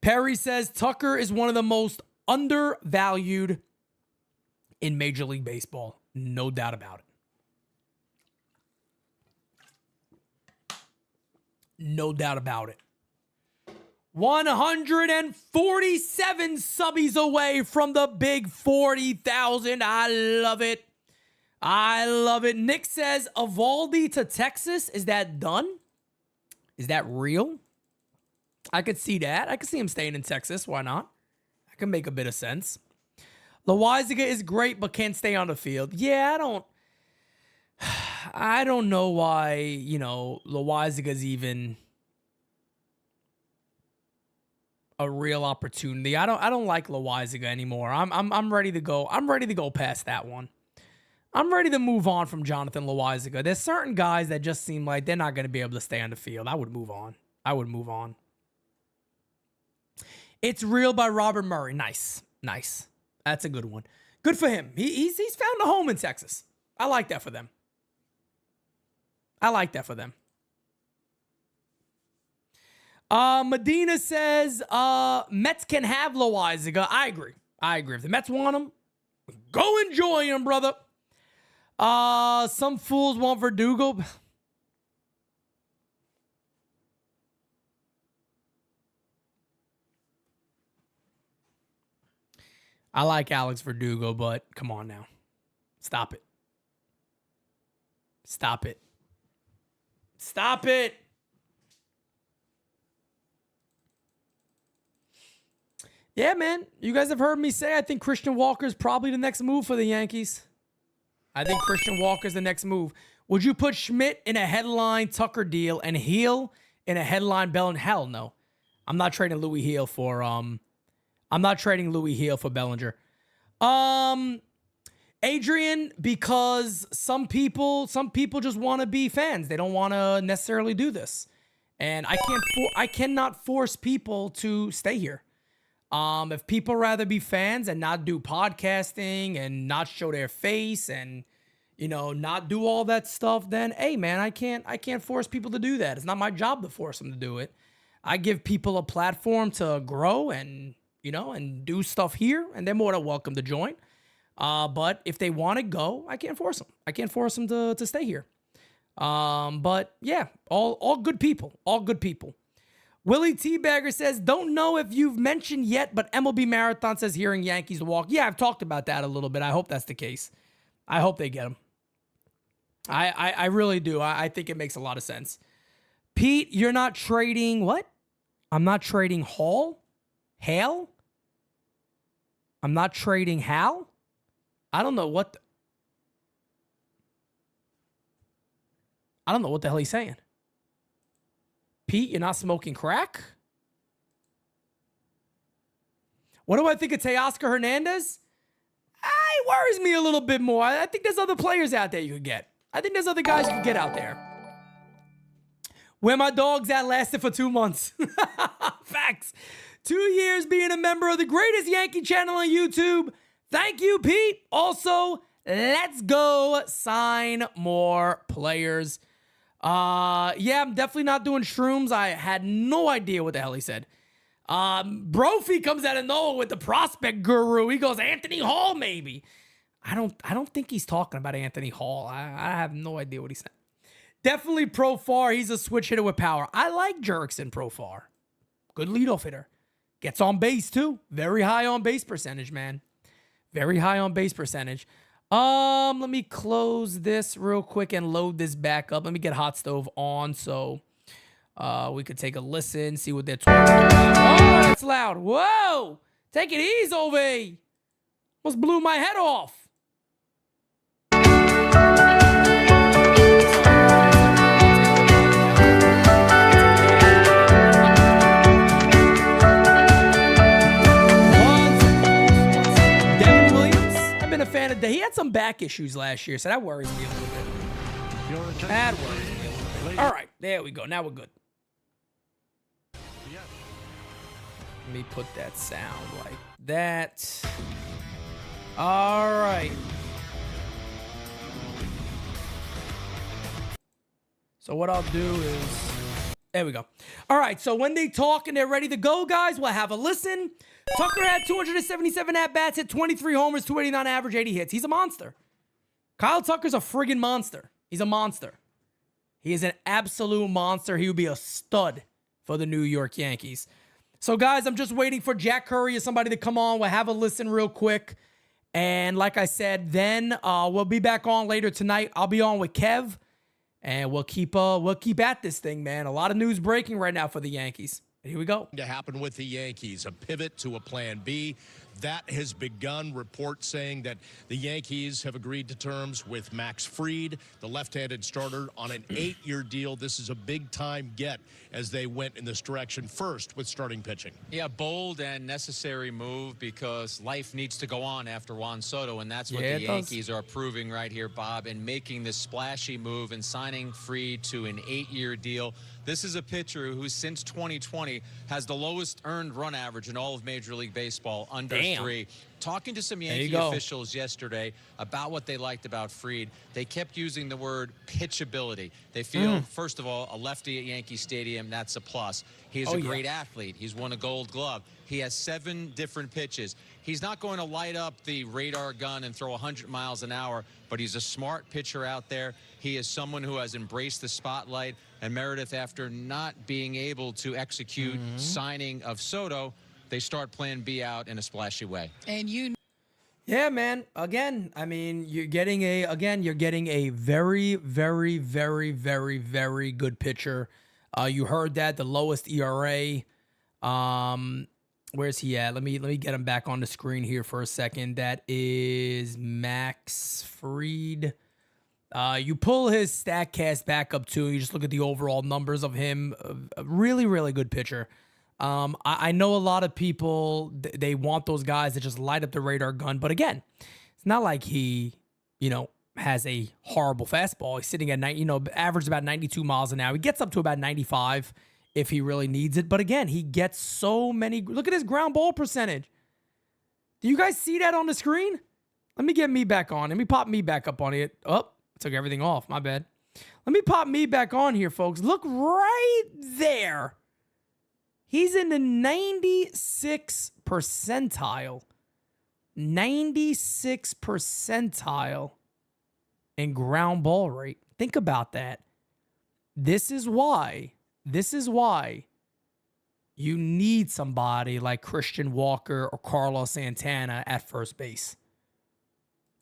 Perry says Tucker is one of the most undervalued in Major League Baseball. No doubt about it. No doubt about it. 147 subbies away from the big 40,000. I love it. I love it. Nick says Evaldi to Texas. Is that done? Is that real? I could see that. I could see him staying in Texas. Why not? I can make a bit of sense. Loaizaga is great, but can't stay on the field. Yeah, I don't know why, Loaizaga's even a real opportunity. I don't like Loaizaga anymore. I'm ready to go. I'm ready to go past that one. I'm ready to move on from Jonathan Loaizaga. There's certain guys that just seem like they're not going to be able to stay on the field. I would move on. It's Real by Robert Murray. Nice. That's a good one. Good for him. He's found a home in Texas. I like that for them. Medina says Mets can have Loaizaga. I agree. If the Mets want him, go enjoy him, brother. Some fools want Verdugo. I like Alex Verdugo, but come on now. Stop it. Yeah, man. You guys have heard me say I think Christian Walker is probably the next move for the Yankees. I think Christian Walker's the next move. Would you put Schmidt in a headline Tucker deal and Heel in a headline Bell? And hell no. I'm not trading Louis Heel for I'm not trading Louis Heel for Bellinger. Adrian, because some people just want to be fans. They don't want to necessarily do this. And I cannot force people to stay here. If people rather be fans and not do podcasting and not show their face and, not do all that stuff, then hey man, I can't force people to do that. It's not my job to force them to do it. I give people a platform to grow and, and do stuff here, and they're more than welcome to join. But if they want to go, I can't force them. I can't force them to stay here. But yeah, all good people, all good people. Willie Teabagger says, don't know if you've mentioned yet, but MLB Marathon says hearing Yankees to walk. Yeah, I've talked about that a little bit. I hope that's the case. I hope they get him. I really do. I think it makes a lot of sense. Pete, you're not trading what? I'm not trading Hale? I'm not trading Hal? I don't know what the hell he's saying. Pete, you're not smoking crack? What do I think of Teoscar Hernandez? It worries me a little bit more. I think there's other players out there you could get. I think there's other guys you could get out there. Where my dogs at lasted for 2 months. Facts. 2 years being a member of the greatest Yankee channel on YouTube. Thank you, Pete. Also, let's go sign more players. Yeah, I'm definitely not doing shrooms. I had no idea what the hell he said. Brophy comes out of nowhere with the prospect guru. He goes, Anthony Hall, maybe. I don't think he's talking about Anthony Hall. I have no idea what he said. Definitely Profar. He's a switch hitter with power. I like Jurickson Profar. Good leadoff hitter. Gets on base too. Very high on base percentage, man. Very high on base percentage. Let me close this real quick and load this back up. Let me get Hot Stove on so we could take a listen, see what they're talking about. Oh, that's loud. Whoa! Take it easy, Ove. Almost blew my head off. A fan of that. He had some back issues last year, so that worries me a little bit. That worries me a little bit. All right, there we go. Now we're good. Let me put that sound like that. All right. So what I'll do is, there we go. All right, so when they talk and they're ready to go, guys, we'll have a listen. Tucker had 277 at-bats, hit 23 homers, 289 average, 80 hits. He's a monster. Kyle Tucker's a friggin' monster. He's a monster. He is an absolute monster. He would be a stud for the New York Yankees. So, guys, I'm just waiting for Jack Curry or somebody to come on. We'll have a listen real quick. And like I said, then we'll be back on later tonight. I'll be on with Kev. And we'll keep at this thing, man. A lot of news breaking right now for the Yankees. Here we go. To happen with the Yankees, a pivot to a plan B. That has begun. Reports saying that the Yankees have agreed to terms with Max Fried, the left-handed starter, on an 8-year deal. This is a big-time get as they went in this direction first with starting pitching. Yeah, bold and necessary move because life needs to go on after Juan Soto, and that's what the Yankees are proving right here, Bob, and making this splashy move and signing Fried to an 8-year deal. This is a pitcher who, since 2020, has the lowest earned run average in all of Major League Baseball, under 3. Talking to some Yankee officials yesterday about what they liked about Fried, they kept using the word pitchability. They feel, first of all, a lefty at Yankee Stadium, that's a plus. He's a great athlete. He's won a Gold Glove. He has 7 different pitches. He's not going to light up the radar gun and throw 100 miles an hour, but he's a smart pitcher out there. He is someone who has embraced the spotlight. And Meredith, after not being able to execute signing of Soto, they start plan B out in a splashy way. And yeah, man. Again, I mean, you're getting a very, very, very, very, very good pitcher. You heard that, the lowest ERA. Where's he at? Let me get him back on the screen here for a second. That is Max Fried. You pull his StatCast back up too. You just look at the overall numbers of him. A really, really good pitcher. I know a lot of people, they want those guys that just light up the radar gun. But again, it's not like he, has a horrible fastball. He's sitting at, average about 92 miles an hour. He gets up to about 95 if he really needs it. But again, he gets so many. Look at his ground ball percentage. Do you guys see that on the screen? Let me get me back on. Let me pop me back up on it. Oh, I took everything off. My bad. Let me pop me back on here, folks. Look right there. He's in the 96th percentile. 96th percentile in ground ball rate. Think about that. This is why you need somebody like Christian Walker or Carlos Santana at first base.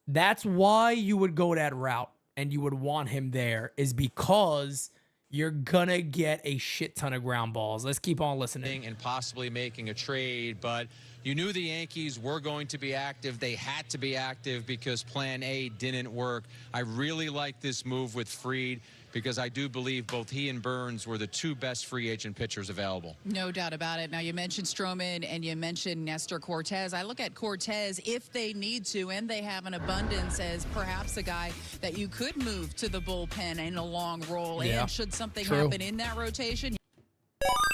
That's why you would go that route and you would want him there, is because you're going to get a shit ton of ground balls. Let's keep on listening. And possibly making a trade, but you knew the Yankees were going to be active. They had to be active because plan A didn't work. I really like this move with Fried because I do believe both he and Burns were the two best free agent pitchers available. No doubt about it. Now, you mentioned Stroman and you mentioned Nestor Cortez. I look at Cortez, if they need to, and they have an abundance, as perhaps a guy that you could move to the bullpen in a long role. Yeah, and should something true. happen in that rotation,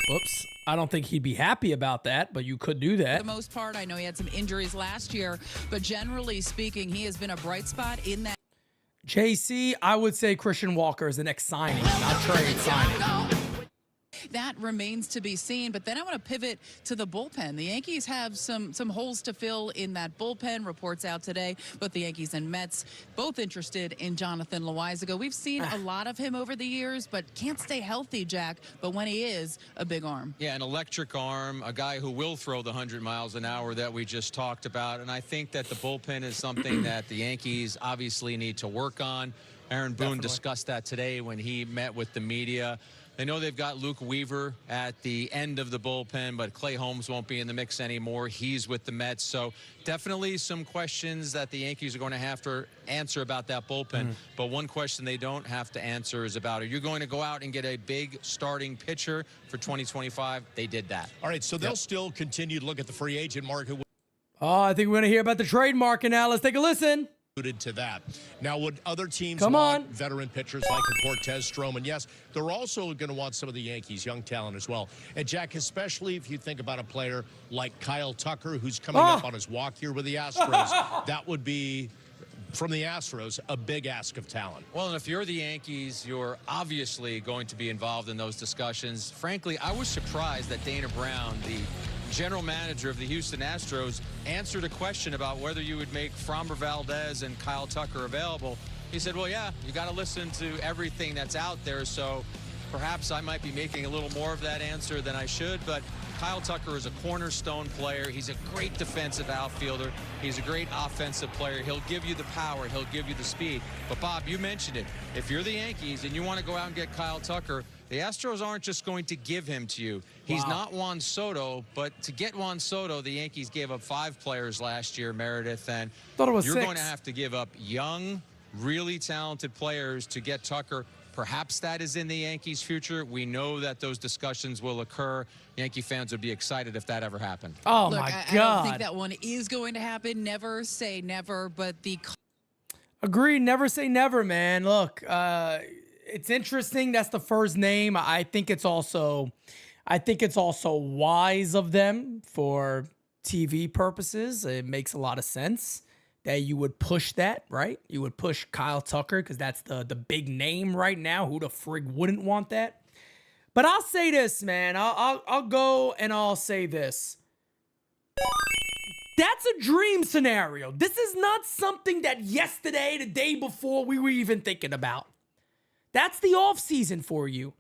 Whoops. I don't think he'd be happy about that, but you could do that. for the most part, I know he had some injuries last year, but generally speaking, he has been a bright spot in that. JC, I would say Christian Walker is the next signing, not trade signing. That remains to be seen. But then I want to pivot to the bullpen. The Yankees have some holes to fill in that bullpen. Reports out today, both the Yankees and Mets both interested in Jonathan Loaizaga. We've seen a lot of him over the years, but can't stay healthy, Jack. But when he is, a big arm. Yeah, an electric arm, a guy who will throw the 100 miles an hour that we just talked about. And I think that the bullpen is something that the Yankees obviously need to work on. Aaron Boone discussed that today when he met with the media. They know they've got Luke Weaver at the end of the bullpen, but Clay Holmes won't be in the mix anymore. He's with the Mets. So definitely some questions that the Yankees are going to have to answer about that bullpen. But one question they don't have to answer is about, are you going to go out and get a big starting pitcher for 2025? They did that. All right, so they'll still continue to look at the free agent market. Oh, I think we're going to hear about the trade market now. Let's take a listen. To that. Now, would other teams Come want on. veteran pitchers like a Cortez, Stroman? Yes, they're also going to want some of the Yankees' young talent as well. And, Jack, especially if you think about a player like Kyle Tucker, who's coming up on his walk here with the Astros, that would be, from the Astros, a big ask of talent. Well, and if you're the Yankees, you're obviously going to be involved in those discussions. Frankly, I was surprised that Dana Brown, the general manager of the Houston Astros, answered a question about whether you would make Framber Valdez and Kyle Tucker available. He said, well, yeah, you got to listen to everything that's out there. So perhaps I might be making a little more of that answer than I should. But Kyle Tucker is a cornerstone player. He's a great defensive outfielder. He's a great offensive player. He'll give you the power. He'll give you the speed. But, Bob, you mentioned it. If you're the Yankees and you want to go out and get Kyle Tucker, the Astros aren't just going to give him to you. He's not Juan Soto, but to get Juan Soto, the Yankees gave up 5 players last year, Meredith, and Thought it was you're 6. going to have to give up young, really talented players to get Tucker. Perhaps that is in the Yankees' future. We know that those discussions will occur. Yankee fans would be excited if that ever happened. Oh, Look, my I God. don't think that one is going to happen. Never say never, but the Agreed. Never say never, man. Look, it's interesting. That's the first name. I think it's also wise of them for TV purposes. It makes a lot of sense that you would push that, right? You would push Kyle Tucker because that's the big name right now. Who the frig wouldn't want that? But I'll say this, man. I'll go and I'll say this. That's a dream scenario. This is not something that yesterday, the day before, we were even thinking about. That's the offseason for you.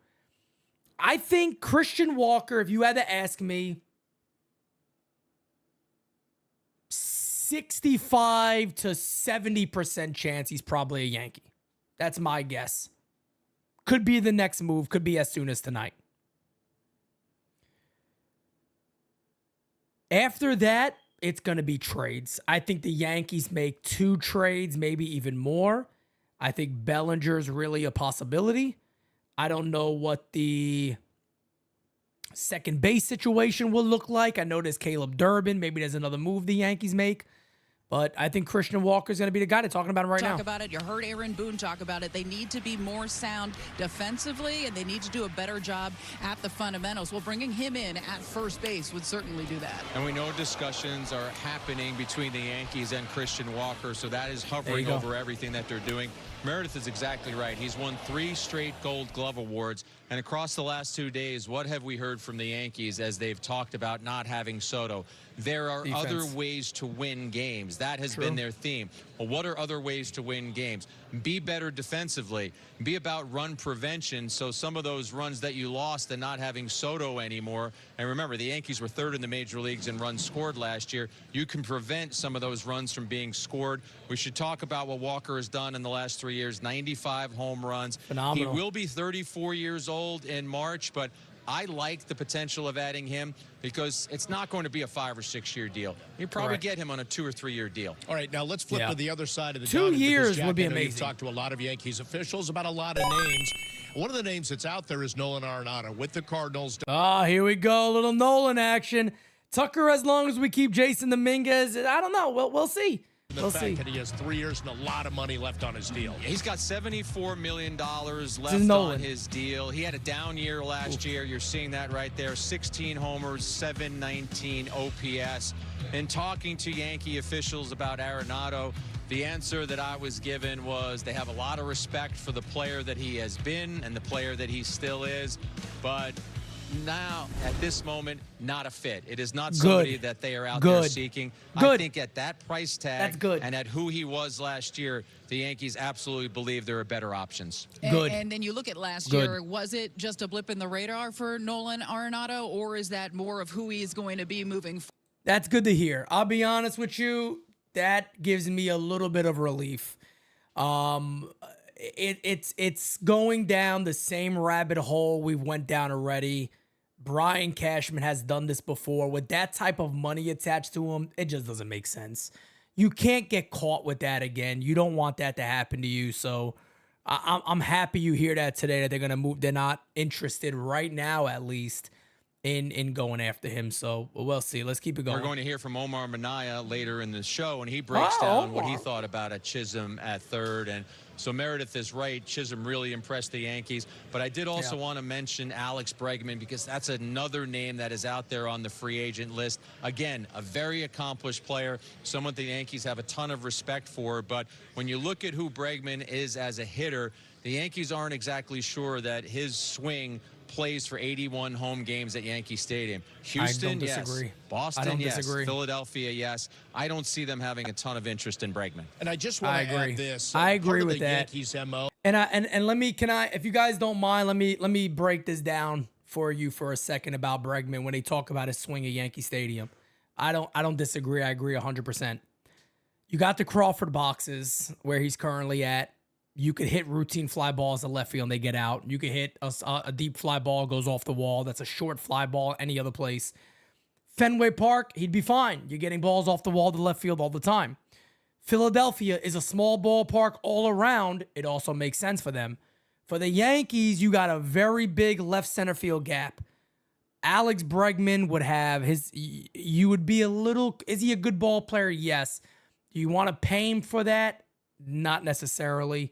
I think Christian Walker, if you had to ask me, 65 to 70% chance he's probably a Yankee. That's my guess. Could be the next move. Could be as soon as tonight. After that, it's going to be trades. I think the Yankees make 2 trades, maybe even more. I think Bellinger's really a possibility. I don't know what the second base situation will look like. I know there's Caleb Durbin. Maybe there's another move the Yankees make. But I think Christian Walker is going to be the guy they're talking about him right now. Talk about it. You heard Aaron Boone talk about it. They need to be more sound defensively, and they need to do a better job at the fundamentals. Well, bringing him in at first base would certainly do that. And we know discussions are happening between the Yankees and Christian Walker, so that is hovering over everything that they're doing. Meredith is exactly right. He's won 3 straight Gold Glove awards. And across the last 2 days, what have we heard from the Yankees as they've talked about not having Soto? There are other ways to win games. That has been their theme. Well, what are other ways to win games? Be better defensively. Be about run prevention. So some of those runs that you lost and not having Soto anymore. And remember, the Yankees were 3rd in the major leagues in runs scored last year. You can prevent some of those runs from being scored. We should talk about what Walker has done in the last 3 years. 95 home runs. Phenomenal. He will be 34 years old in March, but I like the potential of adding him because it's not going to be a 5 or 6 year deal. You probably get him on a 2 or 3 year deal. All right, now let's flip to the other side of the 2 diamond, years because, Jack, would be I know amazing. You've talked to a lot of Yankees officials about a lot of names. One of the names that's out there is Nolan Arenado with the Cardinals. Here we go. A little Nolan action. Tucker, as long as we keep Jason Dominguez, I don't know. We'll see. The fact that he has 3 years and a lot of money left on his deal. He's got $74 million left on his deal. He had a down year last year. You're seeing that right there. 16 homers, 719 OPS. And talking to Yankee officials about Arenado, the answer that I was given was they have a lot of respect for the player that he has been and the player that he still is. But now, at this moment, not a fit. It is not somebody that they are out there seeking. I think at that price tag and at who he was last year, the Yankees absolutely believe there are better options. And then you look at last year, was it just a blip in the radar for Nolan Arenado, or is that more of who he is going to be moving forward? That's good to hear. I'll be honest with you. That gives me a little bit of relief. It's going down the same rabbit hole we went down already. Brian Cashman has done this before. With that type of money attached to him, it just doesn't make sense. You can't get caught with that again. You don't want that to happen to you. So I'm happy you hear that today, that they're going to move. They're not interested right now, at least, in going after him. So we'll see. Let's keep it going. We're going to hear from Omar Minaya later in the show, and he breaks down what he thought about Chisholm at third. And so Meredith is right. Chisholm really impressed the Yankees. But I did also want to mention Alex Bregman, because that's another name that is out there on the free agent list. Again, a very accomplished player, someone the Yankees have a ton of respect for. But when you look at who Bregman is as a hitter, the Yankees aren't exactly sure that his swing plays for 81 home games at Yankee Stadium. Houston, yes. Boston, yes. Philadelphia, yes. I don't see them having a ton of interest in Bregman. And I just want to add this. I agree with that. Yankees MO. And let me, if you guys don't mind, let me break this down for you for a second about Bregman when they talk about his swing at Yankee Stadium. I don't disagree. I agree 100%. You got the Crawford boxes where he's currently at. You could hit routine fly balls to left field and they get out. You could hit a deep fly ball, goes off the wall. That's a short fly ball any other place. Fenway Park, he'd be fine. You're getting balls off the wall to left field all the time. Philadelphia is a small ballpark all around. It also makes sense for them. For the Yankees, you got a very big left center field gap. Alex Bregman would have you would be a little, is he a good ball player? Yes. Do you want to pay him for that? Not necessarily.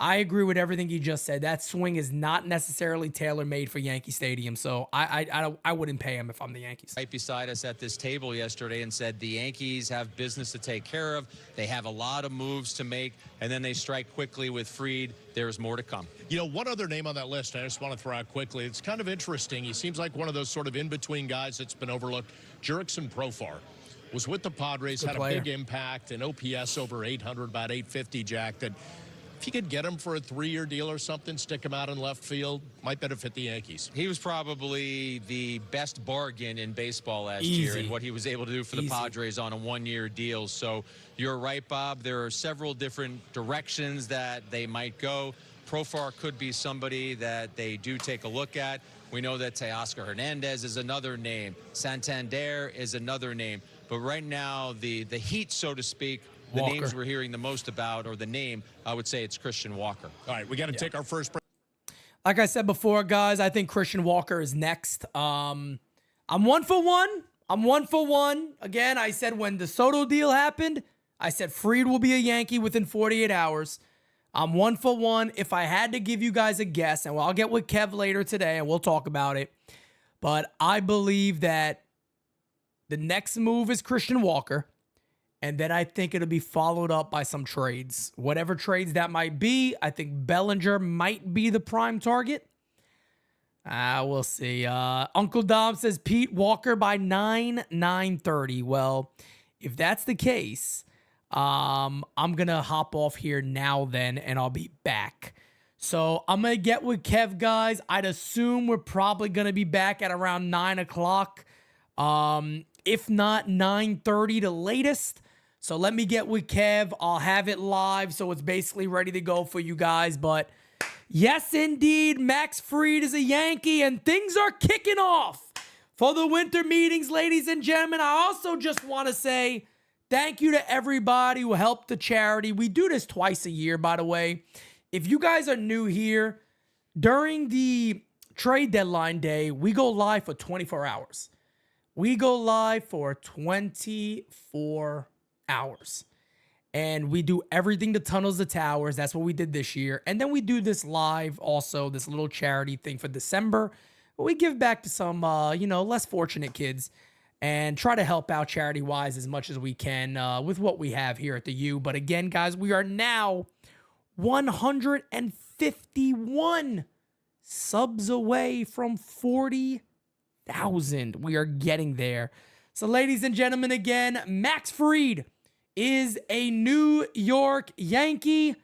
I agree with everything you just said. That swing is not necessarily tailor-made for Yankee Stadium, so I wouldn't pay him if I'm the Yankees. Right beside us at this table yesterday and said the Yankees have business to take care of. They have a lot of moves to make, and then they strike quickly with Fried. There's more to come. You know, one other name on that list I just want to throw out quickly. It's kind of interesting. He seems like one of those sort of in-between guys that's been overlooked. Jurickson Profar was with the Padres, had a big impact, an OPS over 800, about 850, Jack, that if you could get him for a 3-year deal or something, stick him out in left field, might benefit the Yankees. He was probably the best bargain in baseball last year and what he was able to do for the Padres on a 1-year deal. So you're right, Bob. There are several different directions that they might go. Profar could be somebody that they do take a look at. We know that Teoscar Hernandez is another name. Santander is another name. But right now, the heat, so to speak, the names we're hearing the most about, or the name, I would say it's Christian Walker. All right, we got to take our first break. Like I said before, guys, I think Christian Walker is next. I'm 1 for 1. I'm 1 for 1. Again, I said when the Soto deal happened, I said Fried will be a Yankee within 48 hours. I'm 1 for 1. If I had to give you guys a guess, and I'll get with Kev later today and we'll talk about it, but I believe that the next move is Christian Walker, and then I think it'll be followed up by some trades. Whatever trades that might be, I think Bellinger might be the prime target. We'll see. Uncle Dom says Pete Walker by 9:30. Well, if that's the case, I'm going to hop off here now then, and I'll be back. So I'm going to get with Kev, guys. I'd assume we're probably going to be back at around 9 o'clock. If not 9:30 the latest. So let me get with Kev. I'll have it live, so it's basically ready to go for you guys. But yes, indeed, Max Fried is a Yankee, and things are kicking off for the winter meetings, ladies and gentlemen. I also just want to say thank you to everybody who helped the charity. We do this twice a year, by the way. If you guys are new here, during the trade deadline day, we go live for 24 hours. We go live for 24 hours. And we do everything to Tunnels to Towers. That's what we did this year. And then we do this live also, this little charity thing for December. We give back to some, less fortunate kids and try to help out charity-wise as much as we can with what we have here at the U. But again, guys, we are now 151 subs away from 40,000. We are getting there. So, ladies and gentlemen, again, Max Fried is a New York Yankee.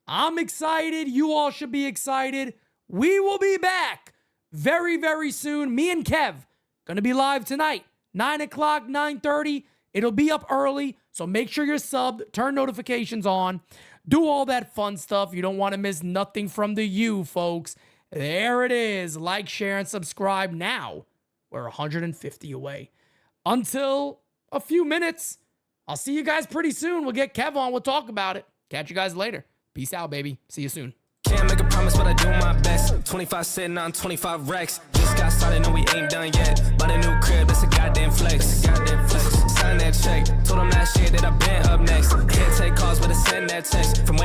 I'm excited. You all should be excited. We will be back very, very soon. Me and Kev going to be live tonight, 9 o'clock, 9:30. It'll be up early, so make sure you're subbed, turn notifications on, do all that fun stuff. You don't want to miss nothing from the U, folks. There it is. Like, share, and subscribe now. We're 150 away. Until a few minutes, I'll see you guys pretty soon. We'll get Kev on. We'll talk about it. Catch you guys later. Peace out, baby. See you soon. Can't make a promise, but I do my best. 25 sitting on 25 racks. Just got started, no, we ain't done yet. Bought a new crib, that's a goddamn flex. Sign that check. Told them last year that I've been up next. Can't take calls, but I send that text. From